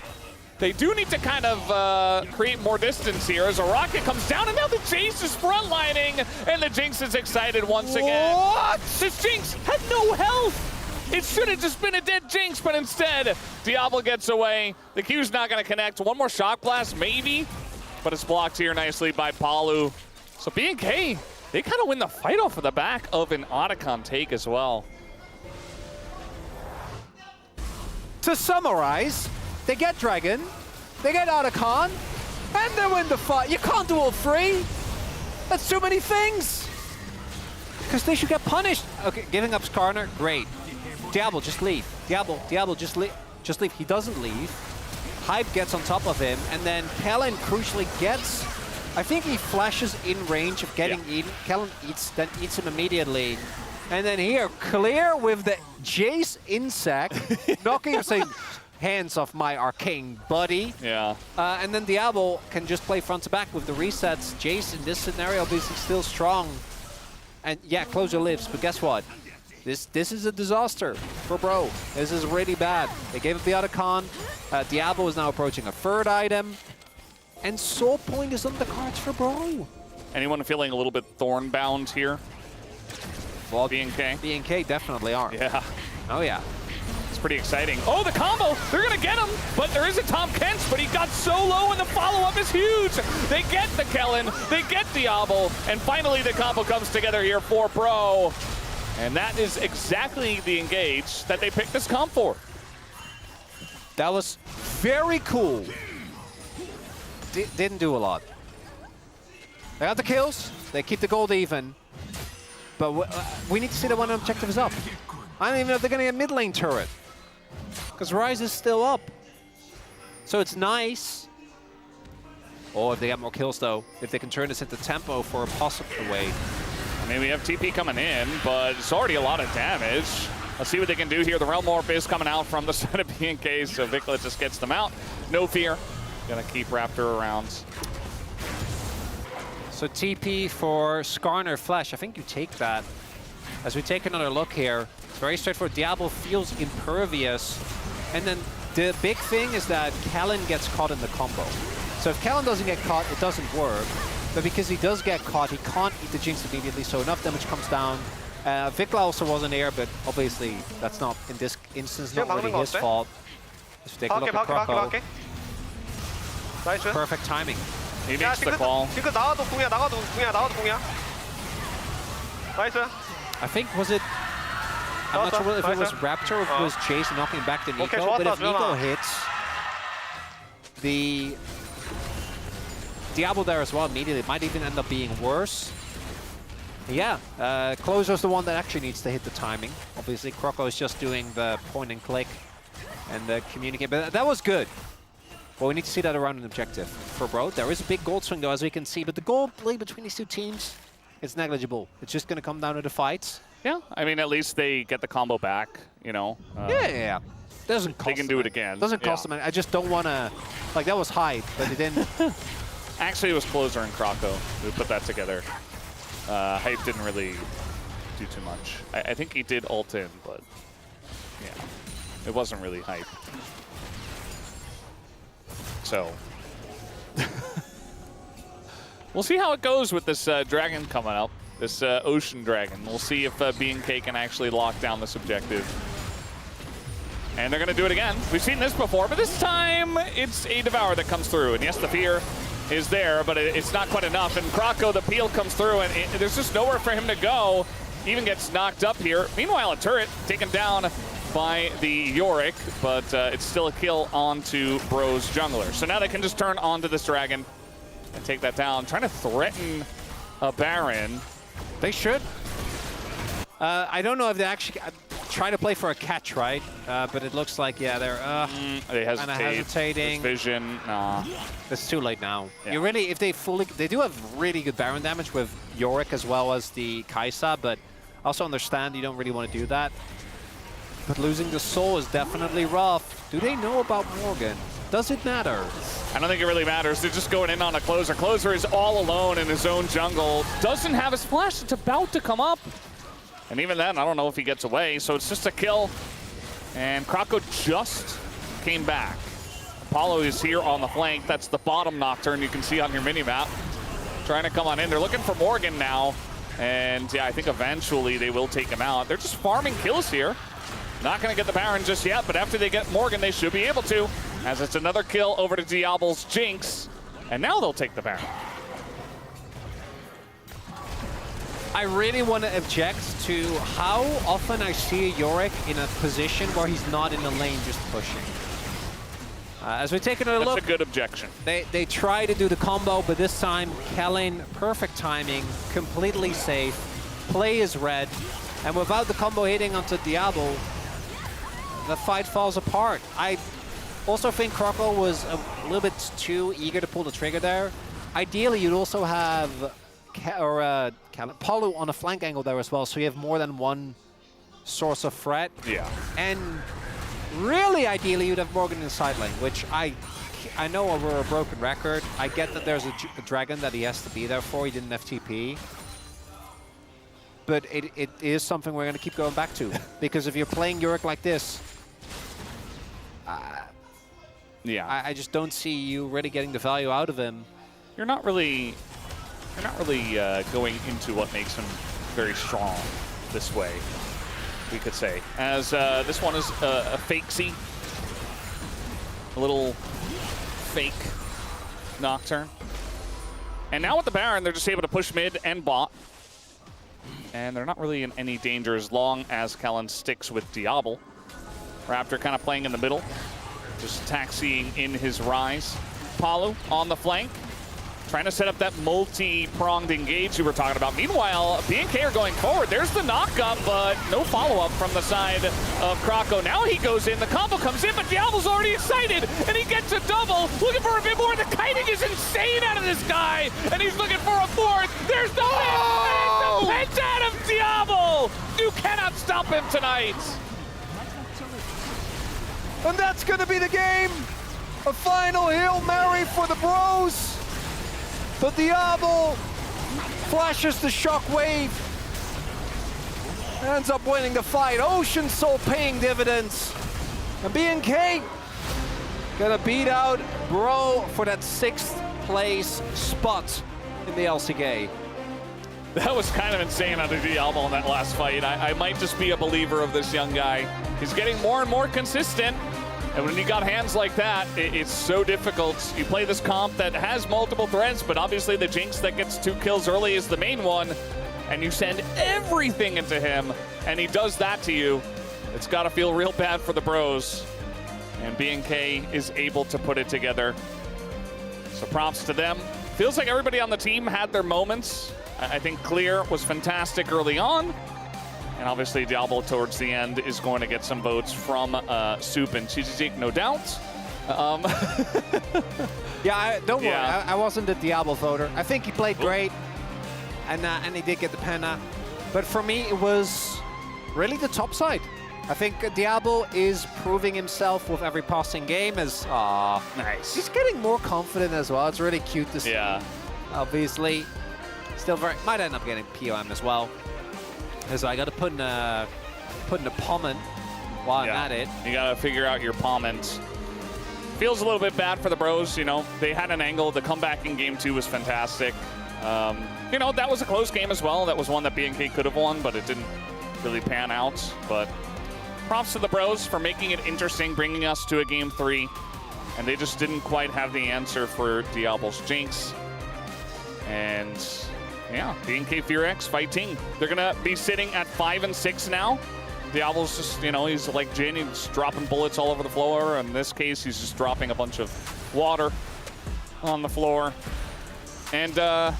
They do need to kind of create more distance here as a rocket comes down, and now the Jace is frontlining, and the Jinx is excited once again. What? This Jinx had no health. It should have just been a dead Jinx, but instead, Diablo gets away. The Q's not going to connect. One more Shock Blast, maybe, but it's blocked here nicely by Palu. So BNK, they kind of win the fight off of the back of an Otacon take as well. To summarize, they get Dragon, they get Otacon, and they win the fight. You can't do all 3. That's too many things. Because they should get punished. Okay, giving up Skarner, great. Diablo, just leave. Diablo, just leave. Just leave. He doesn't leave. Hype gets on top of him, and then Kellen crucially gets... I think he flashes in range of getting eaten. Kellen then eats him immediately. And then here, clear with the Jace insect, knocking him, saying, hands off my arcane buddy. Yeah. And then Diablo can just play front to back with the resets. Jace in this scenario basically still strong. And yeah, Closer lives, but guess what? This is a disaster for Bro. This is really bad. They gave up the Otacon. Diablo is now approaching a 3rd item. And Soul Point is on the cards for Bro. Anyone feeling a little bit thorn-bound here? Well, BNK? BNK definitely are. Yeah. Oh, yeah. It's pretty exciting. Oh, the combo! They're gonna get him! But there is a Tom Kents, but he got so low and the follow-up is huge! They get the Kellen, they get Diablo, and finally the combo comes together here for Pro. And that is exactly the engage that they picked this comp for. That was very cool. Didn't do a lot. They got the kills, they keep the gold even. But we need to see that one objective is up. I don't even know if they're gonna get mid lane turret. Because Rise is still up. So it's nice. Or if they get more kills though, if they can turn this into tempo for a possible wave. I mean, we have TP coming in, but it's already a lot of damage. Let's see what they can do here. The Realm Warp is coming out from the side of BNK, so Vikla just gets them out. No fear. Gonna keep Raptor around. So TP for Skarner Flash. I think you take that. As we take another look here, it's very straightforward. Diablo feels impervious. And then the big thing is that Kellen gets caught in the combo. So if Kellen doesn't get caught, it doesn't work. But because he does get caught, he can't eat the Jinx immediately, so enough damage comes down. Vikla also wasn't there, but obviously that's not, in this instance, not really his fault. Let's take a look at Croco. 나이스. Perfect timing. He makes the call. 징크 나가도 궁이야, 나가도 궁이야. 나이스. I think, was it... I'm not sure if it was Raptor or if it was Chase knocking back the Nico, but if Nico hits the Diablo there as well immediately, it might even end up being worse. Yeah, Closer's the one that actually needs to hit the timing. Obviously, Croco is just doing the point and click and the communicate, but that was good. Well, we need to see that around an objective. For Bro, there is a big gold swing though, as we can see, but the gold play between these two teams is negligible. It's just going to come down to the fights. Yeah, I mean, at least they get the combo back, you know. Yeah. Doesn't cost They can do it again. Doesn't cost them. I just don't want to... Like, that was hype, but it didn't... Actually, it was Closer and Croco who put that together. Hype didn't really do too much. I think he did ult in, but yeah, it wasn't really Hype. So we'll see how it goes with this dragon coming up, this ocean dragon. We'll see if BNK can actually lock down this objective. And they're going to do it again. We've seen this before, but this time it's a Devour that comes through. And yes, the fear is there, but it's not quite enough. And Croco, the peel comes through, and there's just nowhere for him to go. Even gets knocked up here. Meanwhile, a turret taken down by the Yorick, but it's still a kill onto Bro's jungler. So now they can just turn onto this dragon and take that down. Trying to threaten a Baron. They should. I don't know if they actually try to play for a catch, right? But it looks like, yeah, they're they hesitating. This vision, nah. It's too late now. Yeah. You really, if they do have really good Baron damage with Yorick as well as the Kaisa, but also understand you don't really want to do that. But losing the soul is definitely rough. Do they know about Morgan? Does it matter? I don't think it really matters. They're just going in on a Closer. Closer is all alone in his own jungle. Doesn't have his flash. It's about to come up. And even then, I don't know if he gets away. So it's just a kill. And Croco just came back. Apollo is here on the flank. That's the bottom Nocturne you can see on your minimap. Trying to come on in. They're looking for Morgan now. And yeah, I think eventually they will take him out. They're just farming kills here. Not going to get the Baron just yet, but after they get Morgan, they should be able to. As it's another kill over to Diablo's Jinx. And now they'll take the Baron. I really want to object to how often I see Yorick in a position where he's not in the lane just pushing. As we take another look. That's a good objection. They try to do the combo, but this time, Kellen, perfect timing, completely safe. Play is red. And without the combo hitting onto Diablo, the fight falls apart. I also think Croco was a little bit too eager to pull the trigger there. Ideally, you'd also have Palu on a flank angle there as well, so you have more than one source of threat. Yeah. And really, ideally, you'd have Morgan in the side lane, which I know we're a broken record. I get that there's a dragon that he has to be there for. He didn't have TP. But it is something we're going to keep going back to. Because if you're playing Yorick like this, yeah, I just don't see you really getting the value out of him. You're not really going into what makes him very strong this way. we could say, as this one is a fakesy, a little fake Nocturne. And now with the Baron, they're just able to push mid and bot. And they're not really in any danger as long as Kellen sticks with Diablo. Raptor kind of playing in the middle, just taxiing in his rise. Palu on the flank, trying to set up that multi-pronged engage you were talking about. Meanwhile, BNK are going forward. There's the knock-up, but no follow-up from the side of Krako. Now he goes in, the combo comes in, but Diablo's already excited, and he gets a double, looking for a bit more. The kiting is insane out of this guy, and he's looking for a fourth. There's the win, and it's the penta of Diablo. You cannot stop him tonight. And that's going to be the game. A final Hail Mary for the bros. But Diablo flashes the shockwave. Ends up winning the fight. Ocean Soul paying dividends. And BNK gonna beat out Bro for that 6th place spot in the LCK. That was kind of insane out of Diablo in that last fight. I might just be a believer of this young guy. He's getting more and more consistent. And when you got hands like that, it's so difficult. You play this comp that has multiple threats, but obviously the Jinx that gets 2 kills early is the main one. And you send everything into him, and he does that to you. It's got to feel real bad for the bros. And BNK is able to put it together. So props to them. Feels like everybody on the team had their moments. I think Clear was fantastic early on. And obviously Diablo towards the end is going to get some votes from Soup and Chichichik, no doubt. Yeah, don't worry. Yeah. I wasn't a Diablo voter. I think he played great, and he did get the penna. But for me, it was really the top side. I think Diablo is proving himself with every passing game. As Nice. he's getting more confident as well. It's really cute to see. Yeah. Obviously, still might end up getting POM as well. As I got to put in a Pommen while I'm at it. You got to figure out your Pommens. Feels a little bit bad for the bros. You know, they had an angle. The comeback in game 2 was fantastic. You know, that was a close game as well. That was one that BNK could have won, but it didn't really pan out. But props to the bros for making it interesting, bringing us to a game 3. And they just didn't quite have the answer for Diablo's Jinx. And yeah, BNK FearX fighting. They're gonna be sitting at 5 and 6 now. Diablo's just, you know, he's like Jin, he's dropping bullets all over the floor. In this case, he's just dropping a bunch of water on the floor. And yeah,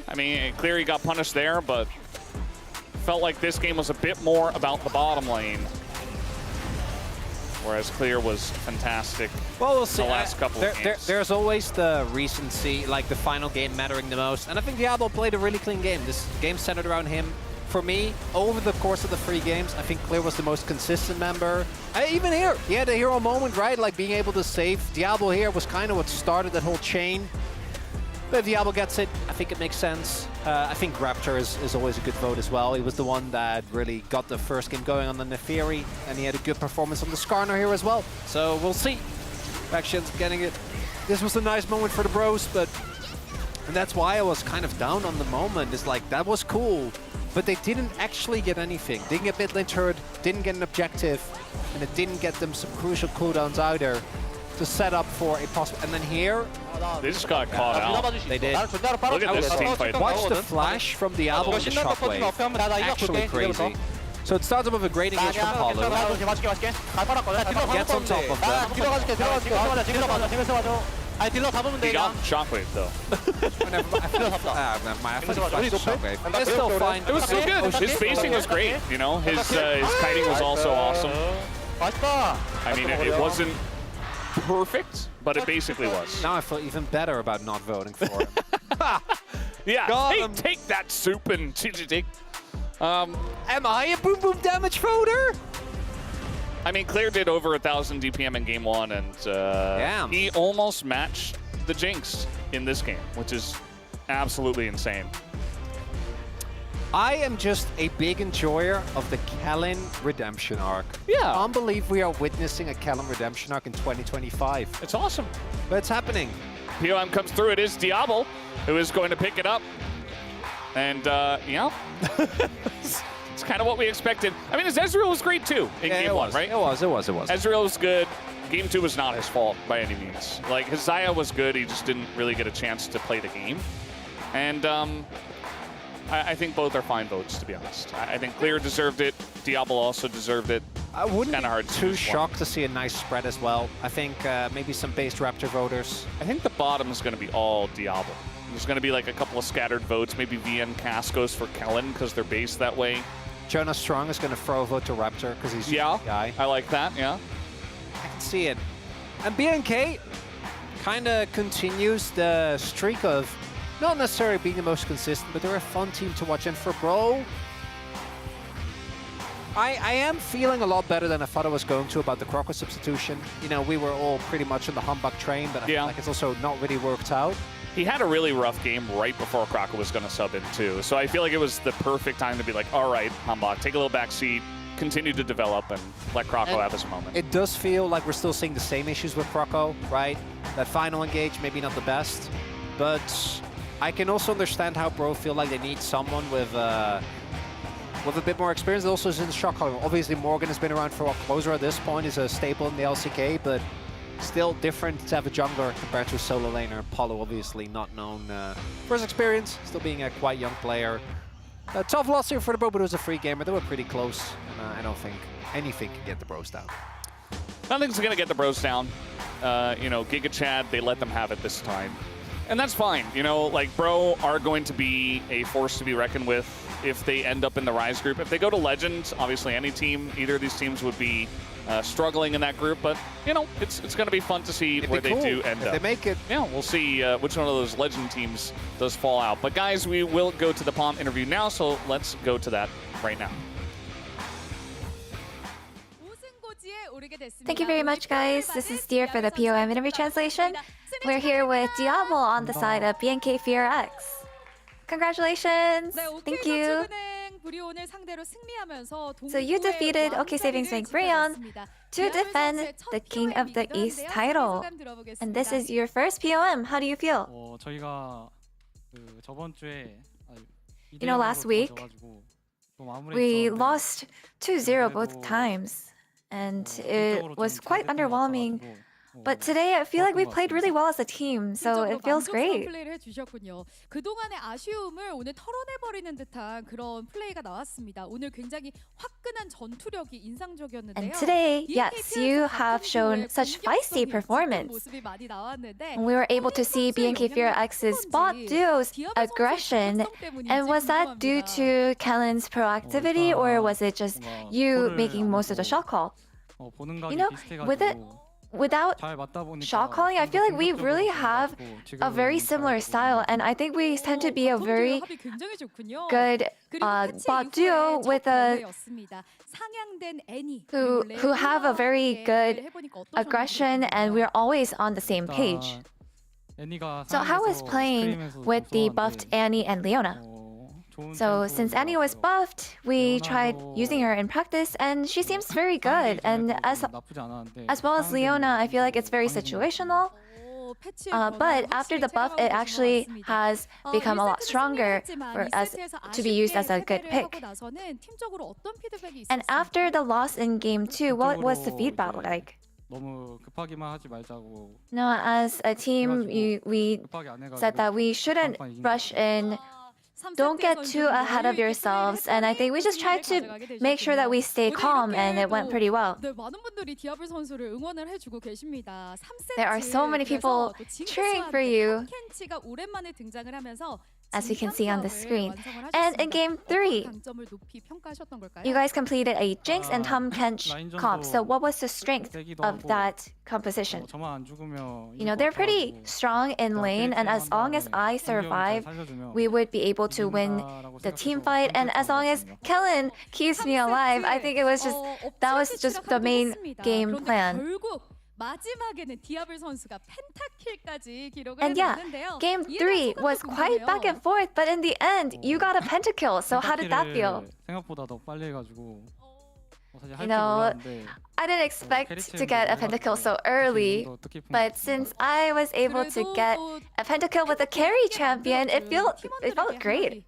I mean, clearly got punished there, but felt like this game was a bit more about the bottom lane. Whereas Clear was fantastic. Well, we'll see. The last couple of games. There's always the recency, like the final game mattering the most. And I think Diablo played a really clean game. This game centered around him. For me, over the course of the 3 games, I think Clear was the most consistent member. Even here, he had a hero moment, right? Like being able to save. Diablo here was kind of what started that whole chain. But if Diablo gets it, I think it makes sense. I think Raptor is always a good vote as well. He was the one that really got the first game going on the Neferi, and he had a good performance on the Skarner here as well. So we'll see. Factions getting it. This was a nice moment for the bros, and that's why I was kind of down on the moment. It's like, that was cool, but they didn't actually get anything. Didn't get mid lane turret, didn't get an objective, and it didn't get them some crucial cooldowns either to set up for a possible. And then here, They just got caught out. they did. Look at this team fight. Watch the flash from Diablo and the shockwave. Actually crazy. So it starts off with a great engage from Palu. Gets on top of them. He got shockwave though. Never mind. I Shockwave. It's still fine. It was still good. His spacing was great. You know, his kiting was also awesome. I mean, it wasn't perfect, but it basically was. Now I feel even better about not voting for him. Yeah, hey, take that Soup and Chichichik. Am I a boom boom damage voter? I mean, Clear did over 1,000 DPM in game 1, and he almost matched the Jinx in this game, which is absolutely insane. I am just a big enjoyer of the Kellen redemption arc. Yeah. I can't believe we are witnessing a Kellen redemption arc in 2025. It's awesome. But it's happening. POM comes through. It is Diablo who is going to pick it up. And, yeah, it's kind of what we expected. I mean, Ezreal was great too in game one, right? It was. Ezreal was good. Game 2 was not his fault by any means. Like, his Xayah was good, he just didn't really get a chance to play the game. And I think both are fine votes, to be honest. I think Clear deserved it, Diablo also deserved it. I wouldn't Kinda hard be to too choose one. shocked to see a nice spread as well. I think maybe some based Raptor voters. I think the bottom is going to be all Diablo. There's going to be like a couple of scattered votes. Maybe VN Cass goes for Kellen because they're based that way. Jonah Strong is going to throw a vote to Raptor because he's the guy. I like that, yeah. I can see it. And BNK kind of continues the streak of not necessarily being the most consistent, but they're a fun team to watch. And for Bro, I am feeling a lot better than I thought I was going to about the Crocker substitution. You know, we were all pretty much on the humbug train, but I feel like it's also not really worked out. He had a really rough game right before Crocker was going to sub in too. So I feel like it was the perfect time to be like, all right, Humbug, take a little back seat, continue to develop, and let Croco have his moment. It does feel like we're still seeing the same issues with Croco, right? That final engage, maybe not the best, but I can also understand how Bro feel like they need someone with a bit more experience. It also is in the shot calling. Obviously, Morgan has been around for a while. Closer at this point is a staple in the LCK, but still different to have a jungler compared to a solo laner. Paulo obviously not known for his experience, still being a quite young player. A tough loss here for the Bro, but it was a free gamer. They were pretty close, and I don't think anything can get the Bros down. Nothing's going to get the Bros down. You know, Giga Chad, they let them have it this time. And that's fine. You know, like, Bro are going to be a force to be reckoned with if they end up in the Rise group. If they go to Legends, obviously any team, either of these teams would be struggling in that group. But, you know, it's going to be fun to see where they do end up. If they make it. Yeah, we'll see which one of those Legend teams does fall out. But, guys, we will go to the Palm interview now, so let's go to that right now. Thank you very much, guys. This is Dear for the POM interview translation. We're here with Diablo on the side of BNK FearX. Congratulations! Thank you. So you defeated OK Savings Bank Breon to defend the King of the East title. And this is your first POM. How do you feel? You know, last week, we lost 2-0 both times. And it was quite underwhelming. But today, I feel like we played really well as a team, so it feels great. 그동안의 아쉬움을 오늘 털어내버리는 듯한 그런 플레이가 나왔습니다. 오늘 굉장히 화끈한 전투력이 인상적이었는데요. And today, yes, you have shown such feisty performance. We were able to see BNK FearX's bot duo's aggression. And was that due to Kellen's proactivity, or was it just you making most of the shot call? You know, without shot calling, I feel like we really have a very similar style, and I think we tend to be a very good bot duo with who have a very good aggression, and we're always on the same page. So how was playing with the buffed Annie and Leona? So since Annie was buffed, we tried using her in practice, and she seems very good. And as well as Leona, I feel like it's very situational. But after the buff, it actually has become a lot stronger to be used as a good pick. And after the loss in Game 2, what was the feedback like? No, as a team, we said that we shouldn't rush in. Don't get too ahead of yourselves, and I think we just tried to make sure that we stay calm, and it went pretty well. There are so many people cheering for you, as we can see on the screen. And in Game 3, you guys completed a Jinx and Tom Kench comp. So what was the strength of that composition? You know, they're pretty strong in lane, and as long as I survive, we would be able to win the team fight. And as long as Kellen keeps me alive, I think that was just the main game plan. And yeah, Game 3 was quite back and forth, but in the end, you got a pentakill. So how did that feel? You know, I didn't expect to get a pentakill so early, but since I was able to get a pentakill with a carry champion, it felt great.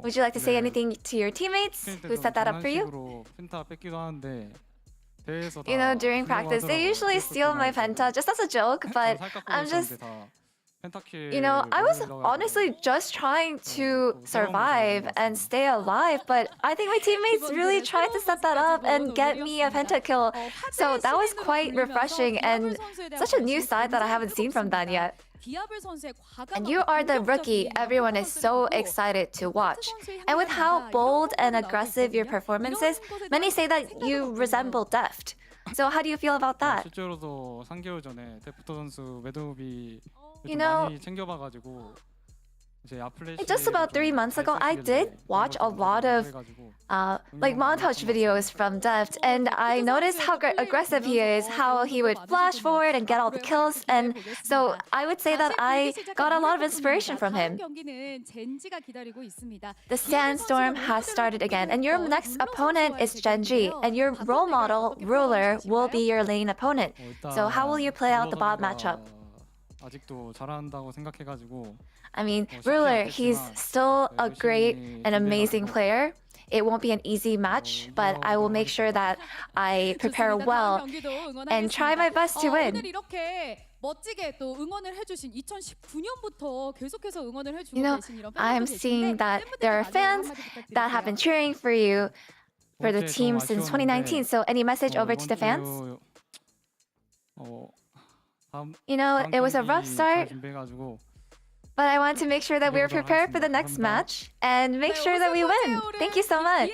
Would you like to say anything to your teammates who set that up for you? You know, during practice, they usually steal my penta just as a joke, but I'm just... You know, I was honestly just trying to survive and stay alive, but I think my teammates really tried to set that up and get me a pentakill. So that was quite refreshing and such a new side that I haven't seen from that yet. And you are the rookie everyone is so excited to watch. And with how bold and aggressive your performance is, many say that you resemble Deft. So how do you feel about that? You know, just about 3 months ago, I did watch a lot of like montage videos from Deft, and I noticed how aggressive he is, how he would flash forward and get all the kills, and so I would say that I got a lot of inspiration from him. The Sandstorm has started again, and your next opponent is Genji, and your role model, Ruler, will be your lane opponent. So how will you play out the bot matchup? I mean, Ruler, he's still a great and amazing player. It won't be an easy match, but I will make sure that I prepare well and try my best to win. You know, I'm seeing that there are fans that have been cheering for you for the team since 2019. So any message over to the fans? You know, it was a rough start, but I want to make sure that we're prepared for the next match and make sure that we win. Thank you so much.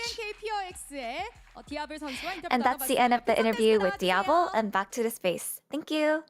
And that's the end of the interview with Diablo, and back to the space. Thank you.